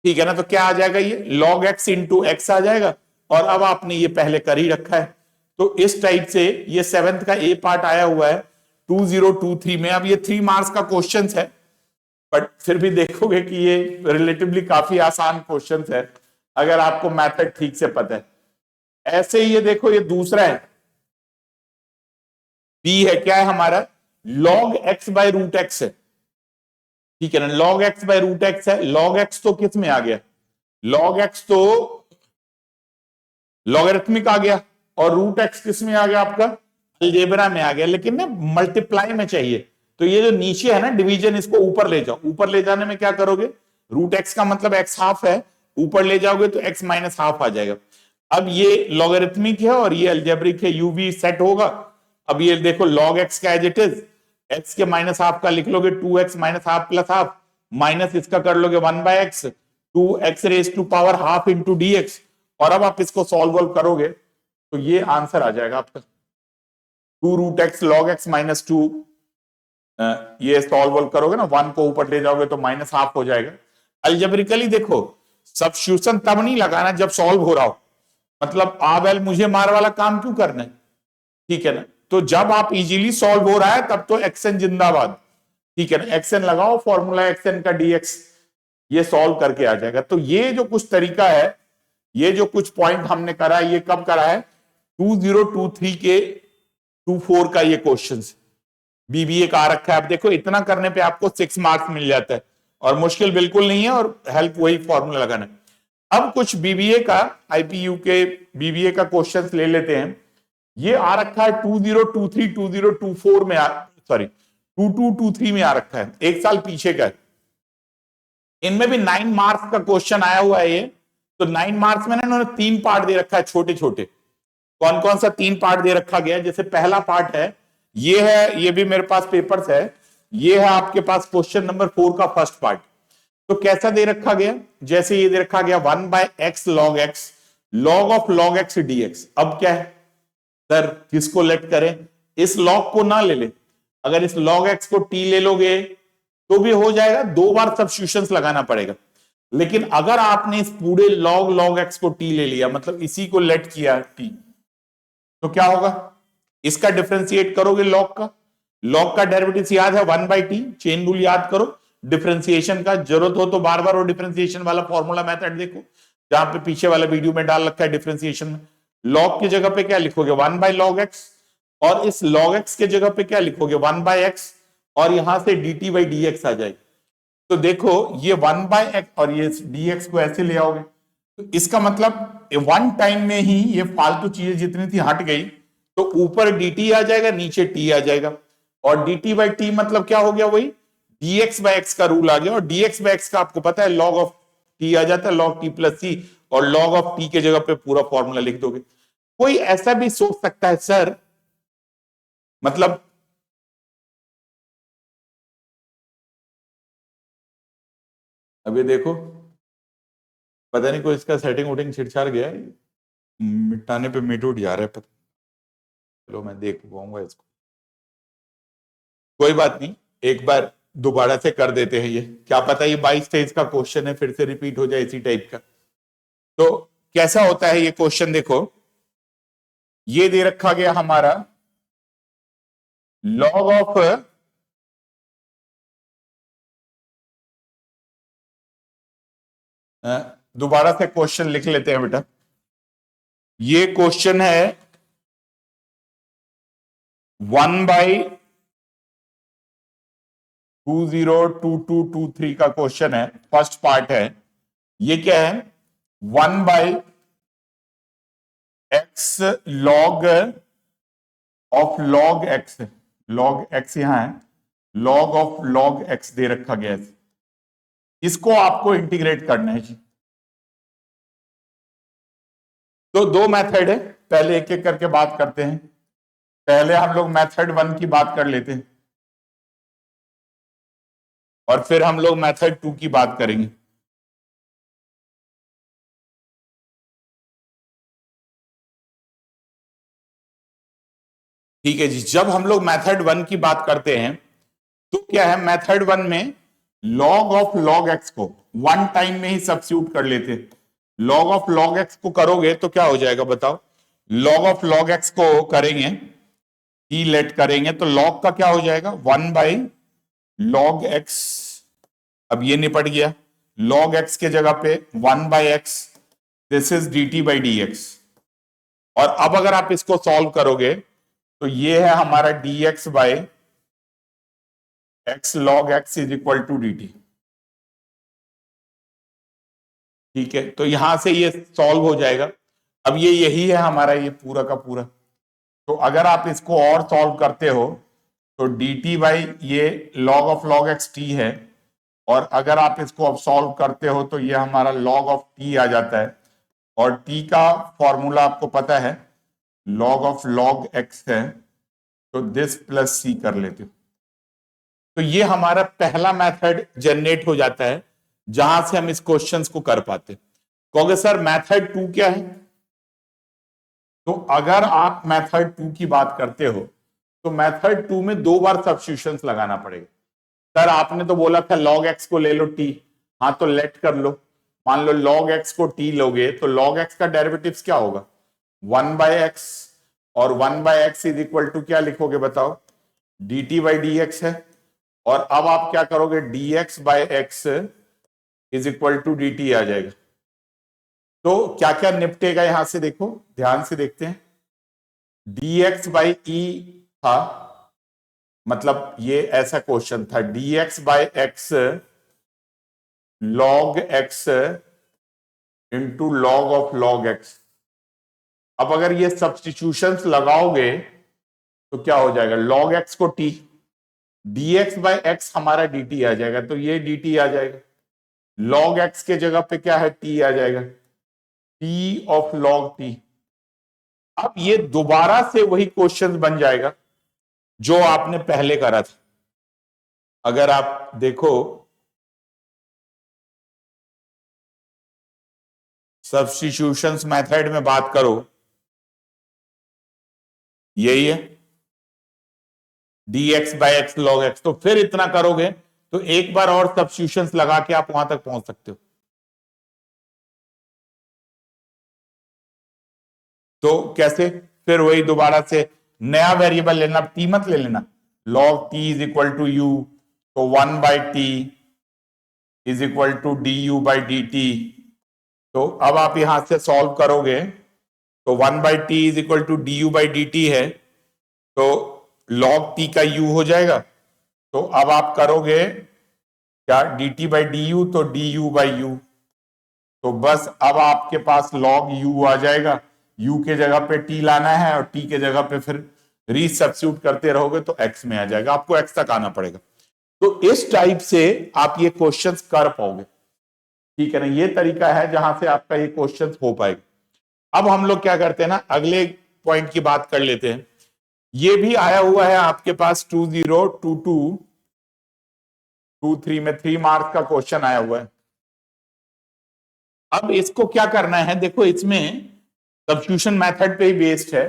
ठीक है ना। तो क्या आ जाएगा? ये log x × x आ जाएगा। और अब आपने ये पहले कर ही रखा है। तो इस टाइप से ये 7th का ए पार्ट आया हुआ है 2023 में। अब ये 3 मार्क्स का क्वेश्चन है, बट फिर भी देखोगे कि ये रिलेटिवली काफी आसान क्वेश्चन है अगर आपको मैथड ठीक से पता है। ऐसे ही ये देखो, ये दूसरा है, बी है, क्या है हमारा? log x/√x है। ठीक है ना, log x/√x है। log x तो किस में आ गया? log x तो लॉगरिथमिक आ गया। और √x किस में आ गया? आपका अलजेब्रा में आ गया। लेकिन ना मल्टीप्लाई में चाहिए, तो ये जो नीचे है ना डिवीजन, इसको ऊपर ले जाओ। ऊपर ले जाने में क्या करोगे? √x का मतलब x हाफ है, ऊपर ले जाओगे तो x - हाफ आ जाएगा। अब ये लॉगरिथमिक है और ये अलजेब्रिक है, u भी सेट होगा। अब ये देखो log x का एज इट इज, x के -हाफ का लिख लोगे 2x - हाफ + हाफ, माइनस इसका कर लोगे 1/x, 2x⁻² × dx। और अब आप इसको सॉल्व करोगे तो ये आंसर आ जाएगा आपका। 2√x log x माइनस 2, ये सॉल्व करोगे ना, 1 को ऊपर ले जाओगे तो माइनस हाफ हो जाएगा। अलजेब्रिकली देखो, सब्स्टिट्यूशन तब नहीं लगाना जब सॉल्व हो रहा हो, मतलब आ बैल मुझे मार वाला काम क्यों करना है, ठीक है ना। तो जब आप इजीली सॉल्व हो रहा है तब तो एक्सएन जिंदाबाद, ठीक है ना, एक्सएन लगाओ, फॉर्मूला एक्सएन का डीएक्स, ये सॉल्व करके आ जाएगा। तो ये जो कुछ तरीका है, ये जो कुछ पॉइंट हमने करा है, ये कब करा है, 2023 के 24 का ये क्वेश्चन बीबीए का आ रखा है। आप देखो इतना करने पे आपको 6 मार्क्स मिल जाता है, और मुश्किल बिल्कुल नहीं है, और हेल्प वही फॉर्मूला लगाना है। अब कुछ बीबीए का, आईपीयू के बीबीए का क्वेश्चंस ले लेते हैं। ये आ रखा है 2023 2024 में, सॉरी 2223 में आ रखा है, एक साल पीछे का है। इनमें भी 9 मार्क्स का क्वेश्चन आया हुआ है ये। तो 9 मार्क्स में ना इन्होंने 3 पार्ट दे रखा है, छोटे छोटे। कौन कौन सा 3 पार्ट दे रखा गया है? जैसे पहला पार्ट है, ये है, ये भी मेरे पास पेपर्स है, ये है आपके पास क्वेश्चन नंबर 4 का फर्स्ट पार्ट। तो कैसा दे रखा गया? जैसे ये दे रखा गया 1/x log x log of log x dx। अब क्या है सर, किसको लेट करें? इस log को ना ले ले, अगर इस log x को t ले लोगे तो भी हो जाएगा, 2 बार सब्स्टिट्यूशंस लगाना पड़ेगा। लेकिन अगर आपने इस पूरे log x को t ले लिया, मतलब इसी को लेट किया t, तो क्या होगा? इसका डिफरेंशिएट करोगे log का डेरिवेटिव याद है 1/t, चेन रूल याद करो। डिफरेंशिएशन का जरूरत हो तो बार बार वो डिफरेंशिएशन वाला फॉर्मूला मेथड देखो, जहां पे पीछे वाला वीडियो में डाल रखा है डिफरेंशिएशन में। log की जगह पे क्या लिखोगे? 1/log x, और इस log x के जगह पे क्या लिखोगे? 1/x, और यहां से dt/dx आ जाएगी। तो देखो ये 1/x और ये dx को ऐसे ले आओगे, तो इसका मतलब वन टाइम में ही ये फालतू चीजें जितनी थी हट गई, तो ऊपर dt आ जाएगा, नीचे t आ जाएगा, और dt/t मतलब क्या हो गया? वही dx/x का रूल आ गया, और dx/x का आपको पता है log ऑफ t आ जाता है, log t + c, और log ऑफ t के जगह पे पूरा फॉर्मूला लिख दोगे। कोई ऐसा भी सोच सकता है सर, मतलब अभी देखो, पता नहीं कोई इसका सेटिंग वोटिंग छिड़छाड़ गया है, मिटाने पे मिट उठ जा रहा है, पता। चलो मैं देख पाऊंगा इसको, कोई बात नहीं, एक बार दोबारा से कर देते हैं। ये क्या पता ये 22-23 का क्वेश्चन है, फिर से रिपीट हो जाए इसी टाइप का। तो कैसा होता है ये क्वेश्चन? देखो ये दे रखा गया हमारा log ऑफ दोबारा से क्वेश्चन लिख लेते हैं बेटा। ये क्वेश्चन है 1/202223 का क्वेश्चन है, फर्स्ट पार्ट है। ये क्या है? 1/x log of log x, log x यहां है, log ऑफ log x दे रखा गया है, इसको आपको इंटीग्रेट करना है जी। तो 2 मेथड है, पहले एक एक करके बात करते हैं। पहले हम लोग मेथड 1 की बात कर लेते हैं, और फिर हम लोग मेथड 2 की बात करेंगे। ठीक है जी। जब हम लोग मेथड 1 की बात करते हैं तो क्या है, मेथड 1 में log ऑफ log x को वन टाइम में ही सब्स्टिट्यूट कर लेते हैं। log ऑफ log x को करोगे तो क्या हो जाएगा बताओ? log ऑफ log x को करेंगे, t लेट करेंगे, तो log का क्या हो जाएगा? 1/log x। अब ये निपट गया, log x के जगह पे 1/x, दिस इज dt/dx। और अब अगर आप इसको सॉल्व करोगे तो ये है हमारा dx/x log x is equal to dt। ठीक है, तो यहां से ये सॉल्व हो जाएगा। अब ये यही है हमारा ये पूरा का पूरा। तो अगर आप इसको और सॉल्व करते हो तो dt ये log of log x t है, और अगर आप इसको अब सॉल्व करते हो तो ये हमारा log ऑफ t आ जाता है, और t का फॉर्मूला आपको पता है log ऑफ log x है, तो दिस प्लस सी कर लेते हो। तो ये हमारा पहला मेथड जनरेट हो जाता है, जहां से हम इस क्वेश्चंस को कर पाते। कहोगे सर मेथड 2 क्या है? तो अगर आप मेथड 2 की बात करते हो तो मेथड 2 में 2 बार सब्स्टिट्यूशंस लगाना पड़ेगा। सर आपने तो बोला था log x को ले लो t, हाँ तो लेट कर लो, मान लो log x को t लोगे तो log x का डेरिवेटिव्स क्या होगा 1/x, और 1/x इज इक्वल टू क्या लिखोगे बताओ dt/dx है, और अब आप क्या करोगे dx/x is equal to dt आ जाएगा। तो क्या क्या निपटेगा यहां से देखो, ध्यान से देखते हैं। dx/e था, मतलब ये ऐसा क्वेश्चन था dx/x log x into log of log x। अब अगर ये सब्स्टिट्यूशंस लगाओगे तो क्या हो जाएगा log x को t, dx/x हमारा dt आ जाएगा, तो ये dt आ जाएगा, log x के जगह पे क्या है t आ जाएगा, t ऑफ log t। अब ये दोबारा से वही क्वेश्चन बन जाएगा जो आपने पहले करा था। अगर आप देखो सब्स्टिट्यूशंस मेथड में बात करो, यही है dx/x log x, तो फिर इतना करोगे तो एक बार और सब्स्टिट्यूशंस लगा के आप वहां तक पहुंच सकते हो। तो कैसे, फिर वही दोबारा से नया वेरिएबल लेना, t मत ले लेना, log t is equal to u, तो 1/t is equal to du/dt। तो अब आप यहां से सॉल्व करोगे तो 1/t is equal to du/dt है, तो log t का u हो जाएगा। तो अब आप करोगे क्या dt/du, तो du/u, तो बस अब आपके पास log u आ जाएगा, u के जगह पे t लाना है और t के जगह पे फिर रीसब्स्टिट्यूट करते रहोगे तो x में आ जाएगा, आपको x तक आना पड़ेगा। तो इस टाइप से आप ये क्वेश्चंस कर पाओगे, ठीक है ना, ये तरीका है जहां से आपका ये क्वेश्चंस हो पाएगा। अब हम लोग क्या करते हैं ना, अगले पॉइंट की बात कर लेते हैं। ये भी आया हुआ है आपके पास 202223 में 3 मार्क्स का क्वेश्चन आया हुआ है। अब इसको क्या करना है, देखो इसमें सब्स्टिट्यूशन मेथड पे ही बेस्ड है।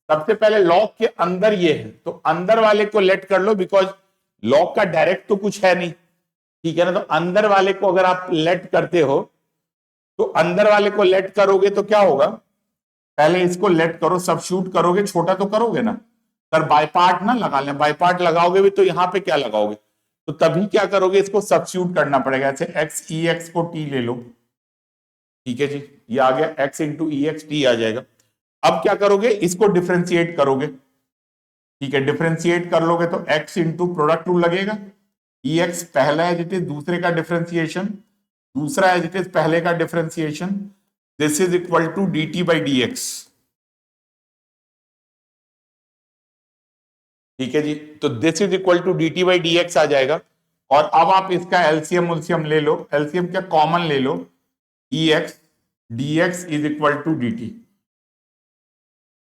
सबसे पहले लॉग के अंदर ये है, तो अंदर वाले को लेट कर लो, बिकॉज लॉग का डायरेक्ट तो कुछ है नहीं, ठीक है ना। तो अंदर वाले को अगर आप लेट करते हो तो अंदर वाले को लेट करोगे तो क्या होगा, पहले इसको लेट करो, सब्स्टिट्यूट करोगे, छोटा तो करोगे ना सर, बाय पार्ट ना लगा लें, बाय पार्ट लगाओगे भी तो यहां पे क्या लगाओगे, तो तभी क्या करोगे, इसको सब्स्टिट्यूट करना पड़ेगा। ऐसे एक्स ई एक्स को टी ले लो, ठीक है जी, ये आ गया x इंटू ई एक्स टी आ जाएगा। अब क्या करोगे, इसको डिफ्रेंशिएट करोगे, ठीक है, डिफ्रेंशिएट कर लोगे तो x इंटू प्रोडक्ट रूल लगेगा, ई एक्स पहला एज इट इज, दूसरे का डिफ्रेंशिएशन, दूसरा एज इट इज पहले का differentiation, this is equal to D T by D X, ठीक है जी। तो this is equal to D T by D X आ जाएगा। और अब आप इसका एलसीएम उलसीएम ले लो, एलसीएम क्या कॉमन ले लो, E X D X is equal to D T.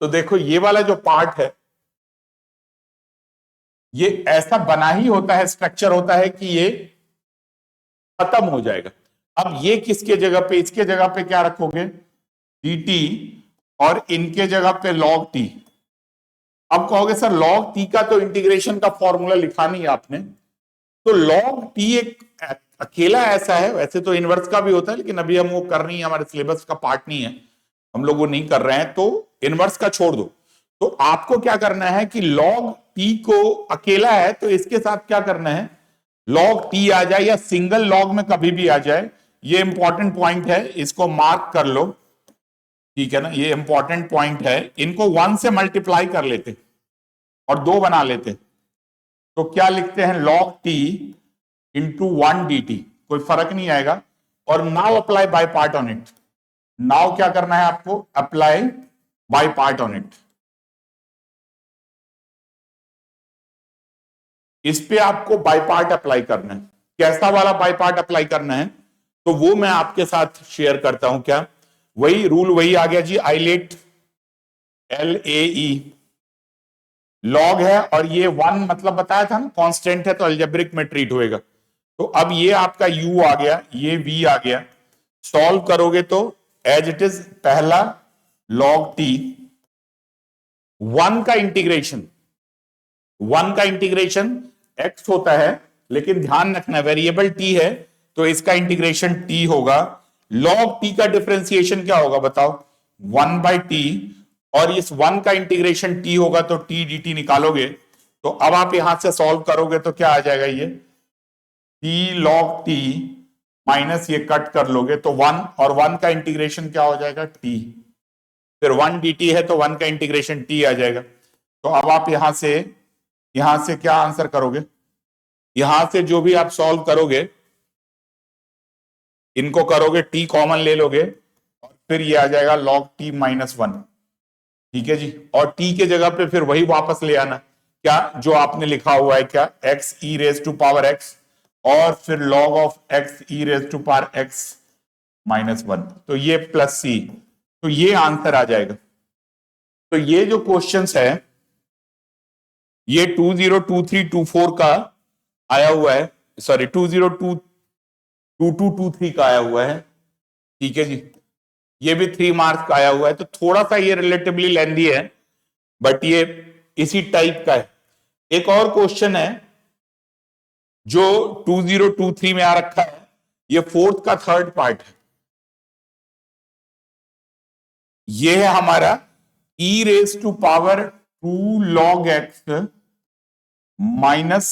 तो देखो ये वाला जो पार्ट है ये ऐसा बना ही होता है, स्ट्रक्चर होता है कि ये खत्म हो जाएगा। अब ये किसके जगह पे, इसके जगह पे क्या रखोगे डी टी, और इनके जगह पे लॉग टी। अब कहोगे सर लॉग टी का तो इंटीग्रेशन का फॉर्मूला लिखा नहीं आपने, तो लॉग टी एक अकेला ऐसा है, वैसे तो इनवर्स का भी होता है लेकिन अभी हम वो कर नहीं है, हमारे सिलेबस का पार्ट नहीं है, हम लोग वो नहीं कर रहे हैं, तो इनवर्स का छोड़ दो। तो आपको क्या करना है कि लॉग टी को अकेला है तो इसके साथ क्या करना है, लॉग टी आ जाए या सिंगल लॉग में कभी भी आ जाए, ये इंपॉर्टेंट पॉइंट है, इसको मार्क कर लो, ठीक है ना, ये इंपॉर्टेंट पॉइंट है। इनको 1 से मल्टीप्लाई कर लेते और 2 बना लेते, तो क्या लिखते हैं log t इंटू 1 dt, कोई फर्क नहीं आएगा। और now apply by part on it, now क्या करना है आपको, apply by part on it, इस पे आपको बाय पार्ट अप्लाई करना है। कैसा वाला बाय पार्ट अप्लाई करना है, तो वो मैं आपके साथ शेयर करता हूं। क्या, वही रूल वही आ गया जी, आइलेट LAE लॉग है, और ये 1 मतलब बताया था ना कांस्टेंट है तो अलजेब्रिक में ट्रीट होएगा। तो अब ये आपका u आ गया, ये v आ गया, सॉल्व करोगे तो एज इट इज पहला log t, 1 का इंटीग्रेशन, वन का इंटीग्रेशन x होता है, लेकिन ध्यान रखना वेरिएबल t है तो इसका इंटीग्रेशन t होगा। log t का डिफरेंशिएशन क्या होगा बताओ, 1/t, और इस वन का इंटीग्रेशन t होगा तो t dt निकालोगे तो अब आप यहां से सॉल्व करोगे तो क्या आ जाएगा, ये t log t माइनस ये कट कर लोगे तो वन, और वन का इंटीग्रेशन क्या हो जाएगा t, फिर 1 dt है तो वन का इंटीग्रेशन t आ जाएगा। तो अब आप यहां से क्या आंसर करोगे, यहां से जो भी आप सॉल्व करोगे इनको करोगे t कॉमन ले लोगे और फिर ये आ जाएगा log t -1। ठीक है जी, और t के जगह पे फिर वही वापस ले आना, क्या जो आपने लिखा हुआ है, क्या x e raise to power x और फिर log of x e raise to power x -1, तो ये प्लस c, तो ये आंसर आ जाएगा। तो ये जो क्वेश्चंस है ये 2023-24 का आया हुआ है, सॉरी 2022-23 का आया हुआ है। ठीक है जी, ये भी 3 मार्क्स का आया हुआ है, तो थोड़ा सा ये रिलेटिवली लेंथी है बट ये इसी टाइप का है। एक और क्वेश्चन है जो 2023 में आ रखा है, ये फोर्थ का थर्ड पार्ट है। ये है हमारा e raise to power 2 log x minus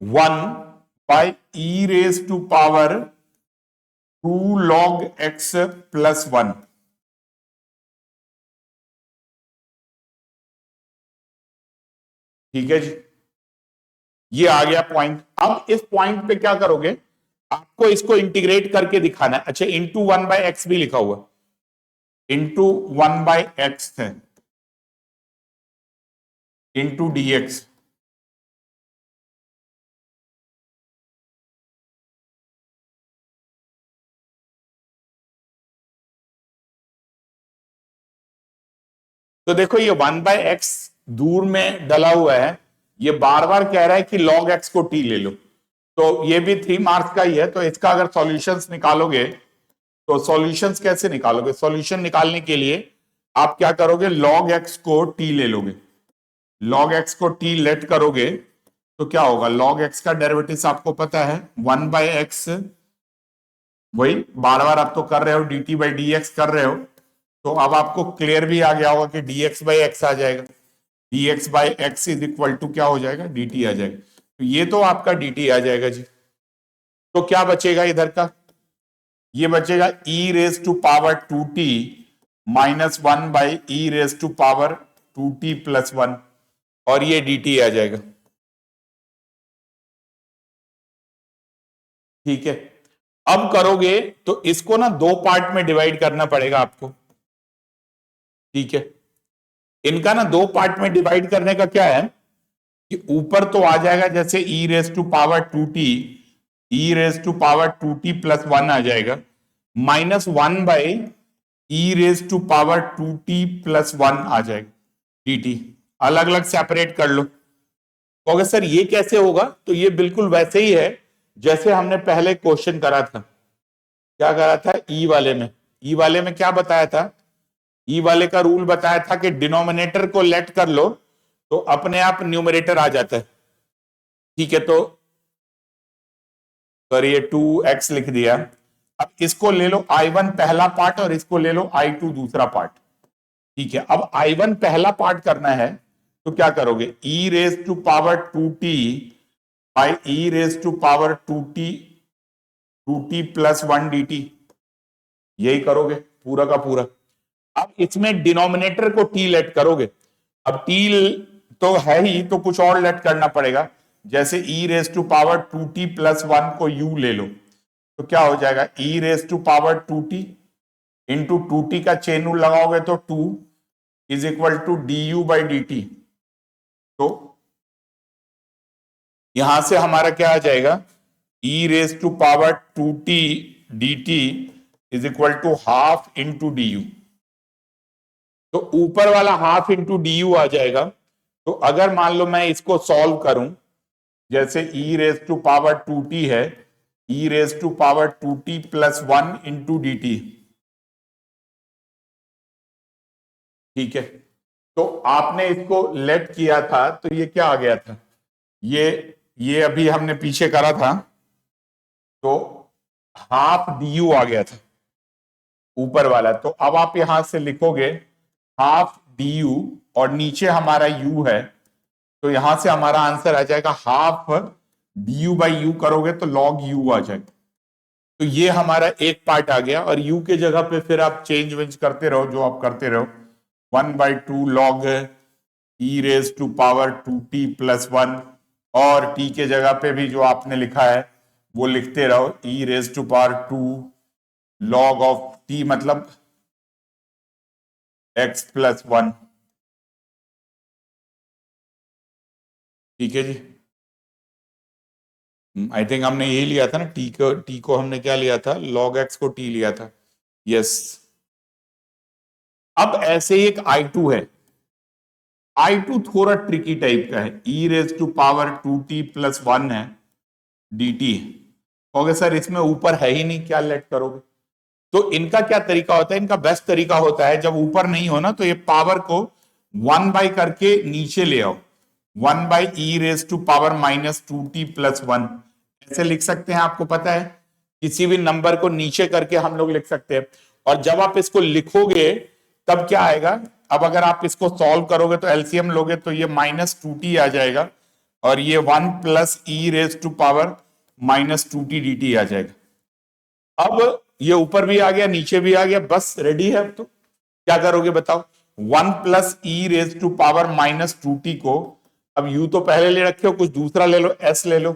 1 by e raise to power 2 log x plus 1। ठीक है जी, ये आ गया पॉइंट। अब इस पॉइंट पे क्या करोगे, आपको इसको इंटीग्रेट करके दिखाना है। अच्छा, इंटू 1/x भी लिखा हुआ, इंटू 1/x है, इंटू dx। तो देखो ये 1/x दूर में डला हुआ है, ये बार बार कह रहा है कि log x को t ले लो, तो ये भी 3 मार्क्स का ही है। तो इसका अगर सॉल्यूशंस निकालोगे तो सॉल्यूशंस कैसे निकालोगे, सॉल्यूशन निकालने के लिए आप क्या करोगे, log x को t ले लोगे, log x को t लेट करोगे तो क्या होगा, log x का डेरिवेटिव आपको पता है 1/x, वही बार बार आप तो कर रहे हो, dt/dx कर रहे हो, तो अब आपको क्लियर भी आ गया होगा कि dx/x आ जाएगा, dx/x इज इक्वल टू क्या हो जाएगा, dt आ जाएगा। तो ये तो आपका dt आ जाएगा जी। तो क्या बचेगा इधर का, ये बचेगा e raise to power 2t -1 by e raise to power 2t plus 1, और ये dt आ जाएगा। ठीक है, अब करोगे तो इसको ना 2 पार्ट में डिवाइड करना पड़ेगा आपको। ठीक है, इनका ना 2 पार्ट में डिवाइड करने का क्या है कि ऊपर तो आ जाएगा जैसे e raise to power 2t, e raise to power 2t plus 1 आ जाएगा, -1 by e raise to power 2t plus 1 आ जाएगा dt। अलग अलग सेपरेट कर लो। तो अगर सर ये कैसे होगा, तो ये बिल्कुल वैसे ही है जैसे हमने पहले क्वेश्चन करा था। क्या करा था ई वाले में, ई वाले में क्या बताया था, ई वाले का रूल बताया था कि डिनोमिनेटर को लेट कर लो तो अपने आप न्यूमरेटर आ जाता है। ठीक है, तो सॉरी ये 2x लिख दिया। अब इसको ले लो i1 पहला पार्ट और इसको ले लो i2 दूसरा पार्ट। ठीक है, अब i1 पहला पार्ट करना है तो क्या करोगे, e raise to power 2t by e raise to power 2t plus 1 dt, यही करोगे पूरा का पूरा। अब इसमें डिनोमिनेटर को t लेट करोगे, अब t तो है ही तो कुछ और लेट करना पड़ेगा, जैसे e raise to power 2t plus 1 को u ले लो तो क्या हो जाएगा, e raise to power 2t into 2t का चेन रूल लगाओगे तो 2 इज इक्वल टू du/dt। तो यहां से हमारा क्या आ जाएगा, e raise to power 2t dt is equal to half into du। तो ऊपर वाला हाफ इंटू du आ जाएगा। तो अगर मान लो मैं इसको सॉल्व करूं, जैसे e raise to power 2t है, e raise to power 2t plus 1 into dt। ठीक है, तो आपने इसको लेट किया था तो ये क्या आ गया था, ये अभी हमने पीछे करा था, तो हाफ डी यू आ गया था ऊपर वाला। तो अब आप यहां से लिखोगे हाफ डी यू और नीचे हमारा यू है, तो यहां से हमारा आंसर आ जाएगा half D you by you करोगे तो लॉग यू आ जाएगा। तो ये हमारा एक पार्ट आ गया, और u के जगह पे फिर आप चेंज वेंज करते रहो जो आप करते रहो, 1/2 log E raise to power 2t+1, और t के जगह पे भी जो आपने लिखा है वो लिखते रहो, E raise to power 2 log of t मतलब x+1। ठीक है जी, आई थिंक हमने यही लिया था ना, t को हमने क्या लिया था, log x को t लिया था। यस, अब ऐसे ही एक I2 है, I2 थोड़ा ट्रिकी टाइप का है, ई रेज टू पावर 2t+1 है dt। ओके सर, इसमें ऊपर है ही नहीं, क्या लेट करोगे? तो इनका क्या तरीका होता है, इनका बेस्ट तरीका होता है जब ऊपर नहीं हो ना, तो ये पावर को 1 बाई करके नीचे ले आओ, 1/e⁻² -2t+1 ऐसे लिख सकते हैं। आपको पता है किसी भी नंबर को नीचे करके हम लोग लिख सकते हैं, और जब आप इसको लिखोगे तब क्या आएगा, अब अगर आप इसको सॉल्व करोगे तो एलसीएम लोगे तो ये -2t आ जाएगा, और ये 1 + e⁻² आ जाएगा। अब ये ऊपर भी आ गया नीचे भी आ गया, बस रेडी है। अब तो क्या करोगे बताओ, 1 + e⁻² को, अब u तो पहले ले रखे हो, कुछ दूसरा ले लो, s ले लो,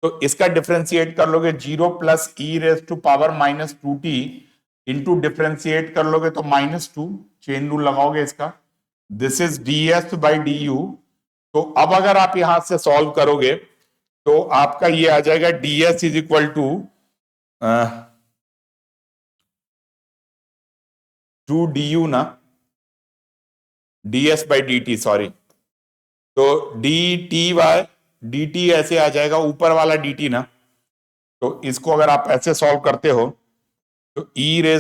तो इसका डिफरेंशिएट कर लोगे 0 + e⁻² इंटू डिफरेंशिएट कर लोगे तो -2, चेन रूल लगाओगे इसका, दिस इज ds/du। तो अब अगर आप यहां से सॉल्व करोगे तो आपका ये आ जाएगा ds is equal to 2du ना, ds/dt सॉरी, तो dt ऐसे आ जाएगा, ऊपर वाला dt ना, तो इसको अगर आप ऐसे सॉल्व करते हो तो e⁻²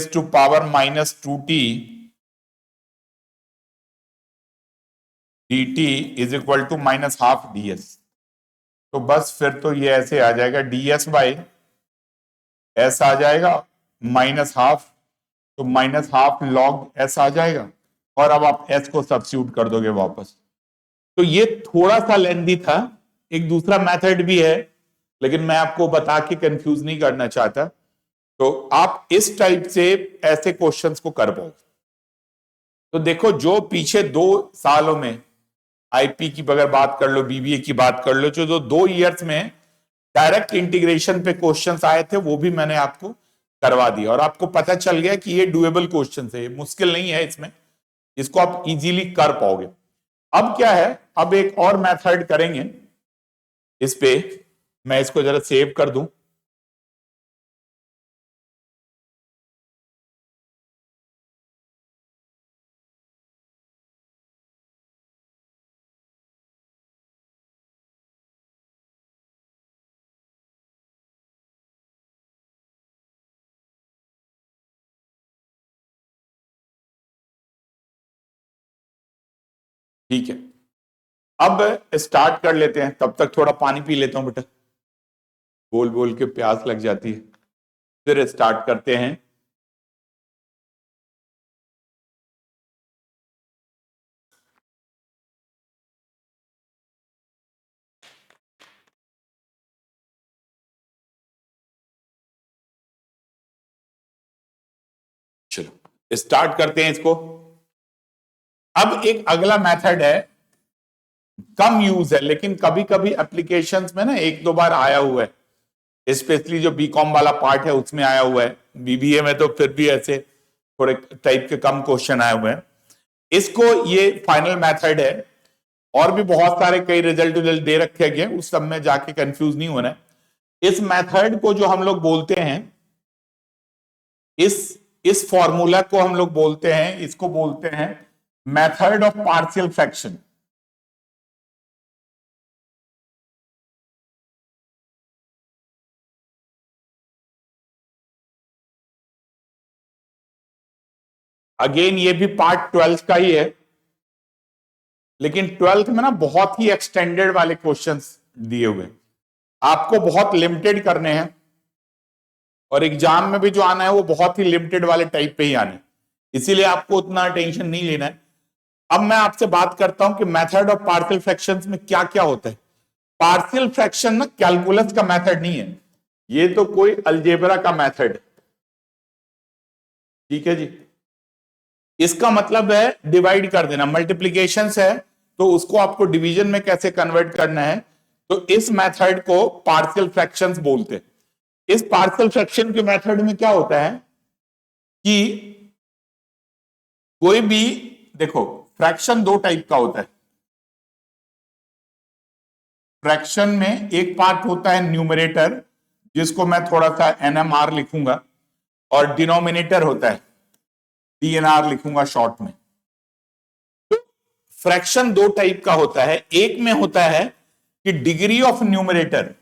dt is equal to -12 ds। तो बस फिर तो ये ऐसे आ जाएगा, ds/s आ जाएगा -12, तो -12 log s आ जाएगा, और अब आप s को सब्स्टिट्यूट कर दोगे वापस। तो ये थोड़ा सा लेंदी था, एक दूसरा मेथड भी है, लेकिन मैं आपको बता के कंफ्यूज नहीं करना चाहता। तो आप इस टाइप से ऐसे क्वेश्चंस को कर पाओगे। तो देखो, जो पीछे 2 सालों में आईपी की अगर बात कर लो, बीबीए की बात कर लो, जो 2 इयर्स में डायरेक्ट इंटीग्रेशन पे क्वेश्चंस आए थे वो भी मैंने आपको करवा दिया, और आपको पता चल गया कि ये डुएबल क्वेश्चन है, ये मुश्किल नहीं है, इसमें इसको आप इजीली कर पाओगे। अब क्या है, अब एक और मेथड करेंगे इस पे, मैं इसको जरा सेव कर दूं। ठीक है, अब स्टार्ट कर लेते हैं, तब तक थोड़ा पानी पी लेता हूं बेटा, बोल बोल के प्यास लग जाती है। फिर स्टार्ट करते हैं। चलो स्टार्ट करते हैं इसको। अब एक अगला मेथड है, कम यूज है लेकिन कभी कभी एप्लीकेशंस में ना 1-2 बार आया हुआ है, स्पेशली जो बीकॉम वाला पार्ट है उसमें आया हुआ है, बीबीए में तो फिर भी ऐसे थोड़े टाइप के कम क्वेश्चन आए हुए हैं। इसको, ये फाइनल मेथड है, और भी बहुत सारे कई रिजल्ट दे रखे गए, उस सब में जाके कंफ्यूज नहीं होना है। इस मेथड को जो हम लोग बोलते हैं, इस फॉर्मूला को हम लोग बोलते हैं, इसको बोलते हैं method of partial fraction. Again ये भी पार्ट 12 का ही है, लेकिन 12th में ना बहुत ही एक्सटेंडेड वाले क्वेश्चंस दिए हुए, आपको बहुत लिमिटेड करने हैं, और एग्जाम में भी जो आना है वो बहुत ही लिमिटेड वाले टाइप पे ही आने, इसीलिए आपको उतना टेंशन नहीं लेना है। अब मैं आपसे बात करता हूं कि मेथड ऑफ पार्शियल फ्रैक्शंस में क्या क्या होता है। पार्शियल फ्रैक्शन ना कैलकुलस का मेथड नहीं है, ये तो कोई अलजेब्रा का मेथड है, ठीक है जी। इसका मतलब है डिवाइड कर देना, मल्टीप्लीकेशन है तो उसको आपको डिवीजन में कैसे कन्वर्ट करना है, तो इस मेथड को पार्शियल फ्रैक्शंस बोलते हैं। इस पार्शियल फ्रैक्शन के मेथड में क्या होता है कि कोई भी, देखो फ्रैक्शन दो टाइप का होता है। फ्रैक्शन में एक पार्ट होता है न्यूमरेटर, जिसको मैं थोड़ा सा एनएमआर लिखूंगा, और डिनोमिनेटर होता है डीएनआर लिखूंगा शॉर्ट में। तो फ्रैक्शन दो टाइप का होता है, एक में होता है कि डिग्री ऑफ न्यूमरेटर,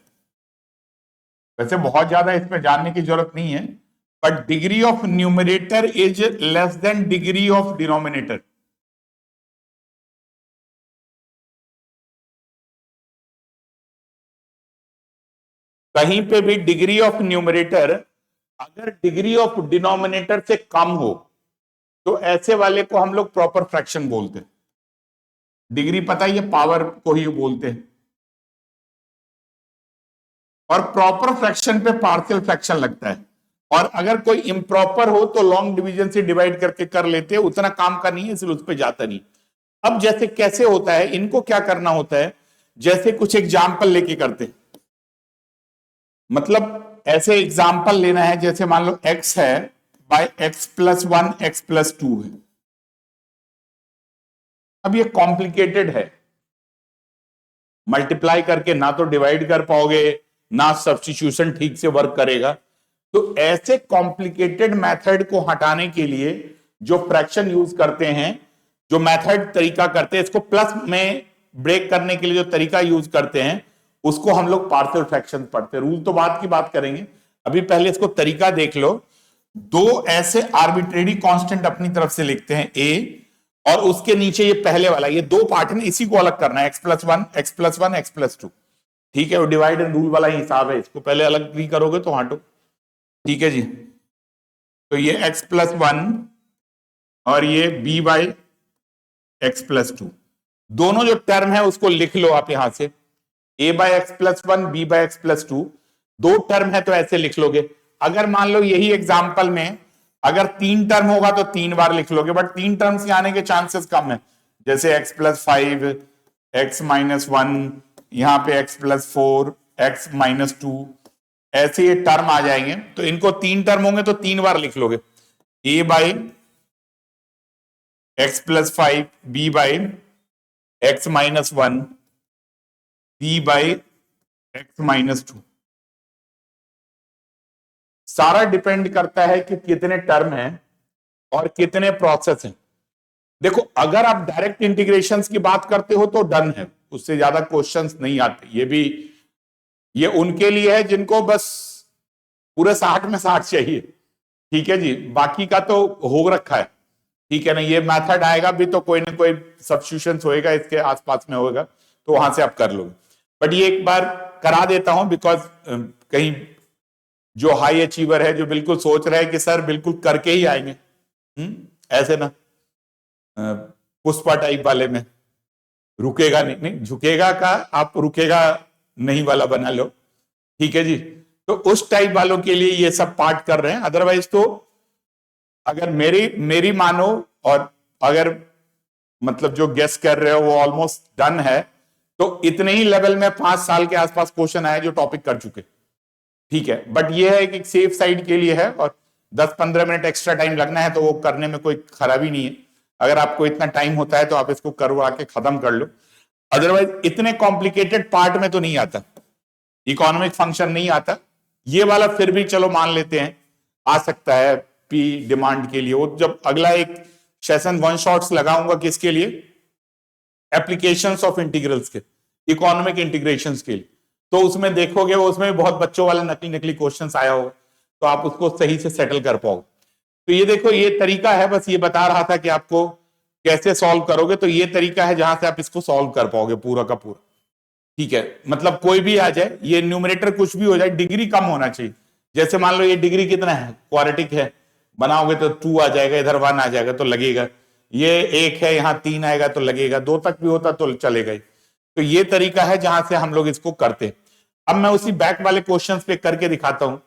वैसे बहुत ज्यादा इसमें जानने की जरूरत नहीं है, but degree of numerator is less than degree of denominator. कहीं पे भी डिग्री ऑफ न्यूमरेटर अगर डिग्री ऑफ डिनोमिनेटर से कम हो तो ऐसे वाले को हम लोग प्रॉपर फ्रैक्शन बोलते हैं। डिग्री पता है, ये पावर को ही बोलते हैं, और प्रॉपर फ्रैक्शन पे पार्शियल फ्रैक्शन लगता है। और अगर कोई इम्प्रॉपर हो तो लॉन्ग डिवीजन से डिवाइड करके कर लेते हैं, उतना काम का नहीं है इसलिए उस पर जाता नहीं। अब जैसे कैसे होता है, इनको क्या करना होता है, जैसे कुछ एग्जाम्पल लेके करते हैं, मतलब ऐसे एग्जाम्पल लेना है, जैसे मान लो x है बाय x+1 x+2 है। अब ये कॉम्प्लिकेटेड है, मल्टीप्लाई करके ना तो डिवाइड कर पाओगे, ना सब्स्टिट्यूशन ठीक से वर्क करेगा। तो ऐसे कॉम्प्लिकेटेड मेथड को हटाने के लिए जो फ्रैक्शन यूज करते हैं, जो मेथड तरीका करते हैं, इसको प्लस में ब्रेक करने के लिए जो तरीका यूज करते हैं, उसको हम लोग पार्शियल फ्रैक्शन पढ़ते हैं। रूल तो बाद की बात करेंगे, अभी पहले इसको तरीका देख लो। दो ऐसे आर्बिट्रेरी कांस्टेंट अपनी तरफ से लिखते हैं a, और उसके नीचे ये पहले वाला, ये दो पार्ट है, इसी को अलग करना है, x+1 x+1 x+2, ठीक है। वो डिवाइड एंड रूल वाला हिसाब है, इसको पहले अलग भी करोगे तो हटो, ठीक है जी। तो ये x+1 और ये b/x+2, दोनों जो टर्म है उसको लिख लो आप यहां से, a/x+1 b/x+2, दो टर्म है तो ऐसे लिख लोगे। अगर मान लो यही एग्जाम्पल में अगर तीन टर्म होगा तो तीन बार लिख लोगे, बट तीन टर्म से आने के चांसेस कम है, जैसे x+5 x-1, यहां पे x+4 x-2, ऐसे ये टर्म आ जाएंगे। तो इनको तीन टर्म होंगे तो तीन बार लिख लोगे, a/x+5 b/x-1 b/x-2। सारा डिपेंड करता है कि कितने टर्म हैं और कितने प्रोसेस हैं। देखो अगर आप डायरेक्ट इंटीग्रेशंस की बात करते हो तो डन है, उससे ज्यादा क्वेश्चंस नहीं आते। ये उनके लिए है जिनको बस पूरे 60 में 60 चाहिए, ठीक है जी, बाकी का तो हो रखा है, ठीक है ना। ये मेथड आएगा भी तो कोई ना कोई सब्स्टिट्यूशन होएगा, इसके आसपास में होएगा, तो वहां से आप कर लोगे। बट ये एक बार करा देता हूं बिकॉज कहीं जो हाई अचीवर है, जो बिल्कुल सोच रहे हैं कि सर बिल्कुल करके ही आएंगे, ऐसे ना पुष्पा टाइप वाले में रुकेगा नहीं, झुकेगा का आप रुकेगा नहीं वाला बना लो, ठीक है जी। तो उस टाइप वालों के लिए ये सब पार्ट कर रहे हैं। अदरवाइज तो अगर मेरी मानो, और अगर मतलब जो गेस कर रहे हो वो ऑलमोस्ट डन है, तो इतने ही लेवल में 5 साल के आसपास क्वेश्चन आए जो टॉपिक कर चुके, ठीक है। बट ये है कि सेफ साइड के लिए है, और 10-15 मिनट एक्स्ट्रा टाइम लगना है तो वो करने में कोई खराबी नहीं है। अगर आपको इतना टाइम होता है तो आप इसको करवा के खत्म कर लो, अदरवाइज इतने कॉम्प्लिकेटेड पार्ट में तो नहीं आता, इकोनॉमिक फंक्शन नहीं आता। ये वाला फिर भी चलो मान लेते हैं आ सकता है पी डिमांड के लिए। वो जब अगला एक सेशन वन शॉट्स लगाऊंगा किसके लिए, एप्लीकेशंस ऑफ इंटीग्रल्स के, इकोनॉमिक इंटीग्रेशंस के लिए, तो उसमें देखोगे वो उसमें बहुत बच्चों वाले नकली नकली क्वेश्चंस आया होगा, तो आप उसको सही से सेटल कर पाओगे। तो ये देखो ये तरीका है, बस ये बता रहा था कि आपको कैसे सॉल्व करोगे, तो ये तरीका है जहां से आप इसको सॉल्व कर पाओगे पूरा का पूरा। ठीक है, मतलब कोई भी आ जाए, ये न्यूमरेटर कुछ भी हो जाए, डिग्री कम होना चाहिए। जैसे मान लो ये डिग्री कितना है, क्वाड्रेटिक है, बनाओगे तो 2 आ जाएगा, इधर 1 आ जाएगा तो लगेगा। ये 1 है, यहां 3 आएगा तो लगेगा, 2 तक भी होता तो चलेगा ही। तो ये तरीका है जहां से हम लोग इसको करते हैं। अब मैं उसी बैक वाले क्वेश्चन पे करके दिखाता हूं।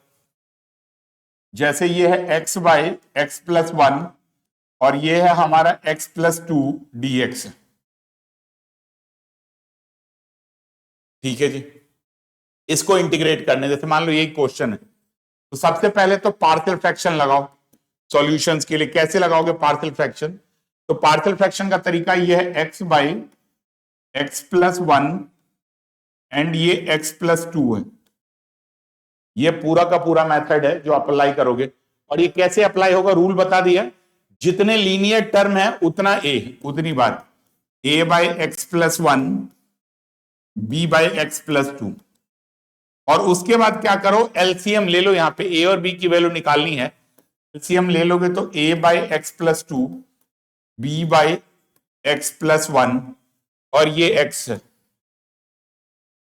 जैसे ये है x बाई एक्स प्लस 1 और ये है हमारा x प्लस 2 dx। ठीक है जी, इसको इंटीग्रेट करने, जैसे मान लो यही क्वेश्चन है, तो सबसे पहले तो पार्शियल फ्रैक्शन लगाओ। सॉल्यूशंस के लिए कैसे लगाओगे पार्शियल फ्रैक्शन, तो पार्शियल फ्रैक्शन का तरीका ये है x by X plus 1 and ये x प्लस 2 है। ये पूरा का पूरा मेथड है जो अप्लाई करोगे। और ये कैसे अप्लाई होगा, रूल बता दिया, जितने लीनियर टर्म है उतना a, उतनी बात a by X plus 1 b by X plus 2। और उसके बाद क्या करो, एलसीएम ले लो, यहां पे a और b की वैल्यू निकालनी है। एलसीएम ले लोगे तो a by X plus 2 b by X plus 1 और ये x है।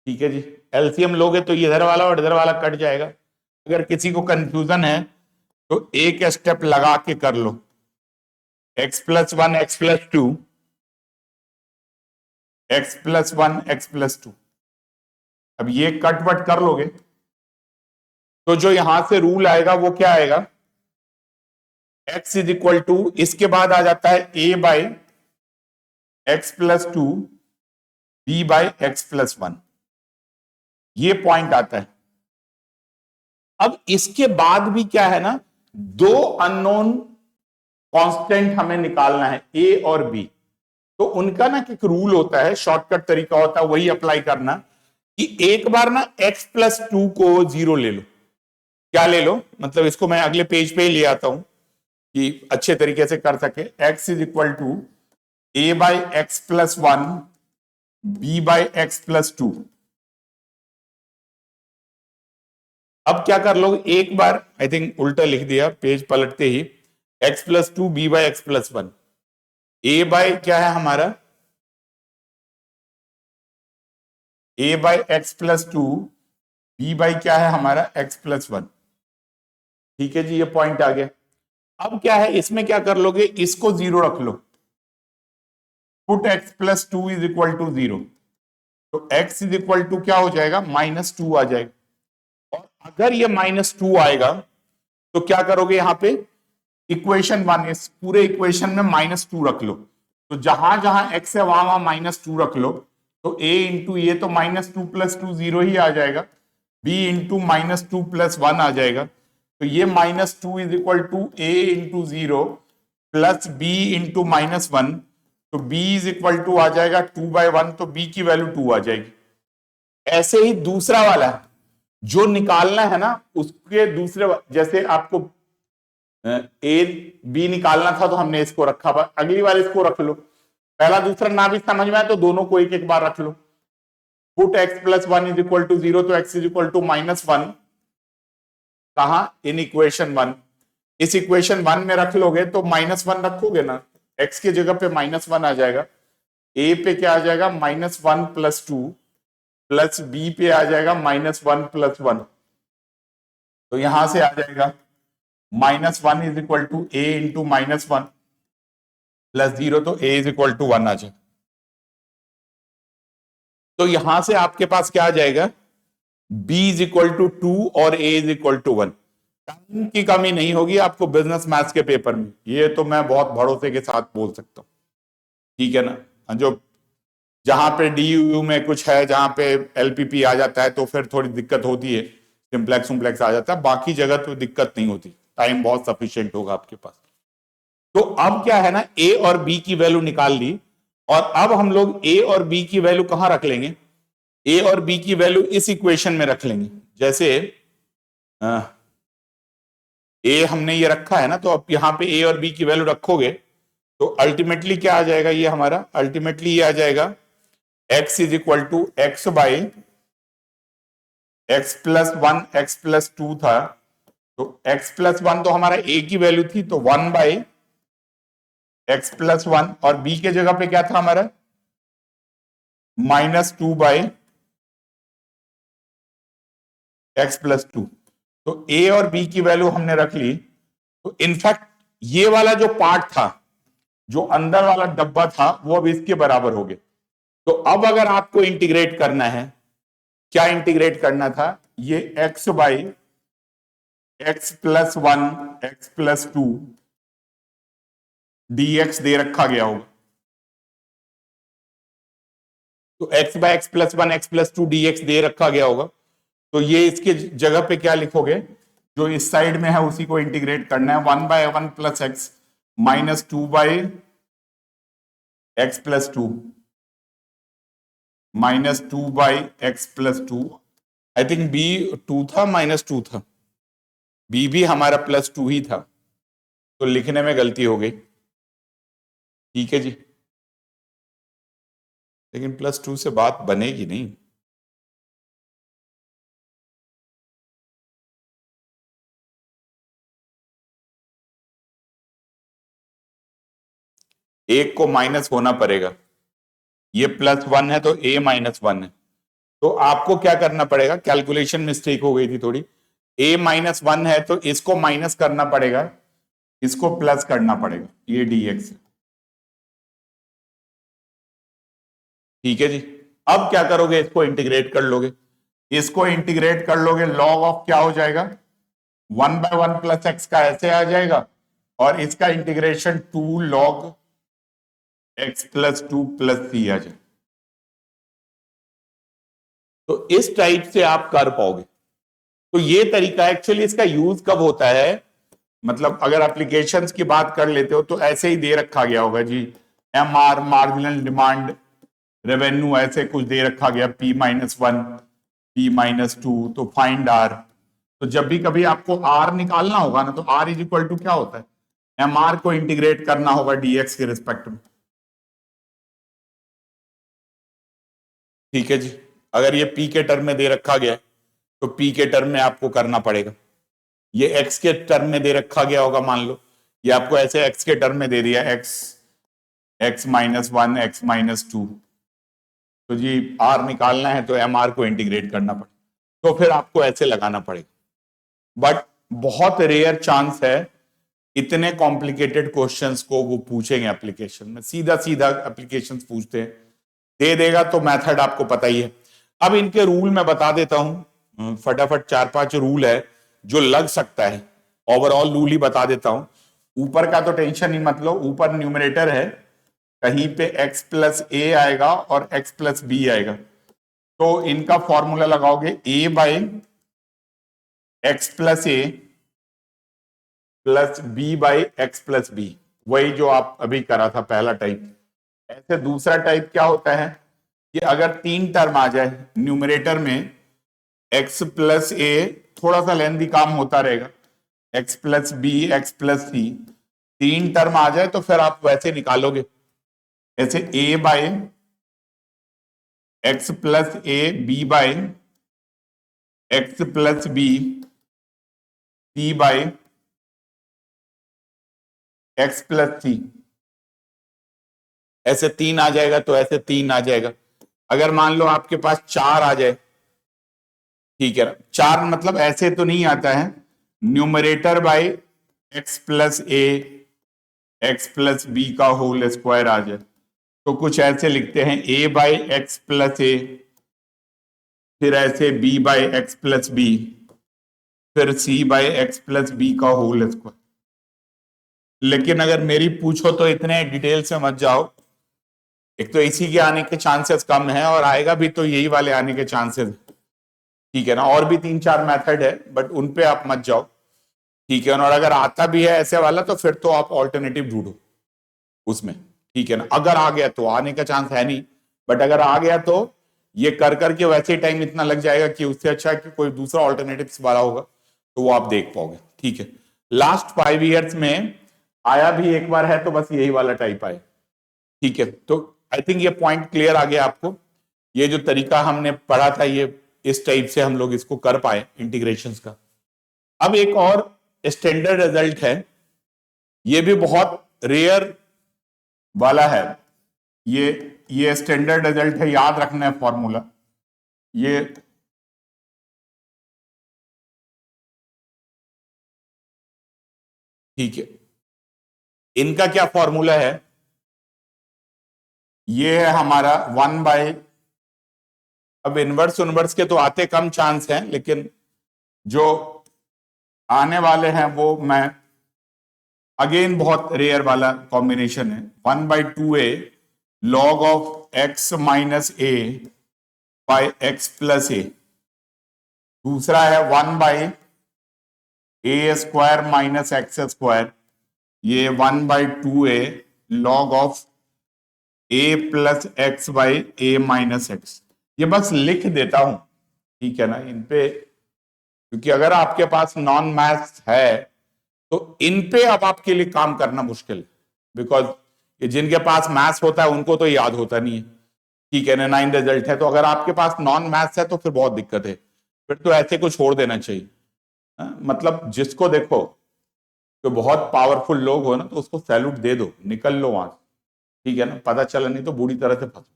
ठीक है जी, एलसीएम लोगे तो इधर वाला और इधर वाला कट जाएगा। अगर किसी को कंफ्यूजन है तो एक स्टेप लगा के कर लो, x plus 1 X plus 2 x plus 1 X plus 2। अब ये कट वट कर लोगे तो जो यहां से रूल आएगा वो क्या आएगा, x इज इक्वल टू, इसके बाद आ जाता है a by X plus 2 b by X plus 1। ये पॉइंट आता है। अब इसके बाद भी क्या है ना, दो अननोन कांस्टेंट हमें निकालना है, a और b। तो उनका ना एक रूल होता है, शॉर्टकट तरीका होता है, वही अप्लाई करना कि एक बार ना x प्लस 2 को 0 ले लो। क्या ले लो, मतलब इसको मैं अगले पेज पे ही ले आता हूं कि अच्छे तरीके से कर सके। x is equal to a by X plus 1 b by X plus 2। अब क्या कर लोगे, एक बार आई थिंक उल्टा लिख दिया पेज पलटते ही, x plus 2 b by X plus 1, a by क्या है हमारा, a by X plus 2 b by क्या है हमारा x प्लस 1। ठीक है जी, ये पॉइंट आ गया। अब क्या है, इसमें क्या कर लोगे, इसको 0 रख लो, put x plus 2 is equal to 0। तो x इज इक्वल टू क्या हो जाएगा, -2 आ जाएगा। और अगर ये -2 आएगा तो क्या करोगे, यहां पे इक्वेशन 1, इस पूरे इक्वेशन में -2 रख लो। तो जहां जहां x है वहां वहां -2 रख लो। तो a इंटू ये तो -2 प्लस 2 0 ही आ जाएगा, b इंटू -2 प्लस 1 आ जाएगा। तो ये -2 is equal to a into 0 plus b into -1। तो b इज इक्वल टू आ जाएगा 2/1, तो b की वैल्यू 2 आ जाएगी। ऐसे ही दूसरा वाला जो निकालना है ना, उसके दूसरे, जैसे आपको ए बी निकालना था तो हमने इसको रखा, अगली बार इसको रख लो। पहला दूसरा ना भी समझ में आए तो दोनों को एक एक बार रख लो। Put x plus 1 is equal to 0, तो x इज इक्वल टू -1 कहा, इन इक्वेशन 1। इस इक्वेशन 1 में रख लोगे तो -1 रखोगे ना, x की जगह पे -1 आ जाएगा, a पे क्या आ जाएगा, -1 प्लस 2 प्लस b पे आ जाएगा -1 प्लस 1। तो यहां से आ जाएगा -1 is equal to a into -1 plus 0, तो a इज इक्वल टू 1 आ जाएगा। तो यहां से आपके पास क्या आ जाएगा, b इज इक्वल टू 2 और a is equal to 1। Time की कमी नहीं होगी आपको बिजनेस मैथ्स के पेपर में, ये तो मैं बहुत भरोसे के साथ बोल सकता हूं। ठीक है ना, जो जहां पे डी में कुछ है, जहां पे एलपीपी आ जाता है तो फिर थोड़ी दिक्कत होती है, सिंप्लेक्स सिंप्लेक्स आ जाता है, बाकी जगह तो दिक्कत नहीं होती, टाइम बहुत सफिशिएंट होगा आपके पास। तो अब क्या है ना, ए और बी की वैल्यू निकाल ली, और अब हम लोग ए और बी की वैल्यू कहां रख लेंगे, ए और बी की वैल्यू इस इक्वेशन में रख लेंगे। जैसे ए हमने ये रखा है ना, तो अब यहां पे ए और बी की वैल्यू रखोगे तो अल्टीमेटली क्या आ जाएगा, ये हमारा अल्टीमेटली ये आ जाएगा x is equal to X by X plus 1 X plus 2 था, तो x प्लस 1 तो हमारा a की वैल्यू थी, तो 1 बाई x+1 और b के जगह पे क्या था हमारा -2/x+2। तो a और b की वैल्यू हमने रख ली। तो इनफैक्ट ये वाला जो पार्ट था, जो अंदर वाला डब्बा था, वो अब इसके बराबर हो गया। तो अब अगर आपको इंटीग्रेट करना है, क्या इंटीग्रेट करना था, ये x/x+1 x+2 dx दे रखा गया होगा। तो x/x+1 x+2 dx दे रखा गया होगा। तो ये इसके जगह पे क्या लिखोगे, जो इस साइड में है उसी को इंटीग्रेट करना है। 1/1 + x -2/x+2 -2/x+2। I think b 2 था, -2 था, b भी हमारा +2 ही था, तो लिखने में गलती हो गई। ठीक है जी, लेकिन +2 से बात बनेगी नहीं। एक को माइनस होना पड़ेगा, ये +1 है तो a -1 है। तो आपको क्या करना पड़ेगा, कैलकुलेशन मिस्टेक हो गई थी थोड़ी। a -1 है तो इसको माइनस करना पड़ेगा, इसको प्लस करना पड़ेगा, ये dx। ठीक है जी। अब क्या करोगे, इसको इंटीग्रेट कर लोगे। इसको इंटीग्रेट कर लोगे, लॉग ऑफ क्या हो जाएगा, 1/1 + x का ऐसे आ जाएगा, और इसका इंटीग्रेशन 2 log x+2 + c आ जाएगा। तो इस टाइप से आप कर पाओगे। तो ये तरीका एक्चुअली, इसका यूज कब होता है, मतलब अगर एप्लीकेशंस की बात कर लेते हो तो ऐसे ही दे रखा गया होगा जी, MR मार्जिनल डिमांड रेवेन्यू ऐसे कुछ दे रखा गया, P-1 P-2, तो फाइंड R। तो जब भी कभी आपको R निकालना होगा ना, तो R इज इक्वल टू क्या होता है, MR को इंटीग्रेट करना होगा dx के रिस्पेक्ट में। ठीक है जी। अगर ये P के टर्म में दे रखा गया तो P के टर्म में आपको करना पड़ेगा। ये x के टर्म में दे रखा गया होगा, मान लो ये आपको ऐसे x के टर्म में दे दिया, x-1 x-2, तो जी R निकालना है तो MR को इंटीग्रेट करना पड़ेगा, तो फिर आपको ऐसे लगाना पड़ेगा। बट बहुत रेयर चांस है इतने कॉम्प्लिकेटेड क्वेश्चंस को वो पूछेंगे एप्लीकेशन में, सीधा सीधा एप्लीकेशंस पूछते हैं। दे देगा तो मेथड आपको पता ही है। अब इनके रूल मैं बता देता हूं फटाफट, 4-5 रूल है जो लग सकता है। ओवरऑल रूल ही बता देता हूं, ऊपर का तो टेंशन ही मत लो, ऊपर न्यूमरेटर है, कहीं पे x+a आएगा और x+b आएगा, तो इनका फॉर्मूला लगाओगे a/x+a + b/x+b, वही जो आप अभी करा था पहला टाइप। ऐसे दूसरा टाइप क्या होता है कि अगर 3 टर्म आ जाए न्यूमरेटर में, x+a, थोड़ा सा लेंथी काम होता रहेगा, x+b x+c, 3 टर्म आ जाए तो फिर आप वैसे निकालोगे, ऐसे a/x+a b/x+b c/x+c, ऐसे 3 आ जाएगा तो ऐसे 3 आ जाएगा। अगर मान लो आपके पास 4 आ जाए, ठीक है, 4 मतलब ऐसे तो नहीं आता है, न्यूमरेटर बाय x+a x+b का होल स्क्वायर आ जाए, तो कुछ ऐसे लिखते हैं a/x+a, फिर ऐसे b/x+b, फिर c/x+b का होल स्क्वायर। लेकिन अगर मेरी पूछो तो इतने डिटेल से मत जाओ, एक तो इसी के आने के चांसेस कम है, और आएगा भी तो यही वाले आने के चांसेस, ठीक है ना। और भी 3-4 मेथड है, बट उन पे आप मत जाओ, ठीक है। और अगर आता भी है ऐसे वाला तो फिर तो आप ऑल्टरनेटिव ढूंढो उसमें, ठीक है ना। अगर आ गया तो, आने का चांस है नहीं, बट अगर आ गया तो ये कर करके वैसे ही टाइम इतना लग जाएगा कि उससे अच्छा है कि कोई दूसरा ऑल्टरनेटिव वाला होगा तो वो आप देख पाओगे, ठीक है। लास्ट 5 ईयर्स में आया भी एक बार है तो बस यही वाला टाइप आए, ठीक है। तो आई थिंक ये पॉइंट क्लियर आ गया आपको। ये जो तरीका हमने पढ़ा था, ये इस टाइप से हम लोग इसको कर पाए इंटीग्रेशंस का। अब एक और स्टैंडर्ड रिजल्ट है, ये भी बहुत रेयर वाला है, ये स्टैंडर्ड रिजल्ट है, याद रखना है फॉर्मूला। ये ठीक है, इनका क्या फॉर्मूला है? ये है हमारा 1 बाय, अब इनवर्स उनवर्स के तो आते कम चांस हैं, लेकिन जो आने वाले हैं वो मैं अगेन बहुत रेयर वाला कॉम्बिनेशन है। 1/2a log of x minus A by X plus A. दूसरा है 1/a² माइनस एक्स स्क्वायर, ये 1/2a log of a plus X by A minus X. ये बस लिख देता हूं, ठीक है ना, इन पे, क्योंकि अगर आपके पास नॉन मैथ्स है तो इन पे अब आपके लिए काम करना मुश्किल है, बिकॉज जिनके पास मैथ्स होता है उनको तो याद होता नहीं है, ठीक है ना, 9 रिजल्ट है। तो अगर आपके पास नॉन मैथ्स है तो फिर बहुत दिक्कत है, फिर तो ऐसे को छोड़ देना चाहिए। मतलब जिसको देखो तो बहुत पावरफुल लोग हो ना, तो उसको सैल्यूट दे दो, निकल लो वहां, ठीक है ना, पता चला नहीं तो बुरी तरह से फंसो।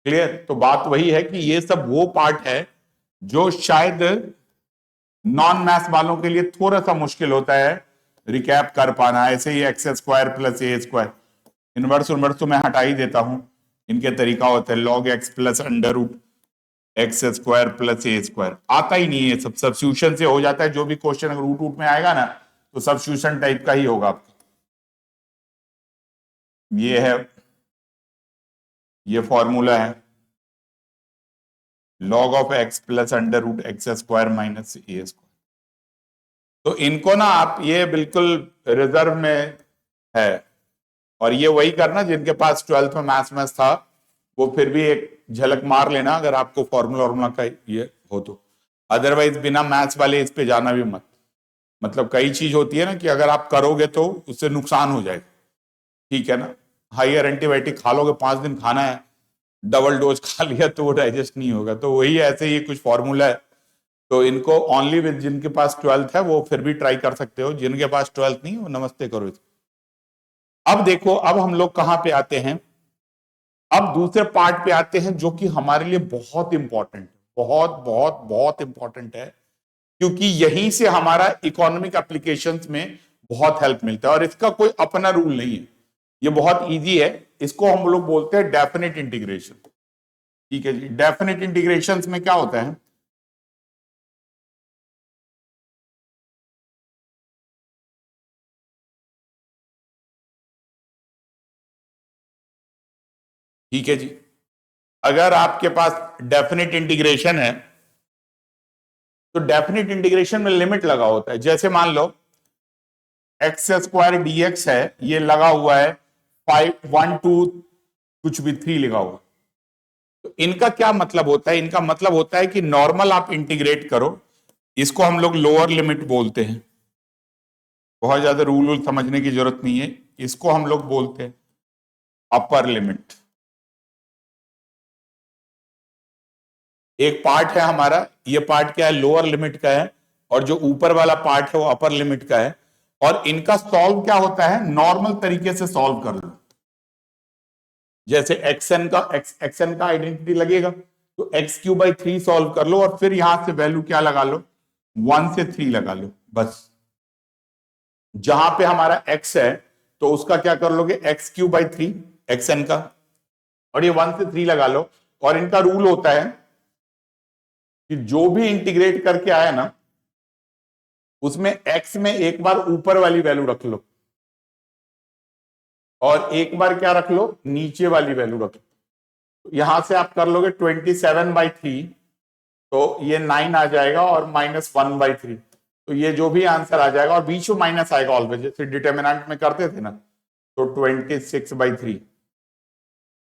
क्लियर? तो बात वही है कि ये सब वो पार्ट है जो शायद नॉन मैथ्स वालों के लिए थोड़ा सा मुश्किल होता है रिकैप कर पाना। ऐसे ही x² प्लस a², इनवर्स उनवर्स तो मैं हटा ही देता हूं, इनके तरीका होता है log x plus √x² plus a²। आता ही नहीं है, सब सब्स्टिट्यूशन से हो जाता है। जो भी क्वेश्चन अगर रूट रूट में आएगा ना तो सब्स्टिट्यूशन टाइप का ही होगा आपका। ये है, ये फॉर्मूला है log of x plus √x² minus a²। तो इनको ना आप ये बिल्कुल रिजर्व में है, और ये वही करना जिनके पास 12th में मैथ्स था, वो फिर भी एक झलक मार लेना अगर आपको फॉर्मूला वॉर्मूला का ये हो तो। अदरवाइज बिना मैथ्स वाले इस पे जाना भी मत। मतलब कई चीज होती है ना कि अगर आप करोगे तो उससे नुकसान हो जाएगा, ठीक है ना। हायर एंटीबायोटिक खा लोगे, 5 दिन खाना है, डबल डोज खा लिया तो वो डाइजेस्ट नहीं होगा। तो वही ऐसे ही कुछ फॉर्मूला है। तो इनको ओनली विद जिनके पास 12th है वो फिर भी ट्राई कर सकते हो, जिनके पास 12th नहीं वो नमस्ते करो इसको। अब देखो, अब हम लोग कहां पे आते हैं? अब दूसरे पार्ट पे आते हैं जो कि हमारे लिए बहुत इंपॉर्टेंट, बहुत बहुत बहुत इंपॉर्टेंट है, क्योंकि यहीं से हमारा इकोनॉमिक एप्लीकेशंस में बहुत हेल्प मिलता है। और इसका कोई अपना रूल नहीं है, ये बहुत इजी है। इसको हम लोग बोलते हैं डेफिनेट इंटीग्रेशन, ठीक है जी। डेफिनेट इंटीग्रेशन में क्या होता है? ठीक है जी, अगर आपके पास डेफिनेट इंटीग्रेशन है तो डेफिनेट इंटीग्रेशन में लिमिट लगा होता है। जैसे मान लो x² dx है, ये लगा हुआ है 5 1 2 कुछ भी 3 लगा हुआ। तो इनका क्या मतलब होता है? इनका मतलब होता है कि नॉर्मल आप इंटीग्रेट करो, इसको हम लोग लोअर लिमिट बोलते हैं। बहुत ज्यादा रूल समझने की जरूरत नहीं है, इसको हम लोग बोलते हैं अपर लिमिट। एक पार्ट है हमारा, ये पार्ट क्या है? लोअर लिमिट का है, और जो ऊपर वाला पार्ट है वो अपर लिमिट का है। और इनका सॉल्व क्या होता है? नॉर्मल तरीके से सॉल्व कर लो। जैसे एक्सएन का आइडेंटिटी लगेगा तो x³/3 सॉल्व कर लो, और फिर यहां से वैल्यू क्या लगा लो? 1 से 3 लगा लो बस। जहां पे हमारा x है तो उसका क्या कर लोगे? x³/3 एक्सएन का, और ये 1 से 3 लगा लो। और इनका रूल होता है कि जो भी इंटीग्रेट करके आया ना उसमें x में एक बार ऊपर वाली वैल्यू रख लो, और एक बार क्या रख लो? नीचे वाली वैल्यू रख लो। यहां से आप कर लोगे 27/3, तो ये 9 आ जाएगा, और -1/3, तो ये जो भी आंसर आ जाएगा, और बीच में माइनस आएगा ऑलवेज, जैसे डिटर्मिनेंट में करते थे ना, तो 26/3।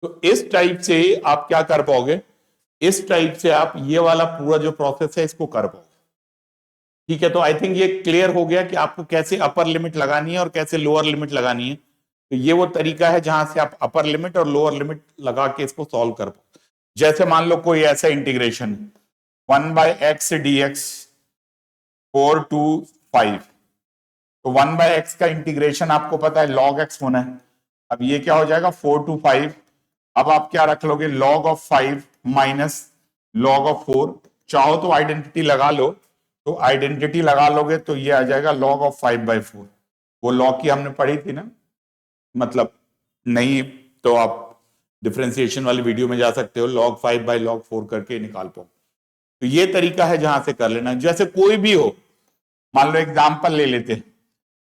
तो इस टाइप से आप क्या कर पाओगे? इस टाइप से आप ये वाला पूरा जो प्रोसेस है इसको कर पाओगे, ठीक है। तो आई थिंक ये क्लियर हो गया कि आपको कैसे अपर लिमिट लगानी है और कैसे लोअर लिमिट लगानी है। तो ये वो तरीका है जहां से आप अपर लिमिट और लोअर लिमिट लगा के इसको सॉल्व कर पाओ। जैसे मान लो कोई ऐसा इंटीग्रेशन 1/x dx 4 to 5, तो 1/x का इंटीग्रेशन आपको पता है log x होना है। अब ये क्या हो जाएगा 4 to 5। अब आप क्या रख लोगे, log of 5 minus log of 4। चाहो तो आइडेंटिटी लगा लो, तो आइडेंटिटी लगा लोगे तो ये आ जाएगा log ऑफ 5/4। वो log की हमने पढ़ी थी ना, मतलब नहीं तो आप डिफरेंशिएशन वाली वीडियो में जा सकते हो, log 5/log 4 करके निकाल पाओ। तो ये तरीका है जहां से कर लेना। जैसे कोई भी हो, मान लो एग्जाम्पल ले लेते हैं,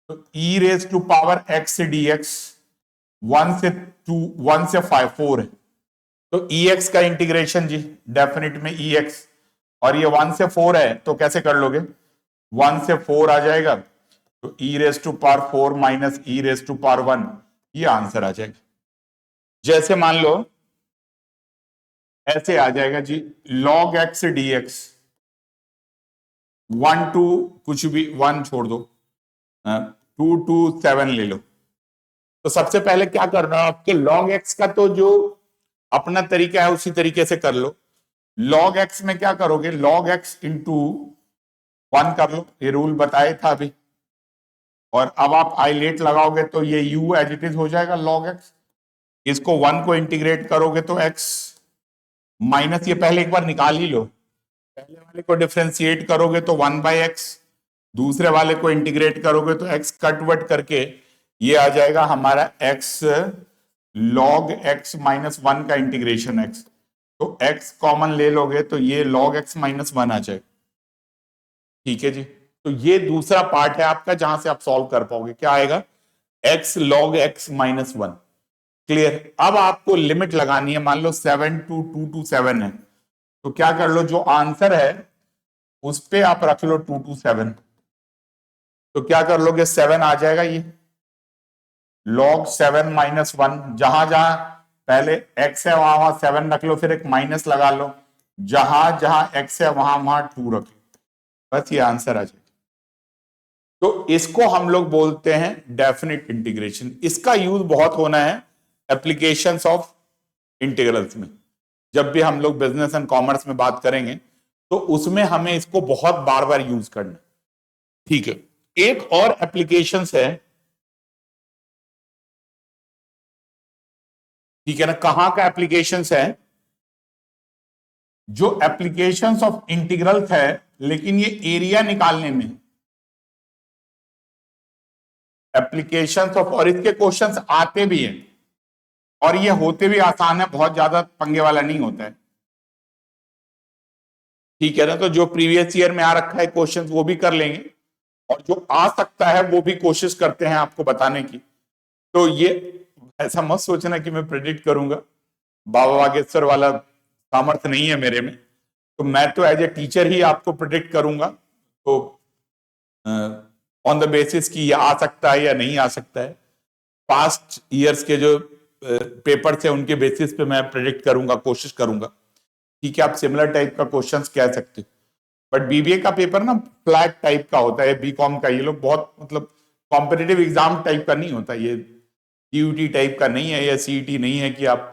तो e raise to power x से dx 1 से 5 4 है, तो ex का इंटीग्रेशन जी डेफिनेट में ex, और ये 1 से 4 है तो कैसे कर लोगे, 1 से 4 आ जाएगा, तो e raise to power 4 minus e raise to power 1, ये आंसर आ जाएगा। जैसे मान लो ऐसे आ जाएगा जी, log x dx 1 to कुछ भी 1 छोड़ दो, 2 to 7 ले लो। तो सबसे पहले क्या करना है आपके, log x का तो जो अपना तरीका है उसी तरीके से कर लो। log x में क्या करोगे, log x इंटू 1 कर लो, ये रूल बताया था अभी, और अब आप आइलेट लगाओगे तो ये u एज इट इज हो जाएगा log x। इसको 1 को इंटीग्रेट करोगे तो x माइनस, ये पहले एक बार निकाल ही लो, पहले वाले को डिफरेंशिएट करोगे तो 1/x, दूसरे वाले को इंटीग्रेट करोगे तो x कटवट करके ये आ जाएगा हमारा x log x माइनस 1 का इंटीग्रेशन x। तो x कॉमन ले लोगे तो ये log x माइनस 1 आ जाएगा। ठीक है जी, तो ये दूसरा पार्ट है आपका जहां से आप सॉल्व कर पाओगे, क्या आएगा, x log x minus 1। Clear. अब आपको लिमिट लगानी है, मान लो 7 to 2 to 7 है, तो क्या कर लो, जो आंसर है उस पे आप रख लो 2 to 7, तो क्या कर लोगे 7 आ जाएगा, ये log 7 माइनस 1, जहां जहां पहले x है वहां वहां 7 रख लो, फिर एक माइनस लगा लो, जहां जहां x है वहां वहां 2 रख लो, बस ये आंसर आ जाएगा। तो इसको हम लोग बोलते हैं डेफिनेट इंटीग्रेशन। इसका यूज बहुत होना है एप्लीकेशंस ऑफ इंटीग्रल्स में। जब भी हम लोग बिजनेस एंड कॉमर्स में बात करेंगे तो उसमें हमें इसको बहुत बार बार यूज करना। ठीक है, एक और एप्लीकेशंस है, ठीक है ना, कहां का एप्लीकेशंस है, जो एप्लीकेशंस ऑफ इंटीग्रल्स है लेकिन ये एरिया निकालने में एप्लीकेशंस ऑफ, और इसके क्वेश्चंस आते भी हैं और ये होते भी आसान है, बहुत ज्यादा पंगे वाला नहीं होता है। ठीक है ना, तो जो प्रीवियस ईयर में आ रखा है क्वेश्चंस वो भी कर लेंगे, और जो आ सकता है वो भी कोशिश करते हैं आपको बताने की। तो ये ऐसा मत सोचना कि मैं प्रेडिक्ट करूंगा, बाबा बागेश्वर वाला सामर्थ्य नहीं है मेरे में, तो मैं तो एज ए टीचर ही आपको प्रेडिक्ट करूंगा, तो ऑन द बेसिस कि ये आ सकता है या नहीं आ सकता है। पास्ट ईयर्स के जो पेपर थे उनके बेसिस पे मैं प्रेडिक्ट करूंगा, कोशिश करूंगा। ठीक है, आप सिमिलर टाइप का क्वेश्चंस कह सकते हो, बट बीबीए का पेपर ना फ्लैट टाइप का होता है, बीकॉम का ये लोग बहुत मतलब कॉम्पिटिटिव एग्जाम टाइप का नहीं होता, ये टीयूटी टाइप का नहीं है, या सीईटी नहीं है कि आप,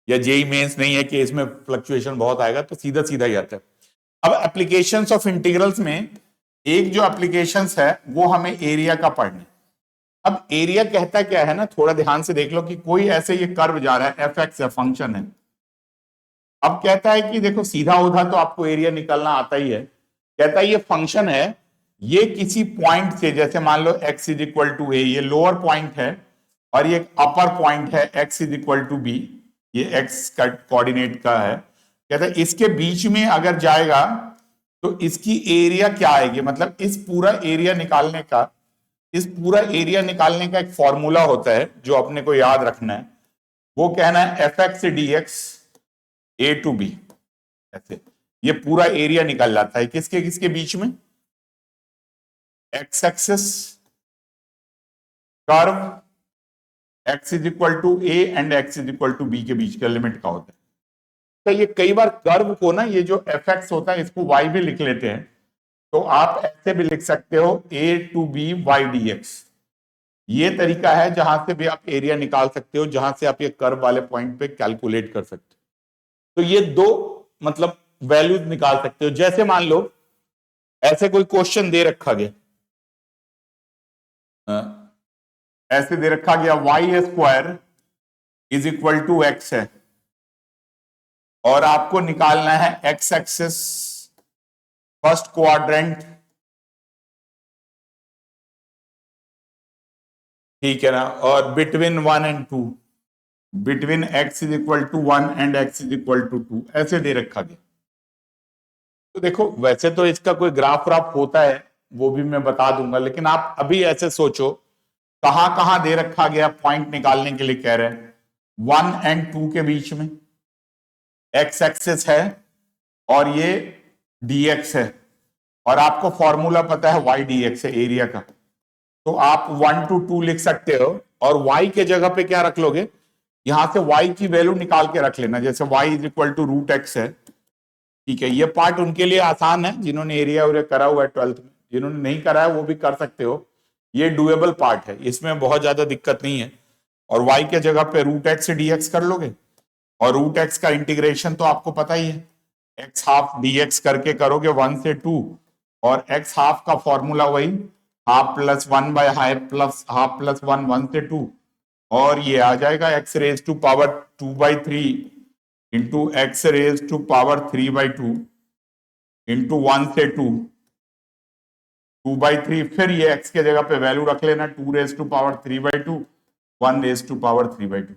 या जेई मेंस नहीं है कि इसमें फ्लक्चुएशन बहुत आएगा, तो सीधा सीधा ही आता है। अब एप्लीकेशंस ऑफ इंटीग्रल्स में एक जो एप्लीकेशंस है वो हमें एरिया का पढ़ना है। अब एरिया कहता क्या है ना, थोड़ा ध्यान से देख लो कि कोई ऐसे ये कर्व जा रहा है, एफ एक्स है, फंक्शन है। अब कहता है कि देखो सीधा उधा तो आपको एरिया निकालना आता ही है, कहता है ये फंक्शन है, ये किसी पॉइंट से, जैसे मान लो x is equal to A, ये लोअर पॉइंट है, और ये अपर पॉइंट है x is equal to B, ये x का कोऑर्डिनेट का है, कहता है इसके बीच में अगर जाएगा तो इसकी एरिया क्या आएगी, मतलब इस पूरा एरिया निकालने का, इस पूरा एरिया निकालने का एक फॉर्मूला होता है जो अपने को याद रखना है, वो कहना है F X D X A to B, ऐसे ये पूरा एरिया निकल जाता है किसके किसके बीच में, X axis curve X is equal to A and X is equal to B के बीच का लिमिट का होता है। तो ये कई बार कर्व को ना, ये जो एफ एक्स होता है इसको वाई भी लिख लेते हैं, तो आप ऐसे भी लिख सकते हो A to B Y D X, ये तरीका है जहां से भी आप एरिया निकाल सकते हो, जहां से आप ये कर्व वाले पॉइंट पे कैलकुलेट कर सकते हो। तो ये दो मतलब वैल्यूज निकाल सकते हो। जैसे मान लो ऐसे कोई क्वेश्चन दे रखा गया, ऐसे दे रखा गया Y square is equal to X है और आपको निकालना है एक्स एक्सिस फर्स्ट क्वाड्रेंट, ठीक है ना, और between 1 and 2, between X is equal to 1 and X is equal to 2 ऐसे दे रखा गया। तो देखो वैसे तो इसका कोई ग्राफ व्राफ होता है वो भी मैं बता दूंगा, लेकिन आप अभी ऐसे सोचो कहां कहां दे रखा गया, पॉइंट निकालने के लिए कह रहे हैं 1 एंड 2 के बीच में एक्स एक्सिस है और ये dx है और आपको फॉर्मूला पता है y dx है एरिया का, तो आप 1 to 2 लिख सकते हो और y के जगह पे क्या रख लोगे, यहां से y की वैल्यू निकाल के रख लेना, जैसे y is equal to root X है, ठीक है। ये पार्ट उनके लिए आसान है जिन्होंने एरिया उरिया करा हुआ है 12th में, जिन्होंने नहीं करा है वो भी कर सकते हो, ये डुएबल पार्ट है, इसमें बहुत ज्यादा दिक्कत नहीं है। और y के जगह पे रूट एक्स से dx कर लोगे और रूट एक्स का इंटीग्रेशन तो आपको पता ही है, एक्स हाफ dx करके करोगे 1 से 2 और एक्स हाफ का फॉर्मूला वही half plus 1 by half plus 1 1 से 2 और ये आ जाएगा X raise to power 2 by 3 into X raise to power 3 by 2 into 1 से 2 2 बाई 3, फिर ये एक्स के जगह पे वैल्यू रख लेना 2 raise to power 3 by 2 1 raise to power 3 by 2,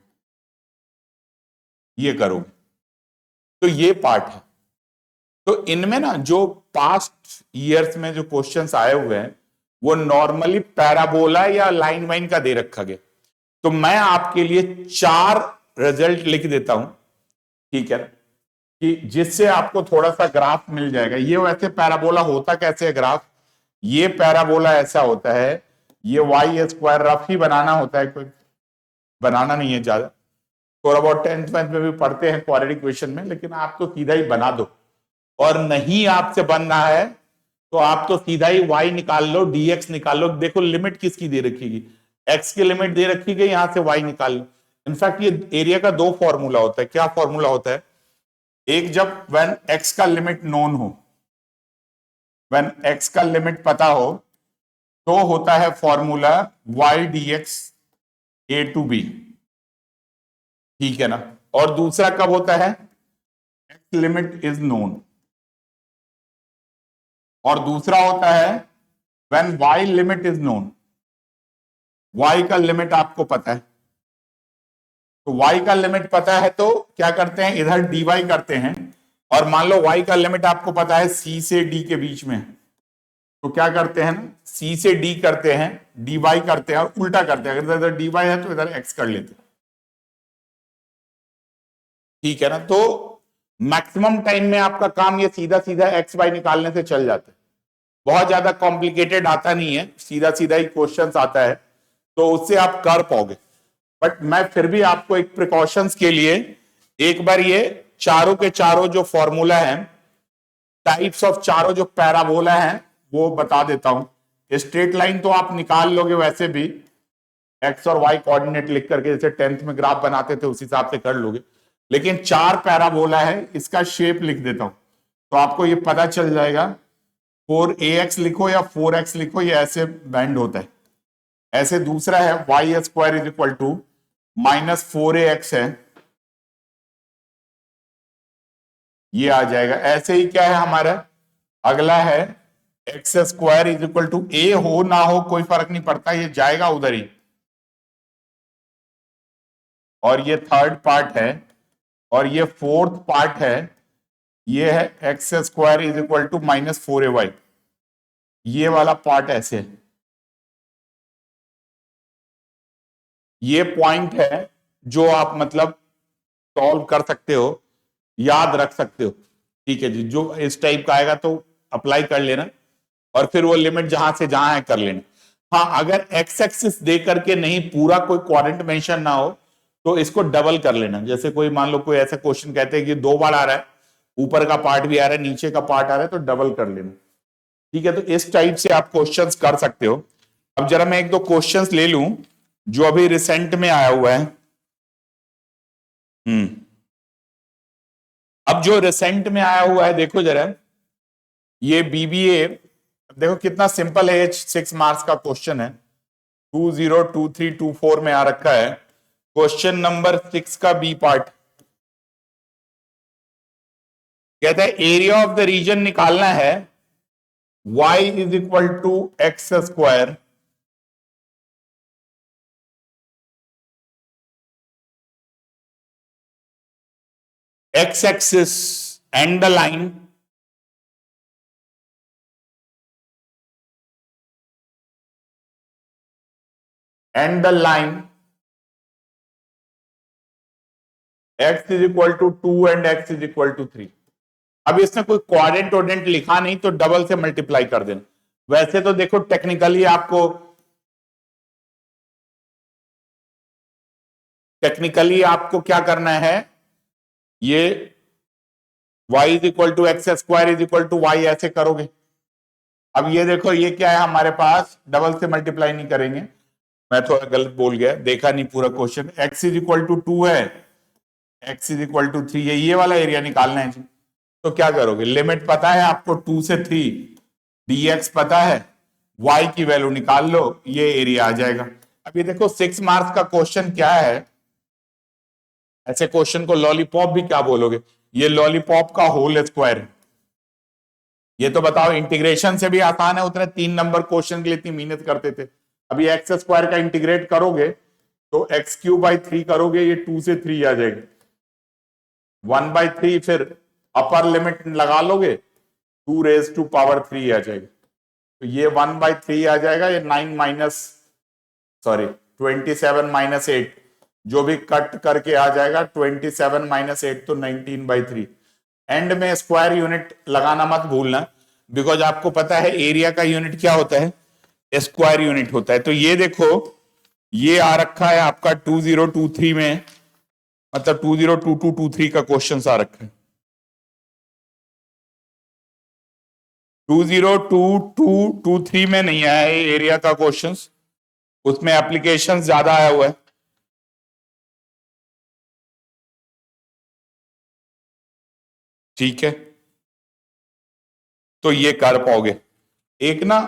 ये करोगे तो ये पार्ट है। तो इनमें ना जो पास्ट ईयर्स में जो क्वेश्चंस आए हुए हैं वो नॉर्मली पैराबोला या लाइन वाइन का दे रखा गया, तो मैं आपके लिए 4 रिजल्ट लिख देता हूं, ठीक है, कि जिससे आपको थोड़ा सा ग्राफ मिल जाएगा। ये वैसे पैराबोला होता कैसे है ग्राफ, ये पैराबोला ऐसा होता है, ये वाई स्क्वायर रफ ही बनाना होता है, कोई बनाना नहीं है ज्यादा, थोड़ा बहुत 10th में भी पढ़ते हैं क्वाड्रेटिक इक्वेशन में, लेकिन आप तो सीधा ही बना दो, और नहीं आपसे बन रहा है तो आप तो सीधा ही y निकाल लो, dx निकाल लो, देखो लिमिट किसकी दे रखी, x की लिमिट दे रखी गई, यहां से y निकाल लो। इनफैक्ट ये एरिया का 2 फॉर्मूला होता है, क्या फॉर्मूला होता है, एक जब व्हेन x का लिमिट नोन हो, व्हेन x का लिमिट पता हो तो होता है formula y dx a to b, ठीक है ना, और दूसरा कब होता है, x लिमिट इज नोन, और दूसरा होता है when y limit is known, y का लिमिट आपको पता है, तो y का लिमिट पता है तो क्या करते हैं, इधर dy करते हैं, और मान लो y का लिमिट आपको पता है c से d के बीच में, तो क्या करते हैं ना, c से d करते हैं, dy करते हैं और उल्टा करते हैं, अगर इधर dy है तो इधर x कर लेते हैं, ठीक है ना। तो मैक्सिमम टाइम में आपका काम ये सीधा सीधा एक्स वाई निकालने से चल जाता है, बहुत ज्यादा कॉम्प्लिकेटेड आता नहीं है, सीधा सीधा ही क्वेश्चंस आता है, तो उससे आप कर पाओगे। बट मैं फिर भी आपको एक प्रिकॉशंस के लिए एक बार ये चारों के चारों जो फॉर्मूला है, टाइप्स ऑफ चारों जो पैराबोला है वो बता देता हूं। स्ट्रेट लाइन तो आप निकाल लोगे वैसे भी, एक्स और वाई कोऑर्डिनेट लिख करके, जैसे 10th में ग्राफ बनाते थे उस हिसाब से कर लोगे, लेकिन 4 पैराबोला है, इसका शेप लिख देता हूं तो आपको ये पता चल जाएगा, 4ax लिखो या 4x लिखो, ये ऐसे बैंड होता है, ऐसे दूसरा है Y square is equal to -4ax है, ये आ जाएगा। ऐसे ही क्या है हमारा अगला है X square is equal to, A हो ना हो कोई फर्क नहीं पड़ता, ये जाएगा उधर ही, और ये थर्ड पार्ट है, और ये फोर्थ पार्ट है, ये है X square is equal to -4ay, ये वाला पार्ट ऐसे है, ये पॉइंट है जो आप मतलब सॉल्व कर सकते हो, याद रख सकते हो, ठीक है जी, जो इस टाइप का आएगा तो अप्लाई कर लेना, और फिर वो लिमिट जहां से जहां है कर लेना। हाँ, अगर एक्स एक्सिस दे करके नहीं, पूरा कोई क्वाड्रेंट मेंशन ना हो तो इसको डबल कर लेना, जैसे कोई मान लो कोई ऐसा क्वेश्चन कहते हैं कि 2 बार आ रहा है, ऊपर का पार्ट भी आ रहा है नीचे का पार्ट आ रहा है, तो डबल कर लेना, ठीक है। तो इस टाइप से आप क्वेश्चंस कर सकते हो। अब जरा मैं 1-2 क्वेश्चंस ले लूं जो अभी रिसेंट में आया हुआ है। अब जो रिसेंट में आया हुआ है देखो जरा, ये बीबीए, देखो कितना सिंपल है, 6 मार्क्स का क्वेश्चन है, 202324 में आ रखा है, क्वेश्चन नंबर 6 का बी पार्ट कहता है एरिया ऑफ द रीजन निकालना है y is equal to X square x axis and the line x is equal to 2 and x is equal to 3। अब इसने कोई क्वाड्रेंट वोडेंट लिखा नहीं तो डबल से मल्टीप्लाई कर देना। वैसे तो देखो टेक्निकली आपको क्या करना है, ये y is equal to X square is equal to Y ऐसे करोगे। अब ये देखो ये क्या है हमारे पास, डबल से मल्टीप्लाई नहीं करेंगे, मैं थोड़ा गलत बोल गया, देखा नहीं पूरा question. x is equal to 2 है, x इज इक्वल टू 3 है, ये वाला एरिया निकालना है जी। तो क्या करोगे, लिमिट पता है आपको 2 से 3, dx पता है, y की वैल्यू निकाल लो, ये एरिया आ जाएगा। अब ये देखो 6 मार्क्स का क्वेश्चन क्या है, ऐसे क्वेश्चन को लॉलीपॉप भी क्या बोलोगे, ये लॉलीपॉप का होल स्क्वायर है। ये तो बताओ इंटीग्रेशन से भी आसान है, उतने 3 नंबर क्वेश्चन के लिए इतनी मेहनत करते थे। अभी एक्स स्क्वायर का इंटीग्रेट करोगे तो एक्स क्यूब बाई 3 करोगे, ये 2 से 3 आ जाएगी, 1/3 फिर अपर लिमिट लगा लोगे 2 रेज टू पावर 3 आ जाएगा, तो ये 1/3 आ जाएगा, ये 27 माइनस 8 जो भी कट करके आ जाएगा, 27 माइनस 8 तो 19/3। एंड में स्क्वायर यूनिट लगाना मत भूलना, बिकॉज आपको पता है एरिया का यूनिट क्या होता है, स्क्वायर यूनिट होता है। तो ये देखो ये आ रखा है आपका 2023 में, मतलब 2022-23 का क्वेश्चन आ रखा है, 2022-23 में नहीं आया है एरिया का क्वेश्चन, उसमें एप्लीकेशन ज्यादा आया हुआ है। ठीक है, तो ये कर पाओगे। एक ना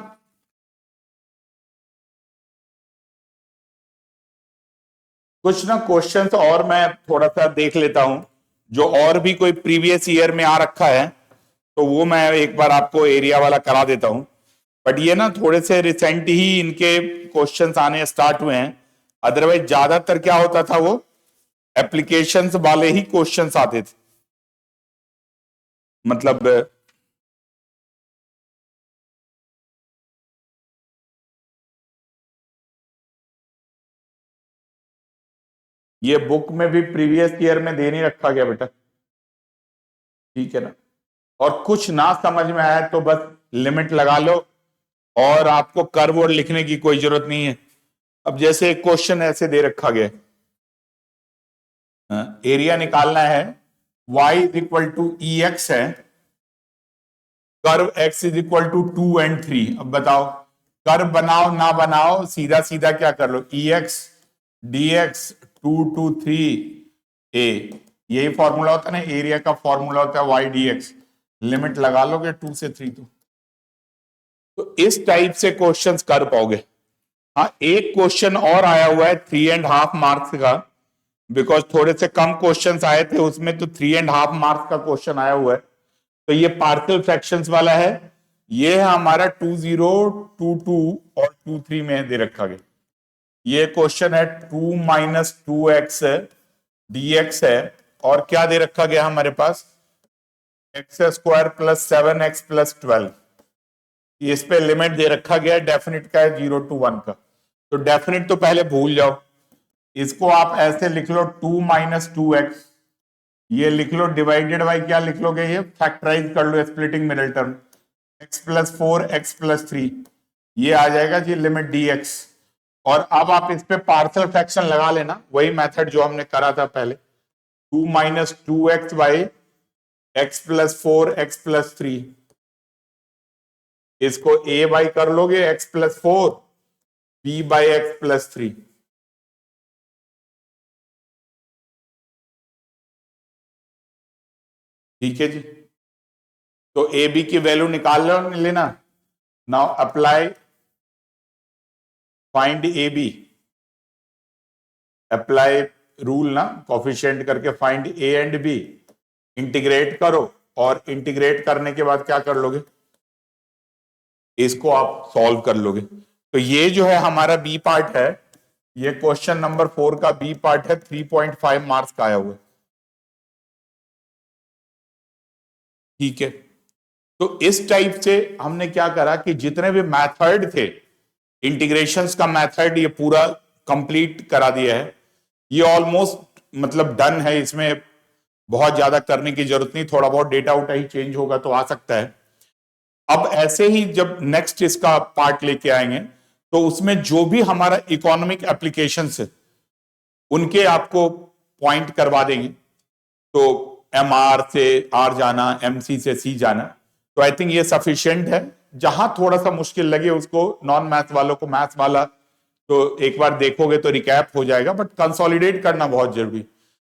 कुछ ना क्वेश्चंस और मैं थोड़ा सा देख लेता हूं, जो और भी कोई प्रीवियस ईयर में आ रखा है, तो वो मैं एक बार आपको एरिया वाला करा देता हूं। बट ये ना थोड़े से रिसेंट ही इनके क्वेश्चंस आने स्टार्ट हुए हैं, अदरवाइज ज्यादातर क्या होता था, वो एप्लीकेशंस वाले ही क्वेश्चंस आते थे। मतलब ये बुक में भी प्रीवियस ईयर में दे नहीं रखा गया बेटा, ठीक है ना। और कुछ ना समझ में आया तो बस लिमिट लगा लो, और आपको कर्व वर्ड लिखने की कोई जरूरत नहीं है। अब जैसे एक क्वेश्चन ऐसे दे रखा गया, एरिया निकालना है, y is equal to E X है, curve x is equal to 2 and 3। अब बताओ कर्व बनाओ ना बनाओ, सीधा सीधा क्या कर लो, E X D X 2 to 3 a, यही फॉर्मूला होता है ना, एरिया का फॉर्मूला होता है y dx, लिमिट लगा लोगे 2 से 3 तो इस टाइप से क्वेश्चंस कर पाओगे। हाँ एक क्वेश्चन और आया हुआ है 3.5 मार्क्स का, बिकॉज थोड़े से कम क्वेश्चंस आए थे उसमें, तो 3.5 मार्क्स का क्वेश्चन आया हुआ है, तो ये पार्शियल फ्रैक्शंस वाला है। ये है हमारा 2022 और 23 में दे रखा गया। ये क्वेश्चन है 2 माइनस 2x dx है, और क्या दे रखा गया हमारे पास, X square plus 7x plus 12। इस पे लिमिट दे रखा गया, डेफिनिट का है 0 to 1 का, तो डेफिनिट तो पहले भूल जाओ, इसको आप ऐसे लिख लो 2 माइनस 2x, ये लिख लो डिवाइडेड बाई क्या लिख लोगे, ये फैक्टराइज कर लो splitting middle term, x plus 4 x plus 3, ये आ जाएगा जी लिमिट dx। और अब आप इस पे पार्शियल फ्रैक्शन लगा लेना, वही मेथड जो हमने करा था पहले, 2 minus 2x by x plus 4 x plus 3, इसको a बाई कर लोगे x plus 4, b by x plus 3। ठीक है जी, तो ए बी की वैल्यू निकाल लेना। Now apply find A B, apply rule ना, कोफिशिएंट करके find A and B, integrate करो और इंटीग्रेट करने के बाद क्या कर लोगे, इसको आप सॉल्व कर लोगे। तो ये जो है हमारा बी पार्ट है, ये क्वेश्चन नंबर 4 का बी पार्ट है, 3.5 मार्क्स का आया हुआ है। ठीक है, तो इस टाइप से हमने क्या करा कि जितने भी मेथड थे, इंटीग्रेशंस का मेथड ये पूरा कंप्लीट करा दिया है। ये ऑलमोस्ट मतलब डन है, इसमें बहुत ज्यादा करने की जरूरत नहीं, थोड़ा बहुत डेटा उटा ही चेंज होगा तो आ सकता है। अब ऐसे ही जब नेक्स्ट इसका पार्ट लेके आएंगे तो उसमें जो भी हमारा इकोनॉमिक एप्लीकेशंस है उनके आपको पॉइंट करवा देंगे। तो एम आर से आर जाना, एम सी से सी जाना, तो आई थिंक ये सफिशिएंट है। जहां थोड़ा सा मुश्किल लगे उसको नॉन मैथ वालों को, मैथ वाला तो एक बार देखोगे तो रिकैप हो जाएगा, बट कंसोलिडेट करना बहुत जरूरी।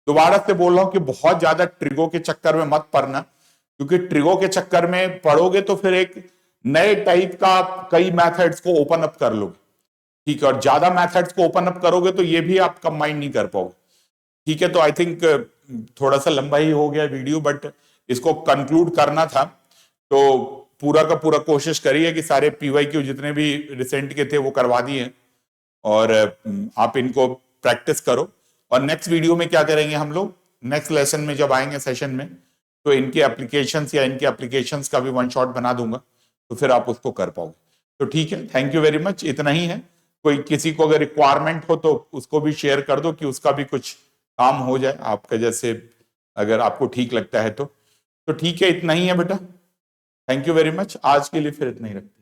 दोबारा से बोल रहा हूं कि बहुत ज्यादा ट्रिगो के चक्कर में मत पड़ना, क्योंकि ट्रिगो के चक्कर में पढ़ोगे तो फिर एक नए टाइप का कई मैथड्स को ओपन अप कर लोगे। ठीक है, और ज्यादा मैथड्स को ओपन अप करोगे तो ये भी आप कंबाइन नहीं कर पाओगे। ठीक है, तो आई थिंक थोड़ा सा लंबा ही हो गया वीडियो, बट इसको कंक्लूड करना था। तो पूरा का पूरा कोशिश करिए कि सारे पीवाईक्यू जितने भी रिसेंट के थे वो करवा दिए, और आप इनको प्रैक्टिस करो। और नेक्स्ट वीडियो में क्या करेंगे हम लोग, नेक्स्ट लेसन में जब आएंगे सेशन में, तो इनके एप्लीकेशंस या इनके एप्लीकेशंस का भी वन शॉट बना दूंगा, तो फिर आप उसको कर पाओगे। तो ठीक है, थैंक यू वेरी मच, इतना ही है। कोई किसी को अगर रिक्वायरमेंट हो तो उसको भी शेयर कर दो कि उसका भी कुछ काम हो जाए आपके जैसे, अगर आपको ठीक लगता है तो ठीक है, इतना ही है बेटा। थैंक यू वेरी मच, आज के लिए फिर इतना ही रखते हैं।